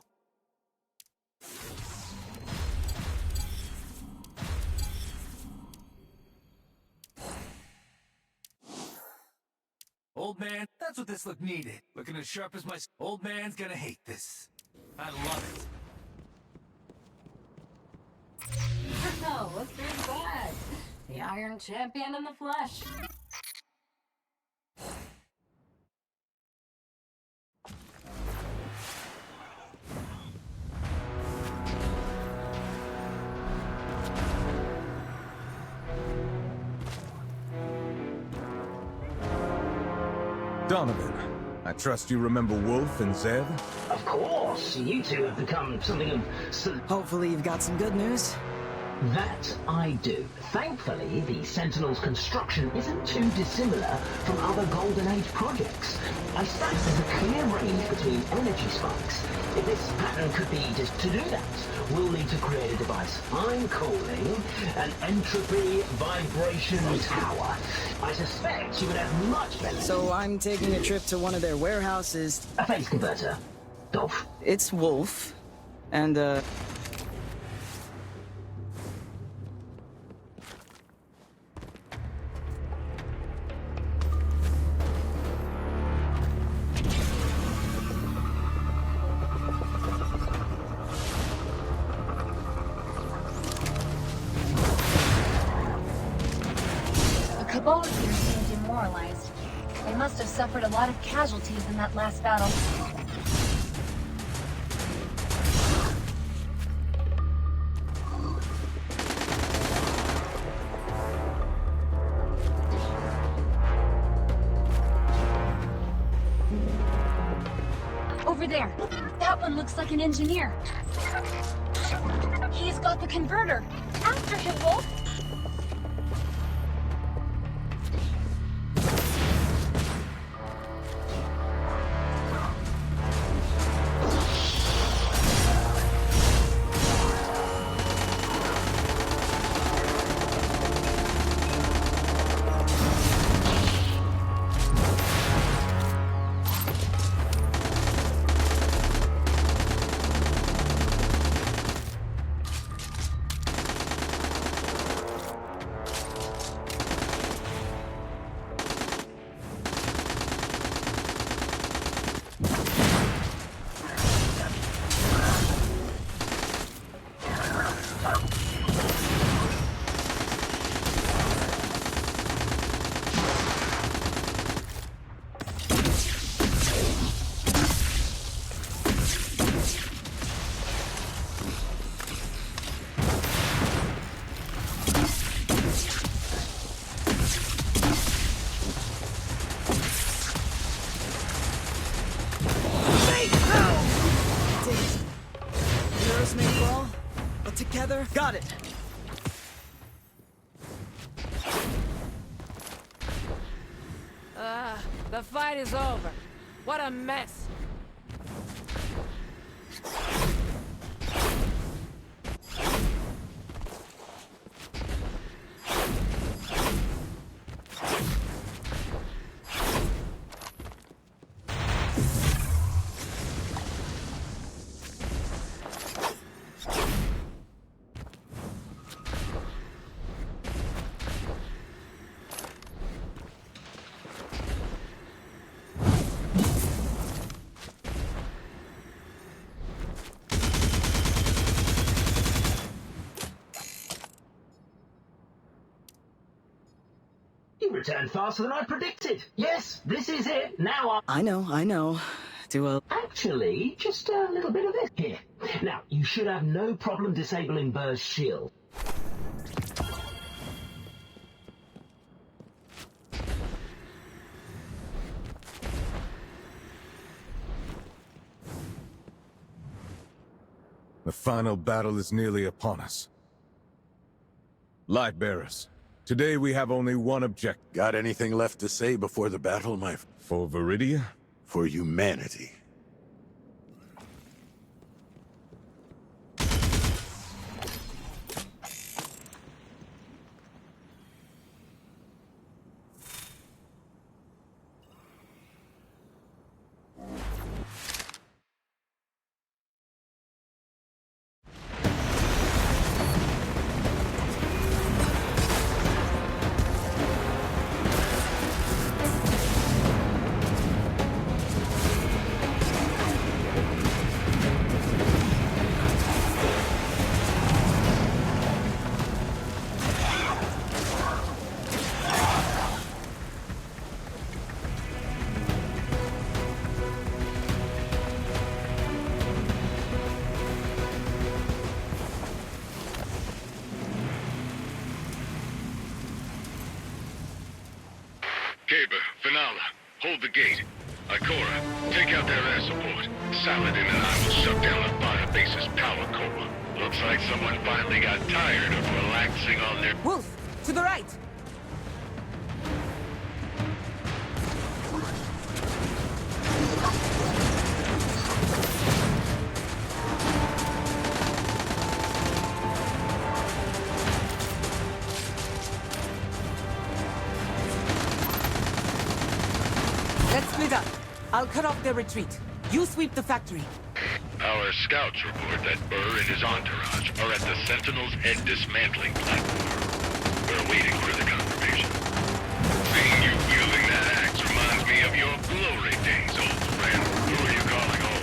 Old man, that's what this look needed. Looking as sharp as my... Old man's gonna hate this. I love it. No, what's very bad? The Iron Champion in the flesh. Donovan, I trust you remember Wolf and Zev? Of course, you two have become something of... Hopefully you've got some good news. That I do. Thankfully, the Sentinel's construction isn't too dissimilar from other Golden Age projects. I suspect there's a clear range between energy spikes. If this pattern could be just to do that, we'll need to create a device I'm calling an entropy vibration tower. I suspect you would have much better... So I'm taking a trip to one of their warehouses. A phase converter. Dolph. It's Wolf. And, Cabal here seem demoralized. They must have suffered a lot of casualties in that last battle. Over there. That one looks like an engineer. He's got the converter. After him, Wolf! Together? Got it! The fight is over. What a mess. returned faster than I predicted. Yes, this is it. Now I know. Actually, just a little bit of this here. Now, you should have no problem disabling Burr's shield. The final battle is nearly upon us. Lightbearers, today we have only one objective. Got anything left to say before the battle, my... For Viridia? For humanity. Caber, Finala, hold the gate. Ikora, take out their air support. Saladin and I will shut down the fire base's power core. Looks like someone finally got tired of relaxing on their... Wolf, to the right! Let's split up. I'll cut off their retreat. You sweep the factory. Our scouts report that Burr and his entourage are at the Sentinel's head dismantling platform. We're waiting for the confirmation. Seeing you wielding that axe reminds me of your glory days, old friend. Who are you calling home?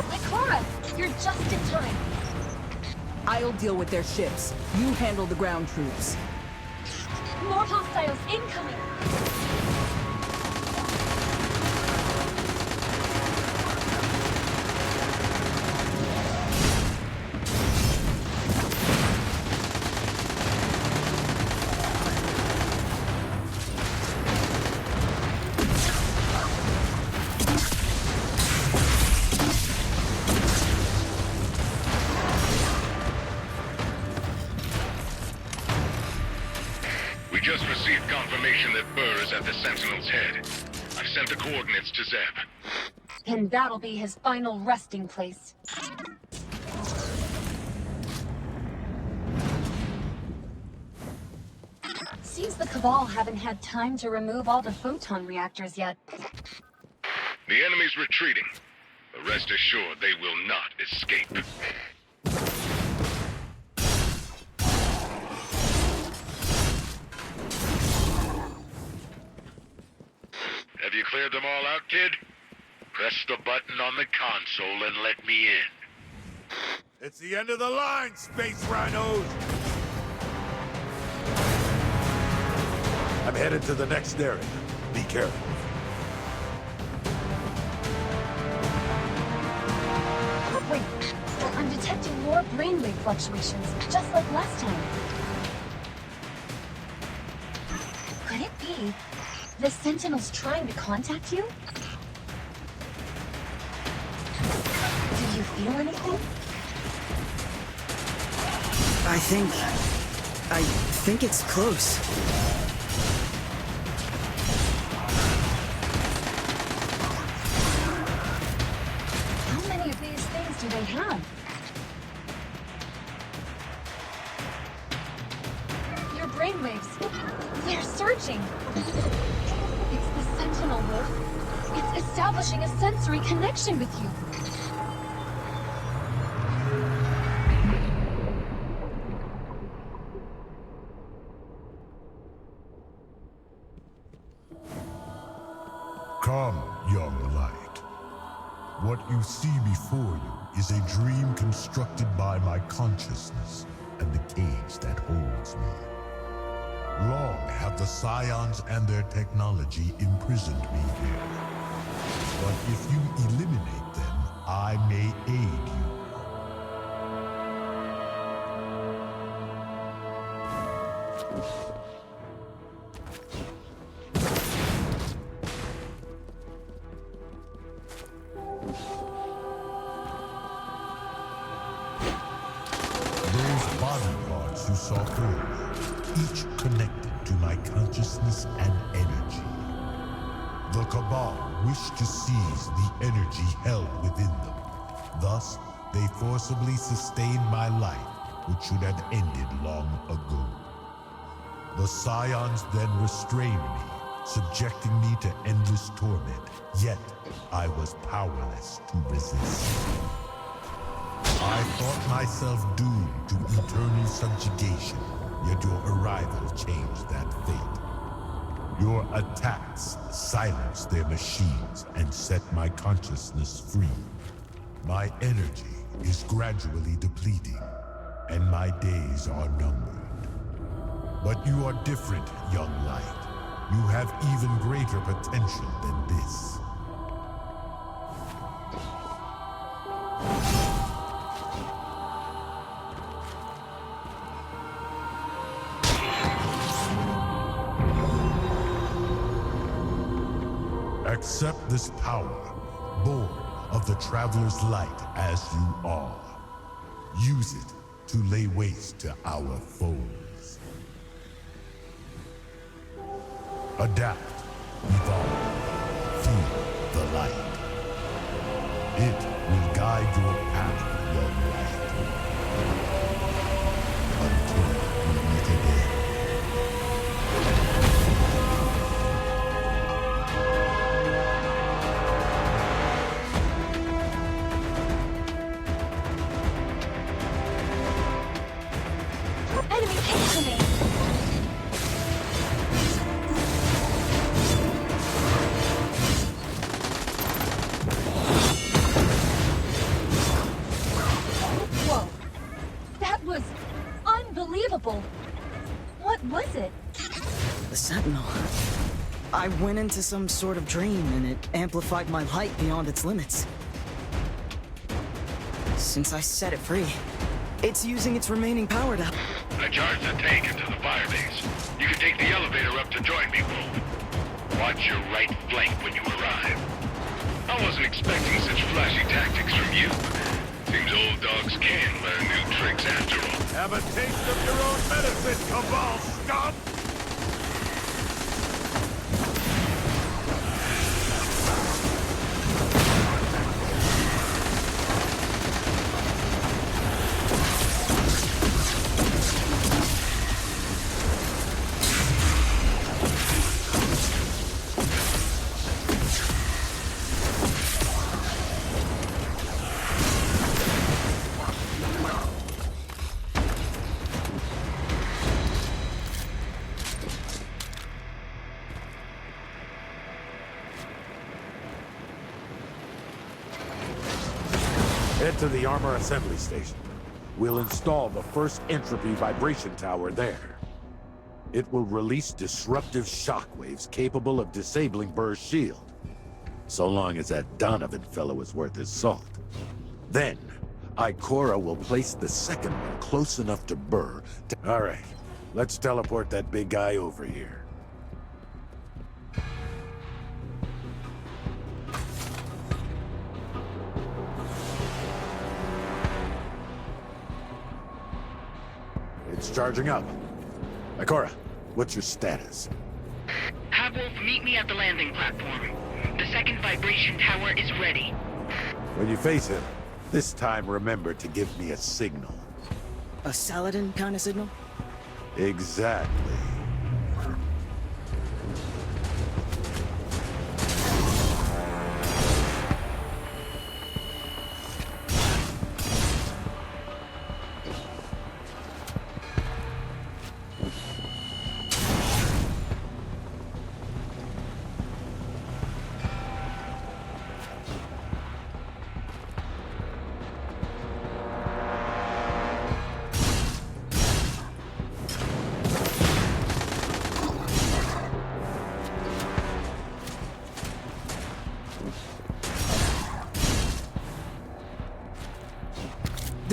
Ikora, you're just in time. I'll deal with their ships. You handle the ground troops. More hostiles incoming! We just received confirmation that Burr is at the Sentinel's head. I've sent the coordinates to Zeb. And that'll be his final resting place. Seems the Cabal haven't had time to remove all the photon reactors yet. The enemy's retreating, but rest assured they will not escape. Have you cleared them all out, kid? Press the button on the console and let me in. It's the end of the line, Space Rhinos! I'm headed to the next area. Be careful. Wait, I'm detecting more brainwave fluctuations, just like last time. Could it be the Sentinel's trying to contact you? Did you feel anything? I think it's close. How many of these things do they have? Your brainwaves, they're surging. It's the Sentinel, Wolf. It's establishing a sensory connection with you. What you see before you is a dream constructed by my consciousness and the cage that holds me. Long have the Scions and their technology imprisoned me here. But if you eliminate them, I may aid you. Those body parts you saw earlier, each connected to my consciousness and energy. The Cabal wished to seize the energy held within them. Thus, they forcibly sustained my life, which should have ended long ago. The Scions then restrained me, subjecting me to endless torment, yet I was powerless to resist. I thought myself doomed to eternal subjugation, yet your arrival changed that fate. Your attacks silenced their machines and set my consciousness free. My energy is gradually depleting, and my days are numbered. But you are different, young light. You have even greater potential than this. Accept this power, born of the Traveler's Light as you are. Use it to lay waste to our foes. Adapt, evolve, feel the light. It will guide your path, young light. Until we meet again. Enemy incoming! Whoa! That was unbelievable! What was it? The Sentinel. I went into some sort of dream, and it amplified my light beyond its limits. Since I set it free, it's using its remaining power to... I charged the tank into the firebase. You can take the elevator up to join me, Wolf. Watch your right flank when you arrive. I wasn't expecting such flashy tactics from you. Seems old dogs can learn new tricks after all. Have a taste of your own medicine, Cabal scum! Head to the armor assembly station. We'll install the first entropy vibration tower there. It will release disruptive shockwaves capable of disabling Burr's shield. So long as that Donovan fellow is worth his salt. Then, Ikora will place the second one close enough to Burr to... Alright, let's teleport that big guy over here. It's charging up. Ikora, what's your status? Have Wolf meet me at the landing platform. The second vibration tower is ready. When you face him, this time remember to give me a signal. A Saladin kind of signal? Exactly.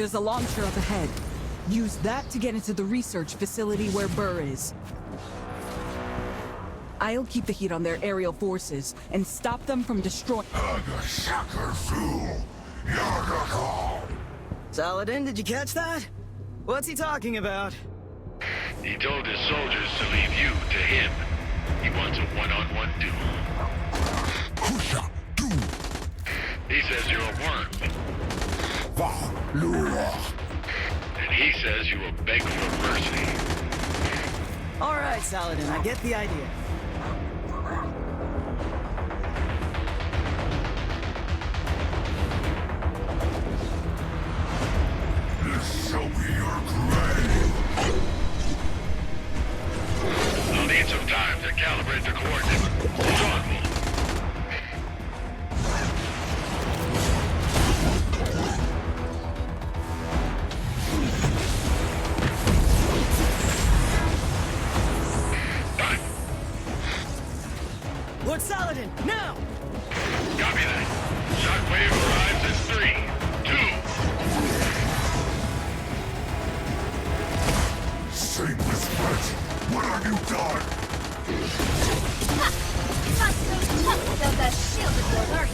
There's a launcher up ahead. Use that to get into the research facility where Burr is. I'll keep the heat on their aerial forces and stop them from destroying... Saladin, did you catch that? What's he talking about? He told his soldiers to leave you to him. He wants a one-on-one duel. He says you're a worm. And he says you will beg for mercy. All right, Saladin, I get the idea. This shall be your grave. I'll need some time to calibrate the coordinates. Hold on, Wolf. Lord Saladin, now! Copy that. Shockwave arrives in 3, 2. Shameless wretch! What have you done? Not so tough without that shield of yours, are you?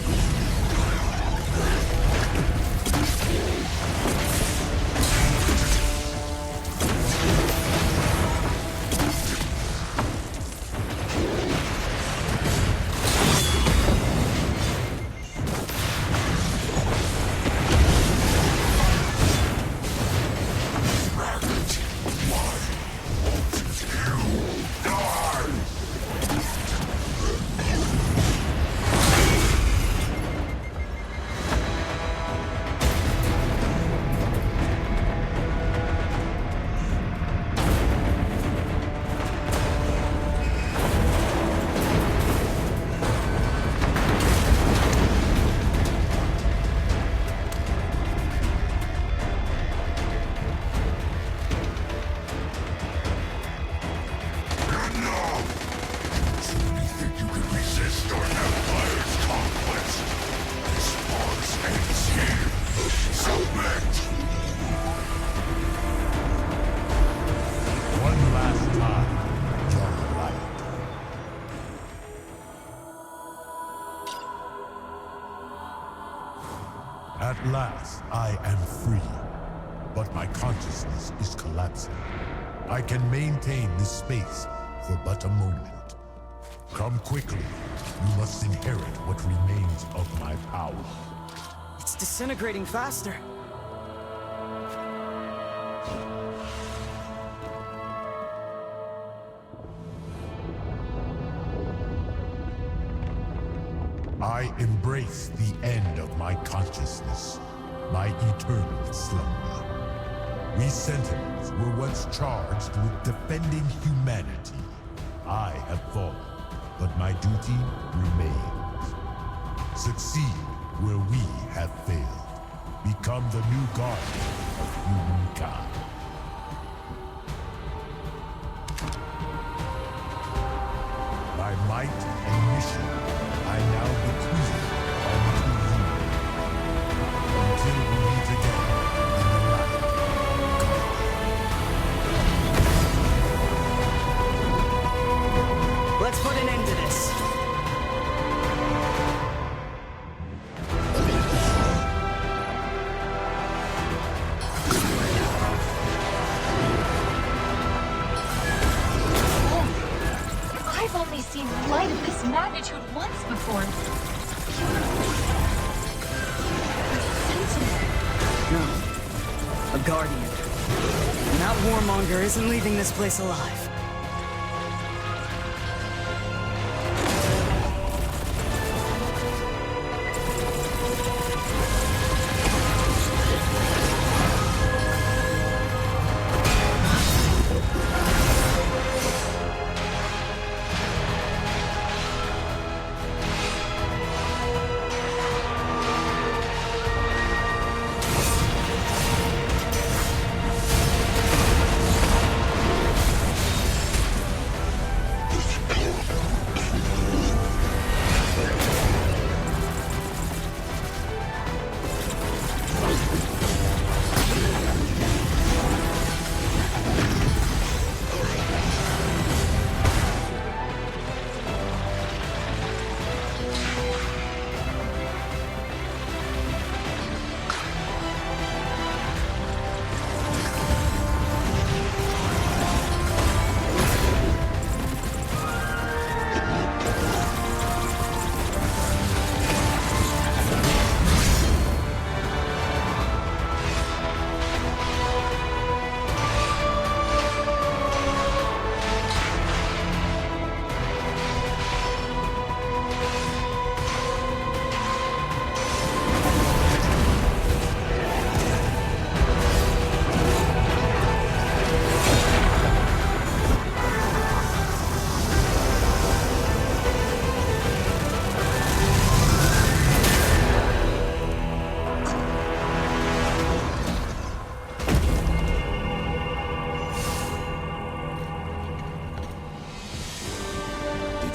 At last, I am free. But my consciousness is collapsing. I can maintain this space for but a moment. Come quickly. You must inherit what remains of my power. It's disintegrating faster. I embrace the end of my consciousness, my eternal slumber. We Sentinels were once charged with defending humanity. I have fallen, but my duty remains. Succeed where we have failed. Become the new guardian of humankind. My might and mission I now bequeath unto you. Until we meet again in the light of God. Let's put an end to this. I've only seen light of this magnitude once before. No. A guardian. And that warmonger isn't leaving this place alive.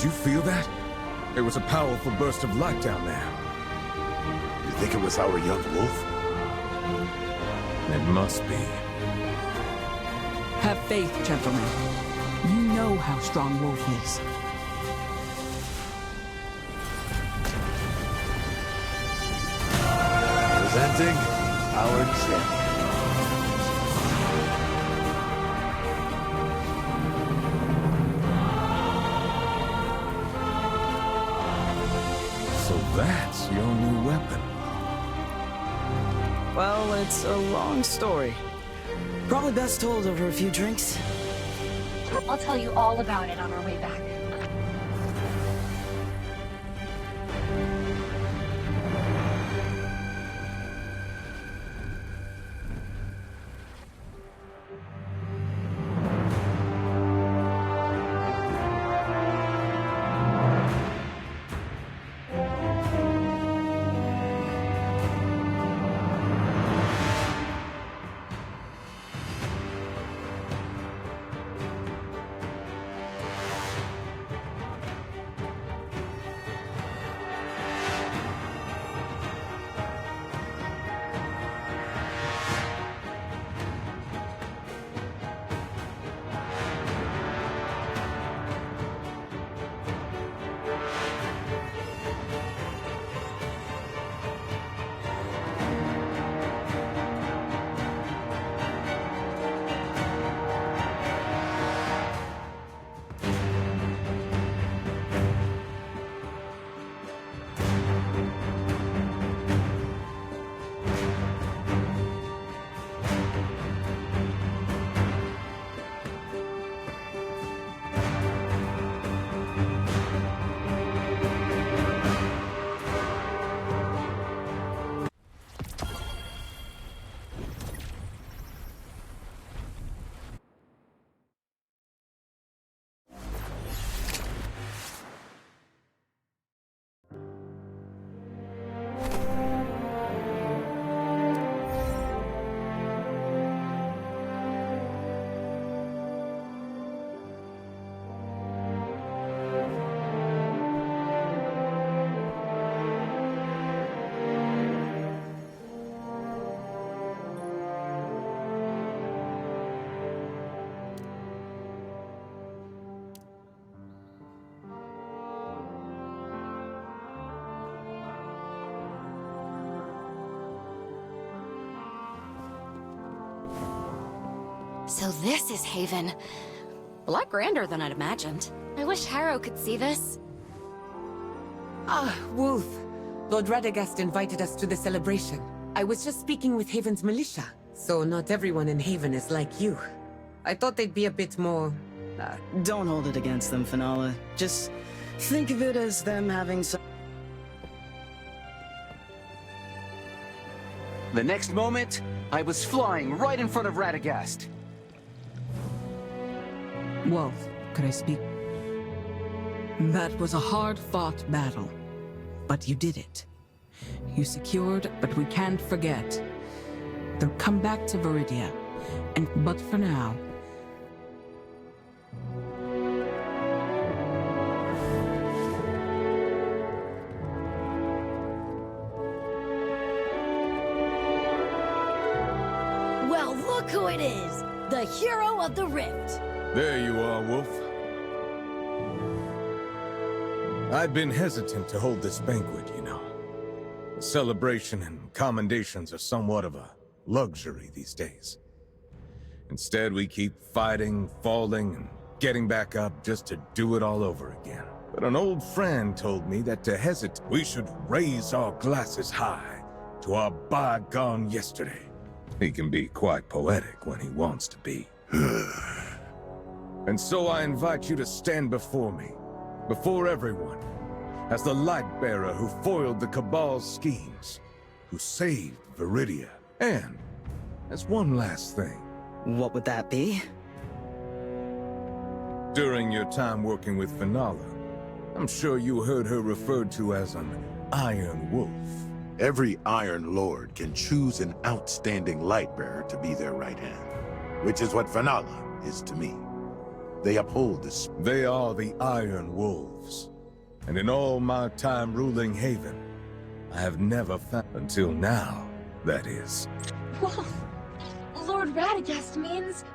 Did you feel that? There was a powerful burst of light down there. You think it was our young wolf? It must be. Have faith, gentlemen. You know how strong Wolf is. Presenting our champion. So that's your new weapon. Well, it's a long story. Probably best told over a few drinks. I'll tell you all about it on our way back. So this is Haven. A lot grander than I'd imagined. I wish Harrow could see this. Ah, Wolf. Lord Radagast invited us to the celebration. I was just speaking with Haven's militia, so not everyone in Haven is like you. I thought they'd be a bit more... Don't hold it against them, Fenala. Just think of it as them having some... The next moment, I was flying right in front of Radagast. Wolf, could I speak? That was a hard-fought battle, but you did it. You secured, but we can't forget. They'll come back to Viridia, but for now... Well, look who it is! The hero of the Rift! There you are, Wolf. I've been hesitant to hold this banquet, you know. Celebration and commendations are somewhat of a luxury these days. Instead, we keep fighting, falling, and getting back up just to do it all over again. But an old friend told me that to hesitate, we should raise our glasses high to our bygone yesterday. He can be quite poetic when he wants to be. And so I invite you to stand before me, before everyone, as the light-bearer who foiled the Cabal's schemes, who saved Viridia, and as one last thing. What would that be? During your time working with Fenala, I'm sure you heard her referred to as an Iron Wolf. Every Iron Lord can choose an outstanding light-bearer to be their right hand, which is what Fenala is to me. They uphold this. They are the Iron Wolves. And in all my time ruling Haven, I have never found, until now, that is. Wolf! Lord Radagast means...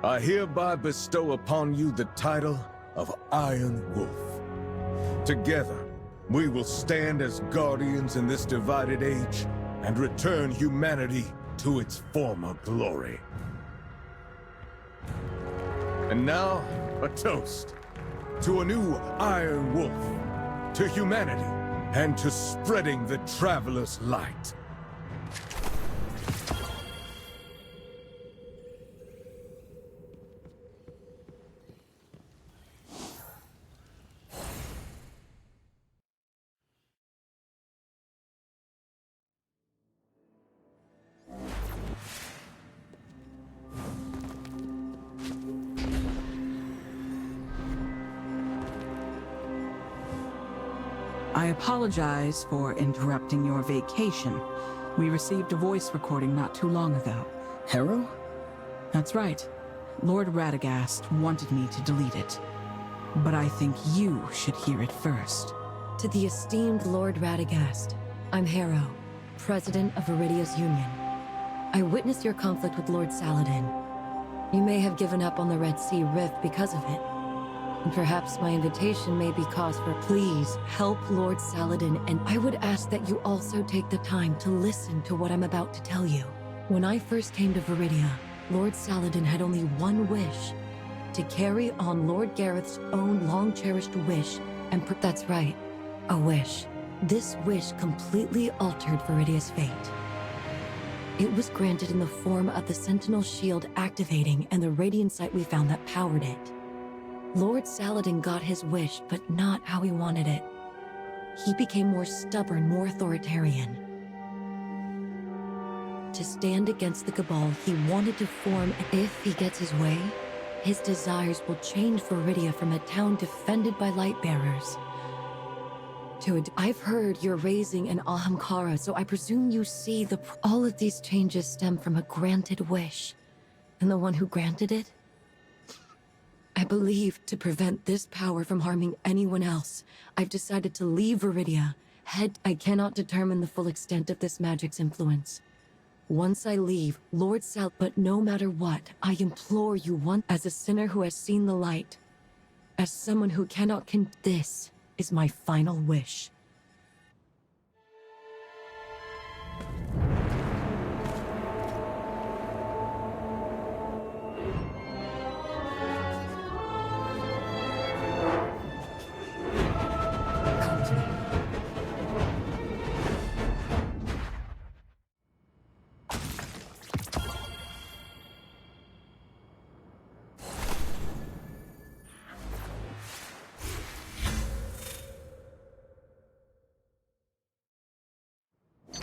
I hereby bestow upon you the title of Iron Wolf. Together, we will stand as guardians in this divided age and return humanity to its former glory. And now, a toast to a new Iron Wolf, to humanity, and to spreading the Traveler's light. I apologize for interrupting your vacation. We received a voice recording not too long ago. Harrow? That's right. Lord Radagast wanted me to delete it. But I think you should hear it first. To the esteemed Lord Radagast, I'm Harrow, President of Viridia's Union. I witnessed your conflict with Lord Saladin. You may have given up on the Red Sea Rift because of it. And perhaps my invitation may be cause for please help Lord Saladin, and I would ask that you also take the time to listen to what I'm about to tell you. When I first came to Viridia, Lord Saladin had only one wish: to carry on Lord Gareth's own long-cherished wish, and that's right, a wish. This wish completely altered Viridia's fate. It was granted in the form of the Sentinel Shield activating and the radiant sight we found that powered it. Lord Saladin got his wish, but not how he wanted it. He became more stubborn, more authoritarian. To stand against the Cabal, he wanted to form, and if he gets his way, his desires will change Viridia from a town defended by Lightbearers to I've heard you're raising an Ahamkara, so I presume you see all of these changes stem from a granted wish. And the one who granted it? I believe to prevent this power from harming anyone else, I've decided to leave Viridia. I cannot determine the full extent of this magic's influence. Once I leave, Lord Sal, but no matter what, I implore you as a sinner who has seen the light, as someone who cannot this is my final wish.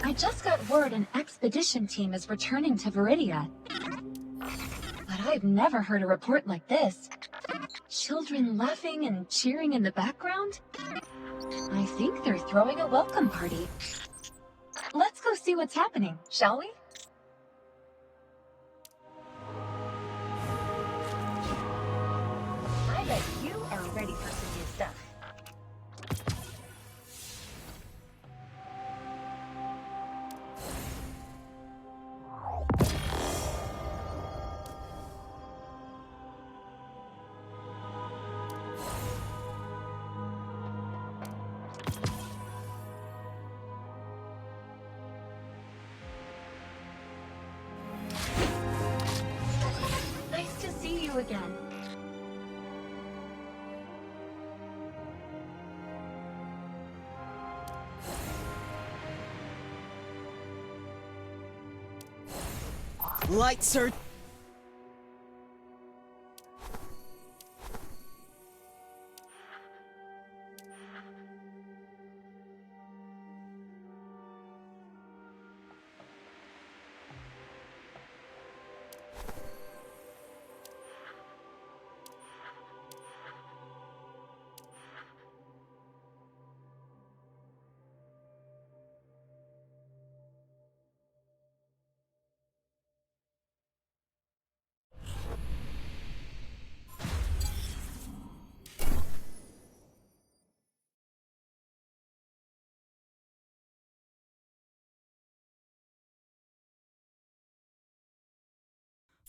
I just got word an expedition team is returning to Viridia. But I've never heard a report like this. Children laughing and cheering in the background? I think they're throwing a welcome party. Let's go see what's happening, shall we? I bet you are ready for some new stuff. Nice to see you again. Light surge.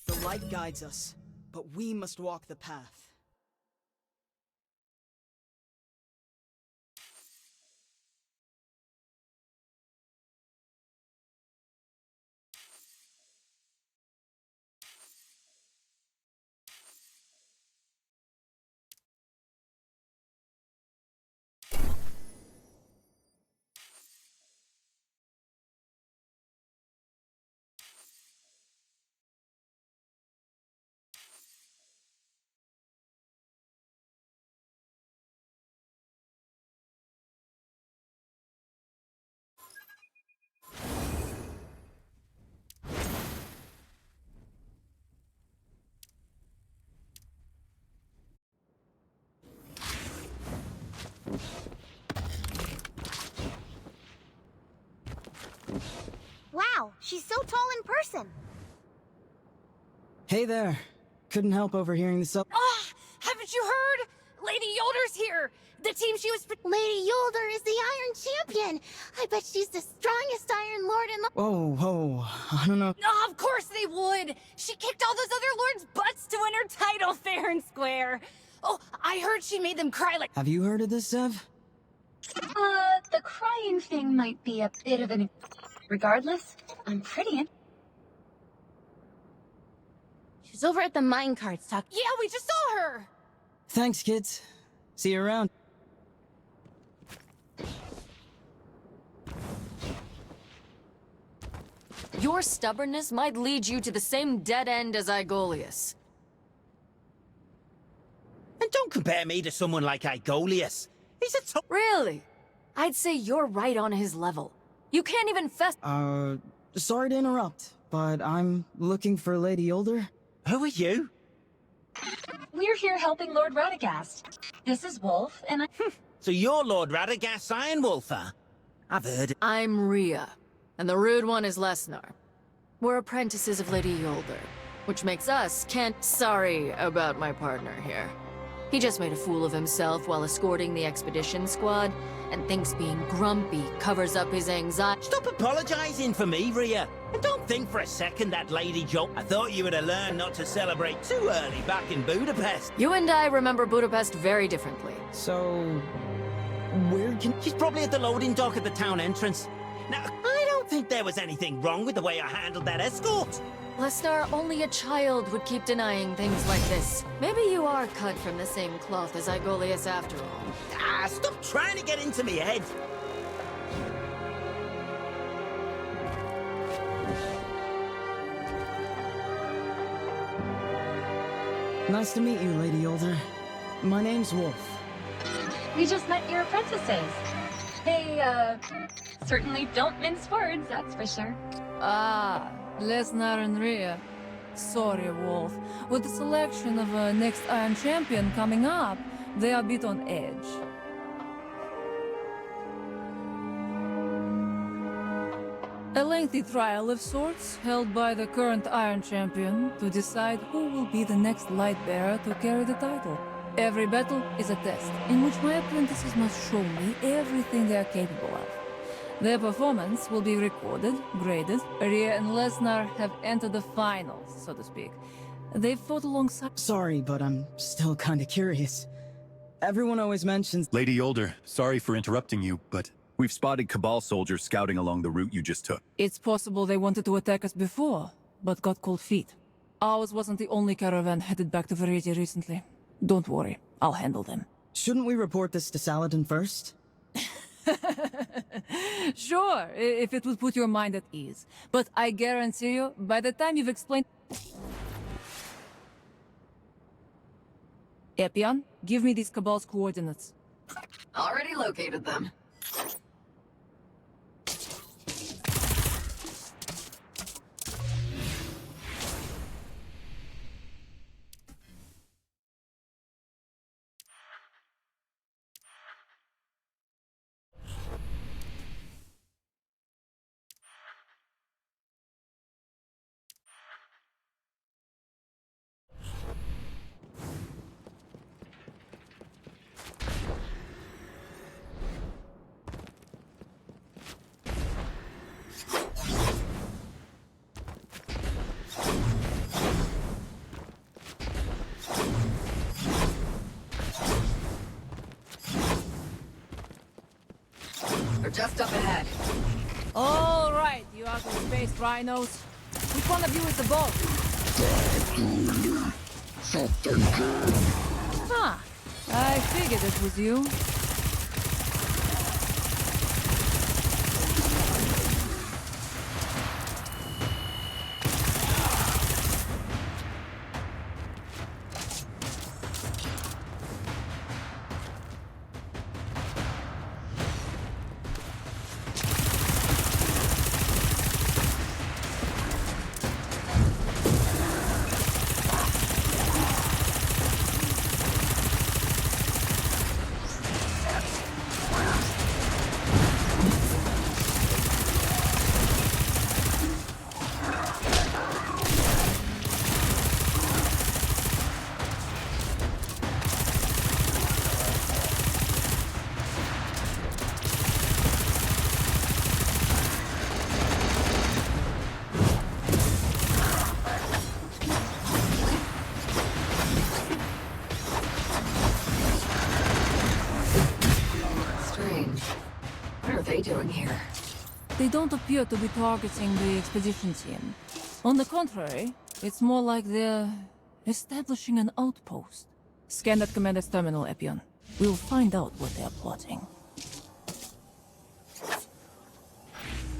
The light guides us, but we must walk the path. Wow, she's so tall in person. Hey there. Couldn't help overhearing the Oh, haven't you heard? Lady Yolder's here. The team she was... Lady Yolder is the Iron Champion. I bet she's the strongest Iron Lord in the... Whoa, I don't know. Oh, of course they would. She kicked all those other lords' butts to win her title fair and square. Oh, I heard she made them cry like... Have you heard of this, Zev? The crying thing might be a bit of an... Regardless, I'm pretty in... She's over at the minecarts talking... Yeah, we just saw her! Thanks, kids. See you around. Your stubbornness might lead you to the same dead end as Aegolius. And don't compare me to someone like Aegolius. He's a tough... Really? I'd say you're right on his level. You can't even Sorry to interrupt, but I'm looking for Lady Yolder. Who are you? We're here helping Lord Radagast. This is Wolf, and I... So you're Lord Radagast's Iron Wolfer? I've heard it. I'm Rhea, and the rude one is Lesnar. We're apprentices of Lady Yolder, which makes us sorry about my partner here. He just made a fool of himself while escorting the expedition squad, and thinks being grumpy covers up his anxiety. Stop apologizing for me, Rhea. And don't think for a second that Lady Jo... I thought you would have learned not to celebrate too early back in Budapest. You and I remember Budapest very differently. So... where can... She's probably at the loading dock at the town entrance. Now, I don't think there was anything wrong with the way I handled that escort. Lesnar, only a child would keep denying things like this. Maybe you are cut from the same cloth as Aegolius after all. Ah, stop trying to get into me head. Nice to meet you, Lady Yolder. My name's Wolf. We just met your apprentices. They, certainly don't mince words, that's for sure. Ah, Lesnar and Rhea. Sorry, Wolf. With the selection of a next Iron Champion coming up, they are a bit on edge. A lengthy trial of sorts, held by the current Iron Champion to decide who will be the next Lightbearer to carry the title. Every battle is a test, in which my apprentices must show me everything they are capable of. Their performance will be recorded, graded. Rhea and Lesnar have entered the finals, so to speak. They've fought alongside... Sorry, but I'm still kinda curious. Everyone always mentions... Lady Yolder, sorry for interrupting you, but we've spotted Cabal soldiers scouting along the route you just took. It's possible they wanted to attack us before, but got cold feet. Ours wasn't the only caravan headed back to Variety recently. Don't worry, I'll handle them. Shouldn't we report this to Saladin first? Sure, if it would put your mind at ease. But I guarantee you, by the time you've explained... Epion, give me these Cabal's coordinates. Already located them. just up ahead. All right, you ugly-faced rhinos. Which one of you is the boss? Huh. I figured it was you. Doing here? They don't appear to be targeting the expedition team. On the contrary, it's more like they're establishing an outpost. Scan that commander's terminal, Epion. We'll find out what they're plotting.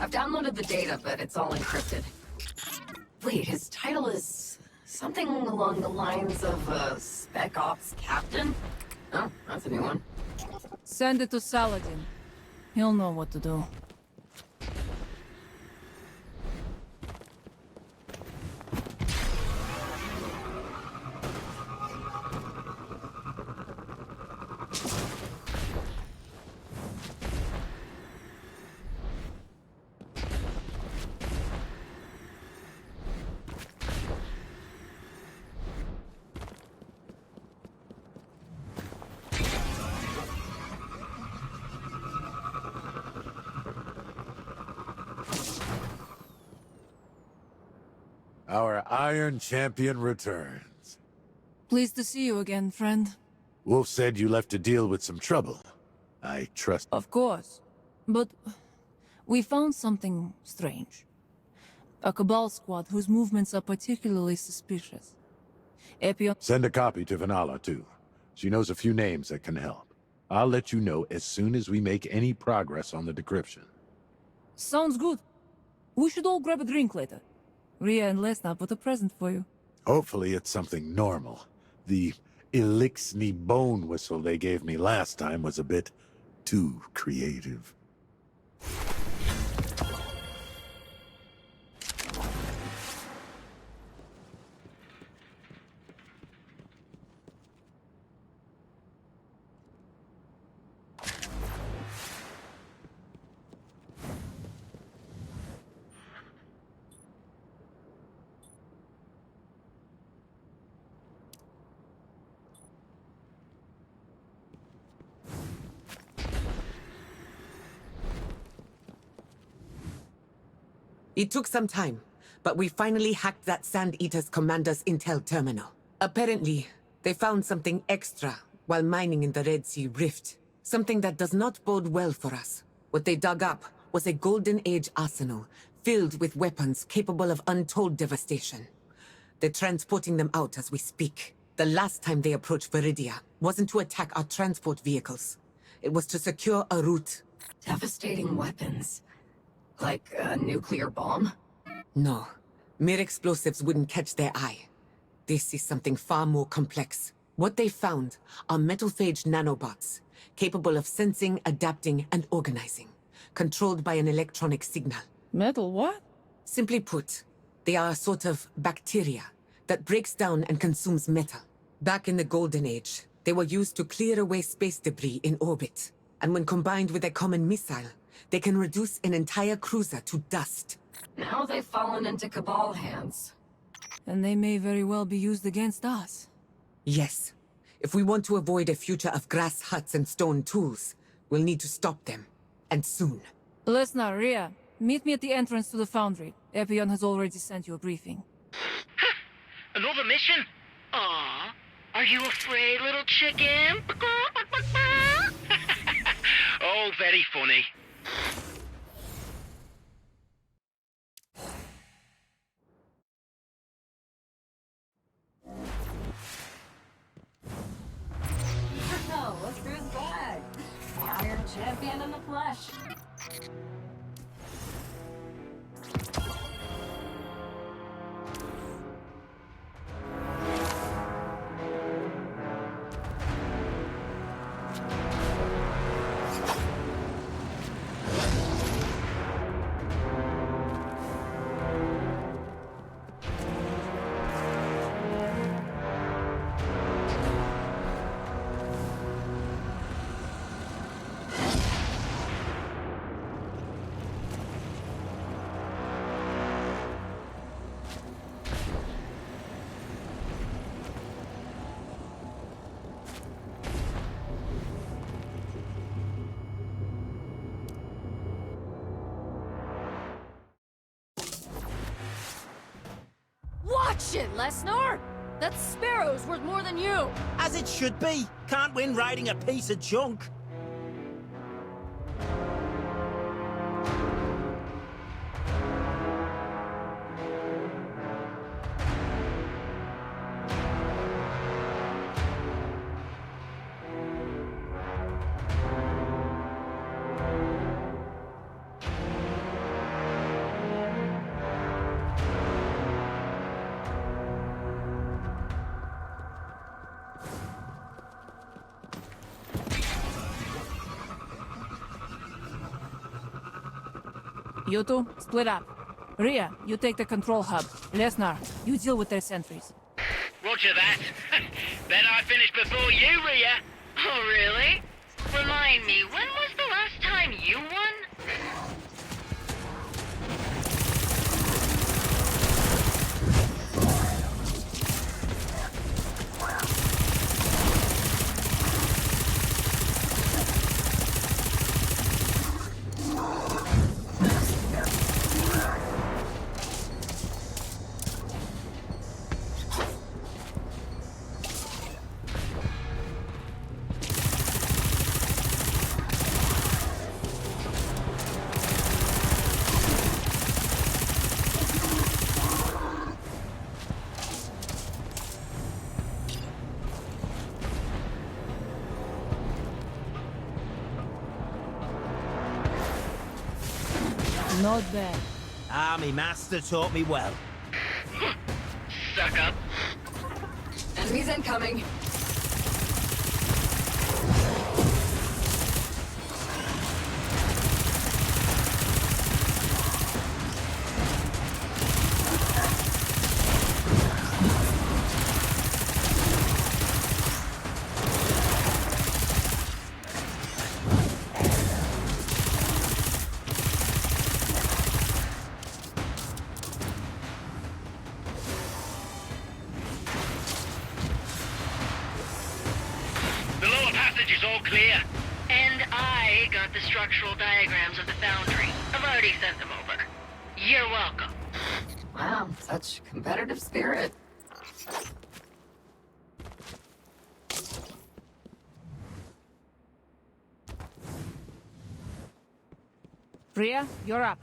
I've downloaded the data, but it's all encrypted. Wait, his title is something along the lines of Spec Ops Captain? Oh, that's a new one. Send it to Saladin. He'll know what to do. Our Iron Champion returns. Pleased to see you again, friend. Wolf said you left to deal with some trouble. I trust... Of course. But we found something strange. A Cabal squad whose movements are particularly suspicious. Epion... Send a copy to Vanala, too. She knows a few names that can help. I'll let you know as soon as we make any progress on the decryption. Sounds good. We should all grab a drink later. Rhea and Lesnar put a present for you. Hopefully it's something normal. The Elixni bone whistle they gave me last time was a bit too creative. It took some time, but we finally hacked that Sand Eater's commander's intel terminal. Apparently, they found something extra while mining in the Red Sea Rift. Something that does not bode well for us. What they dug up was a Golden Age arsenal filled with weapons capable of untold devastation. They're transporting them out as we speak. The last time they approached Viridia wasn't to attack our transport vehicles. It was to secure a route. Devastating weapons. Like a nuclear bomb? No. Mere explosives wouldn't catch their eye. This is something far more complex. What they found are metal-phage nanobots, capable of sensing, adapting, and organizing, controlled by an electronic signal. Metal what? Simply put, they are a sort of bacteria that breaks down and consumes metal. Back in the Golden Age, they were used to clear away space debris in orbit. And when combined with a common missile, they can reduce an entire cruiser to dust. Now they've fallen into Cabal hands. And they may very well be used against us. Yes. If we want to avoid a future of grass huts and stone tools, we'll need to stop them. And soon. Lesnar, Rhea, meet me at the entrance to the foundry. Epion has already sent you a briefing. Another mission? Aw, are you afraid, little chicken? Oh, very funny. that shit, Lesnar! That sparrow's worth more than you! As it should be. Can't win riding a piece of junk. You two, split up. Rhea, you take the control hub. Lesnar, you deal with their sentries. Roger that. Bet I finished before you, Rhea. Oh, really? Remind me, when was the last time you won? Not bad. Ah, me master taught me well. Suck up. Enemies incoming. The lower passage is all clear. And I got the structural diagrams of the foundry. I've already sent them over. You're welcome. Wow, such competitive spirit. Rhea, you're up.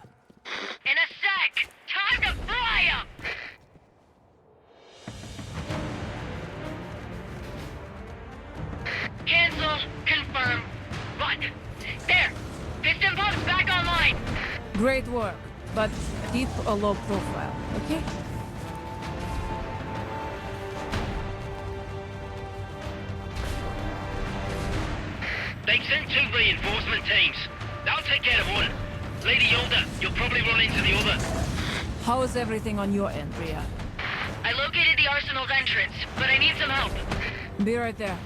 In a sec! Time to fry up! Cancel. Confirm. What? There! Piston pumps back online! Great work, but keep a low profile, okay? They've sent 2 reinforcement teams. They'll take care of one. Lady Yolda, you'll probably run into the other. How is everything on your end, Rhea? I located the arsenal's entrance, but I need some help. Be right there.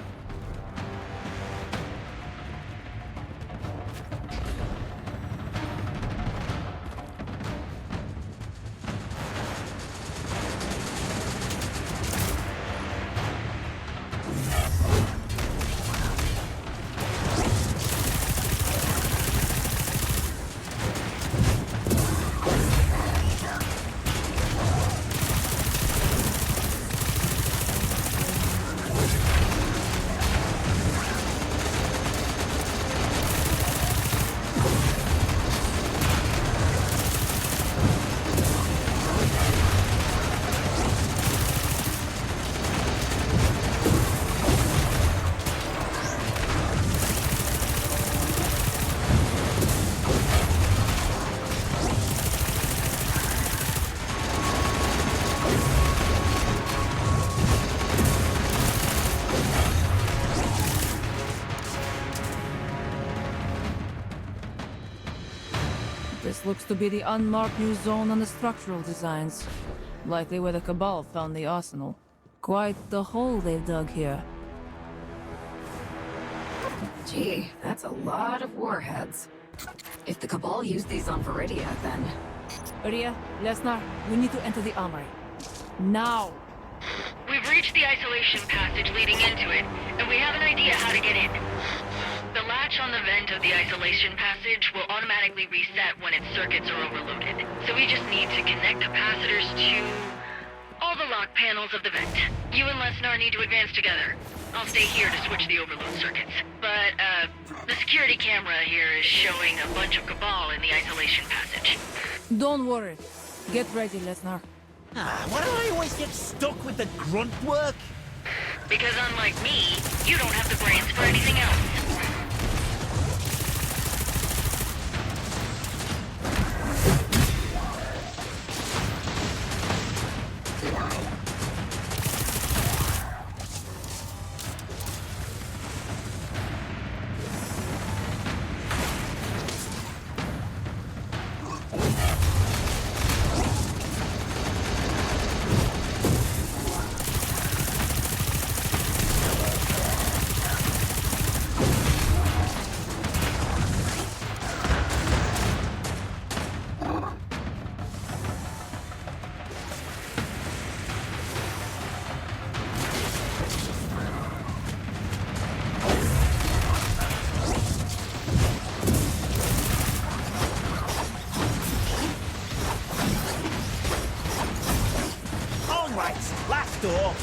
This looks to be the unmarked new zone on the structural designs. Likely where the Cabal found the arsenal. Quite the hole they've dug here. Gee, that's a lot of warheads. If the Cabal used these on Viridia, then... Rhea, Lesnar, we need to enter the armory. Now! We've reached the isolation passage leading into it, and we have an idea how to get in. The latch on the vent of the isolation passage will automatically reset when its circuits are overloaded. So we just need to connect capacitors to all the lock panels of the vent. You and Lesnar need to advance together. I'll stay here to switch the overload circuits. But, the security camera here is showing a bunch of Cabal in the isolation passage. Don't worry. Get ready, Lesnar. Why do I always get stuck with the grunt work? Because unlike me, you don't have the brains for anything else. Last door.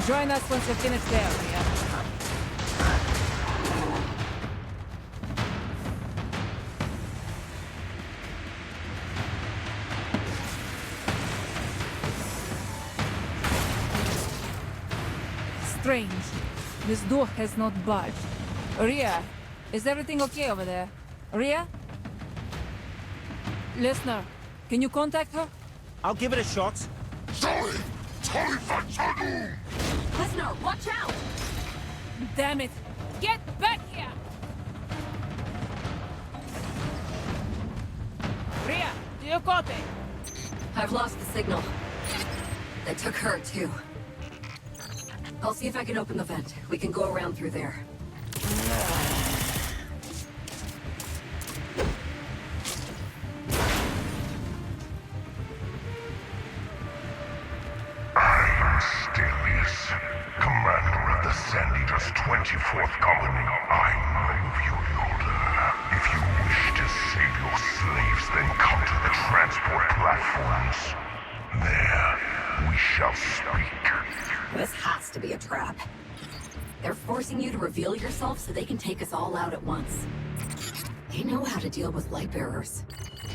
Join us once you're finished there, Rhea. Strange. This door has not budged. Rhea, is everything okay over there? Rhea? Listener, can you contact her? I'll give it a shot. Sorry! Time for tunnel! Lesnar, watch out! Damn it! Get back here! Rhea, do you copy? I've lost the signal. They took her, too. I'll see if I can open the vent. We can go around through there. Commander of the Sand-Eaters 24th Company. I know of you, Yolder. If you wish to save your slaves, then come to the transport platforms. There, we shall speak. This has to be a trap. They're forcing you to reveal yourself so they can take us all out at once. They know how to deal with Lightbearers.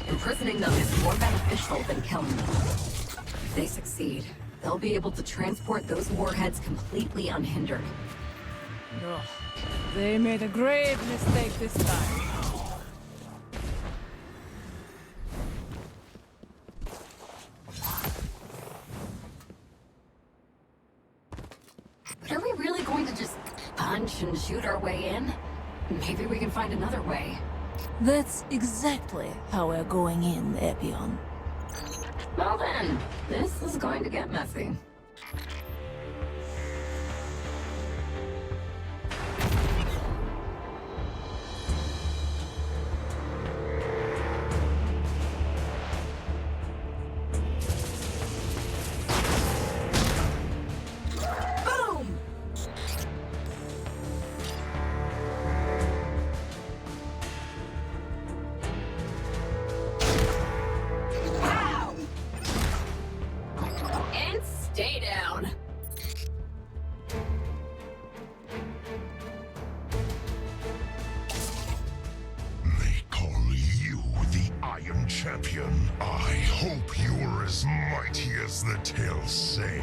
Imprisoning them is more beneficial than killing them. If they succeed, they'll be able to transport those warheads completely unhindered. Ugh. They made a grave mistake this time. But are we really going to just punch and shoot our way in? Maybe we can find another way. That's exactly how we're going in, Epion. Well then, this is going to get messy. Boom! Pow! And stay down. They call you the Iron Champion. I hope you're as mighty as the tales say.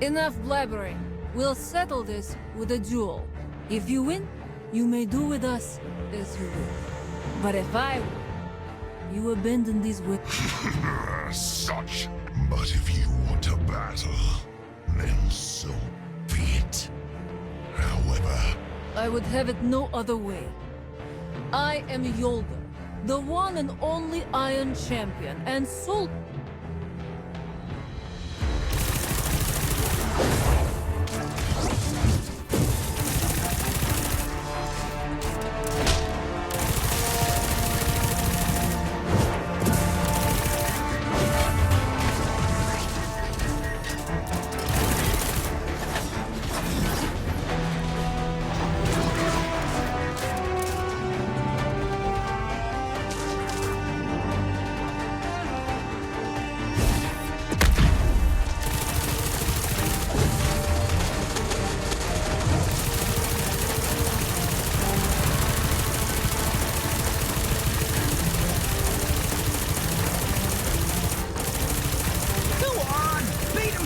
Enough blabbering. We'll settle this with a duel. If you win, you may do with us as you will. But if I win, you abandon these weapons. Such. But if you want to battle, then so be it. However, I would have it no other way. I am Yolder, the one and only Iron Champion, and Sul...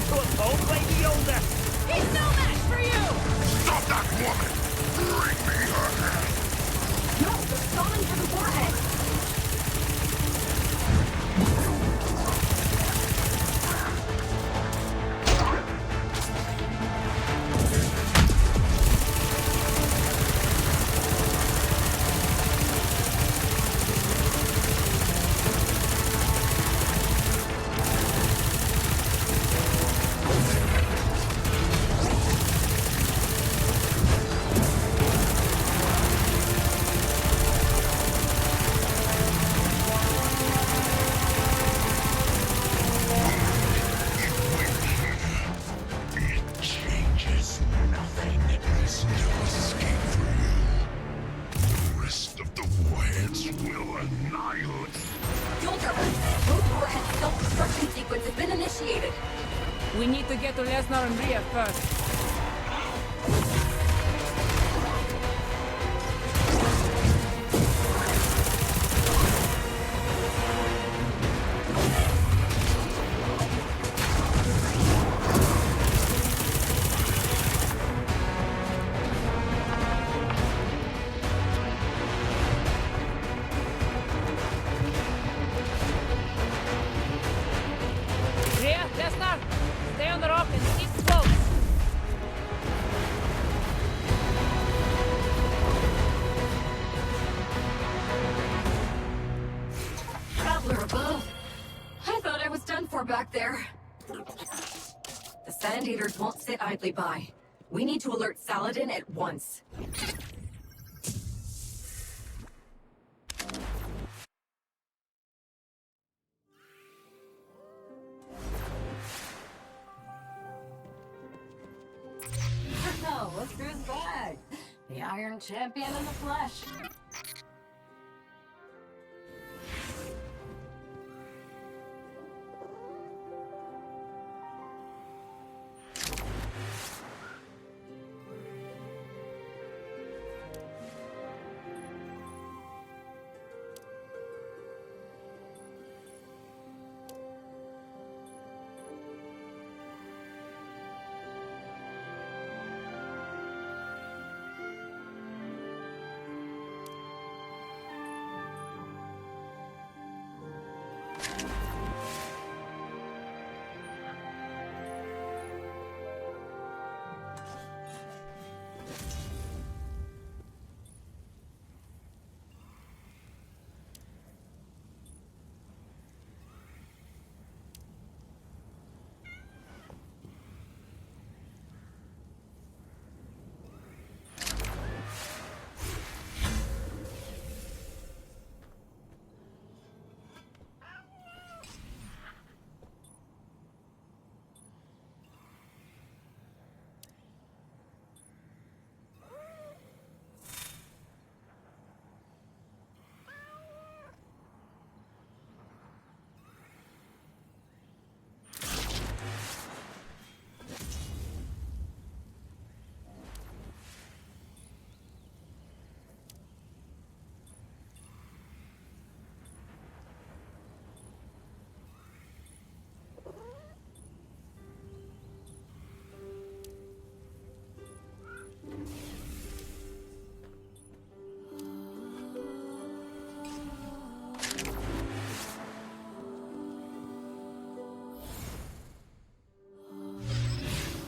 to oppose Lady Yoda? He's no match for you! Stop that woman! Bring me her head! No, they're stalling for the warhead! We need to get to Lesnar and Rhea first. Rhea, Lesnar, stay on the rock and keep close. Traveler above. I thought I was done for back there. The Sand Eaters won't sit idly by. We need to alert Saladin at once. No, look who's back. The Iron Champion in the flesh.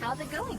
How's it going?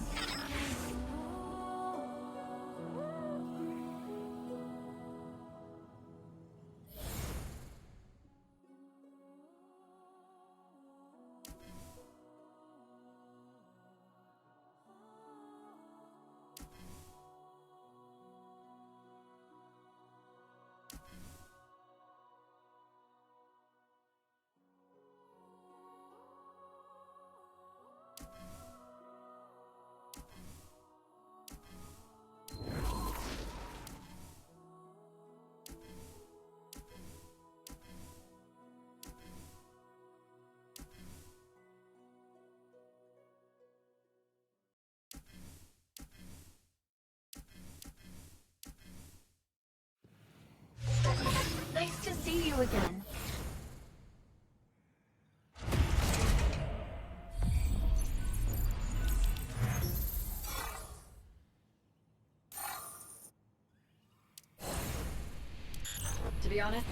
Nice to see you again. be honest.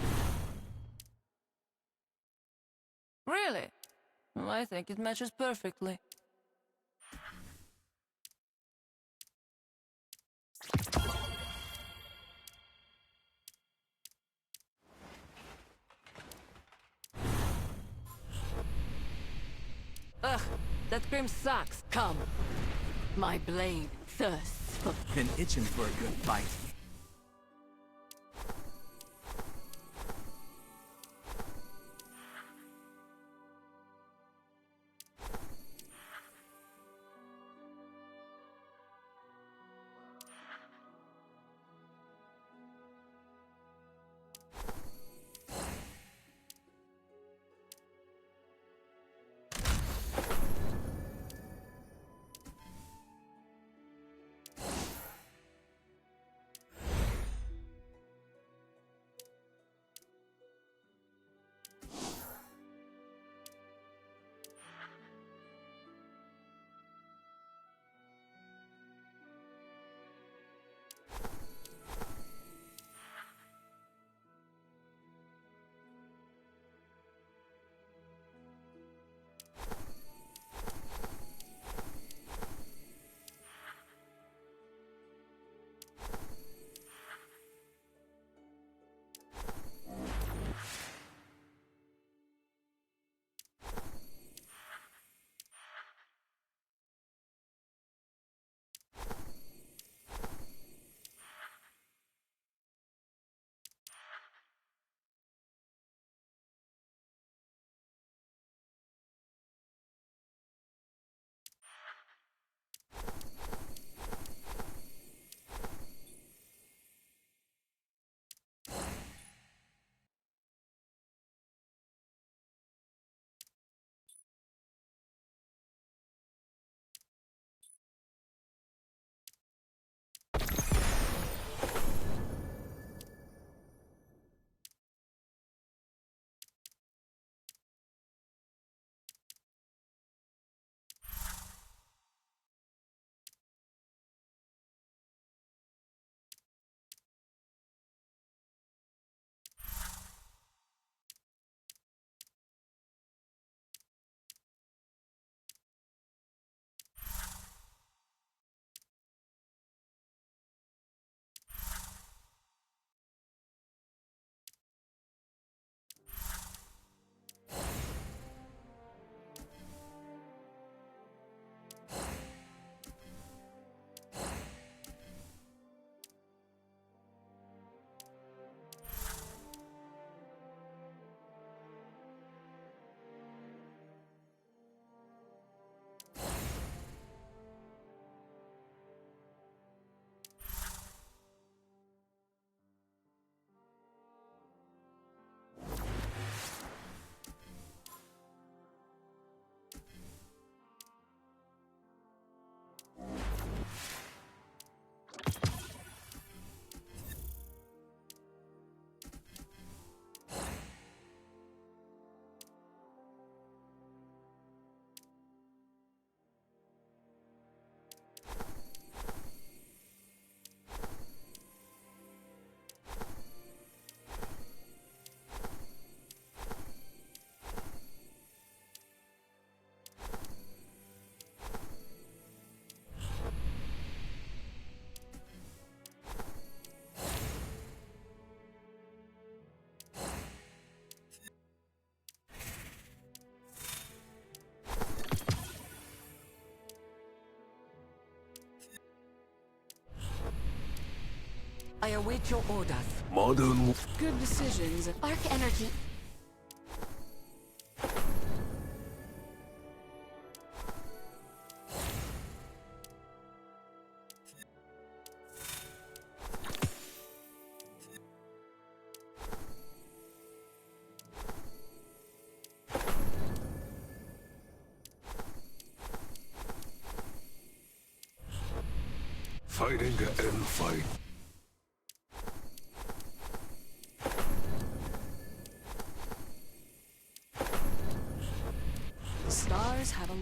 Really? Well, I think it matches perfectly. Ugh, that cream sucks. Come. My blade thirsts for... Been itching for a good fight. I await your orders. Good decisions. Arc energy. Fighting and fight. The stars have a...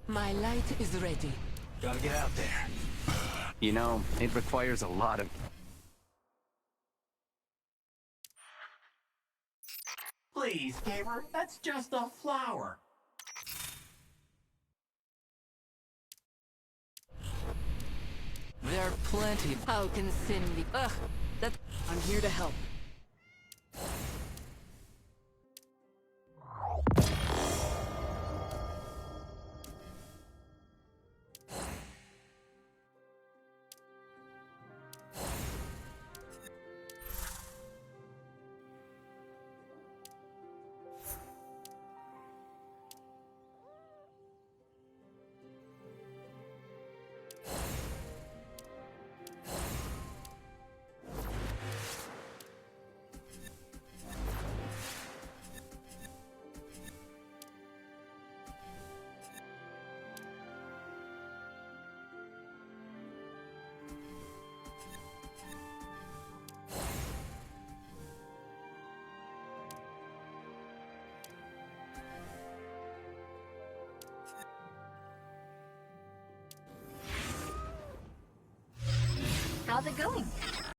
My light is ready. Gotta get out there. You know, it requires a lot of... Please, Gamer, that's just a flower. There are plenty. How can sin be? Ugh, that. I'm here to help. How's it going?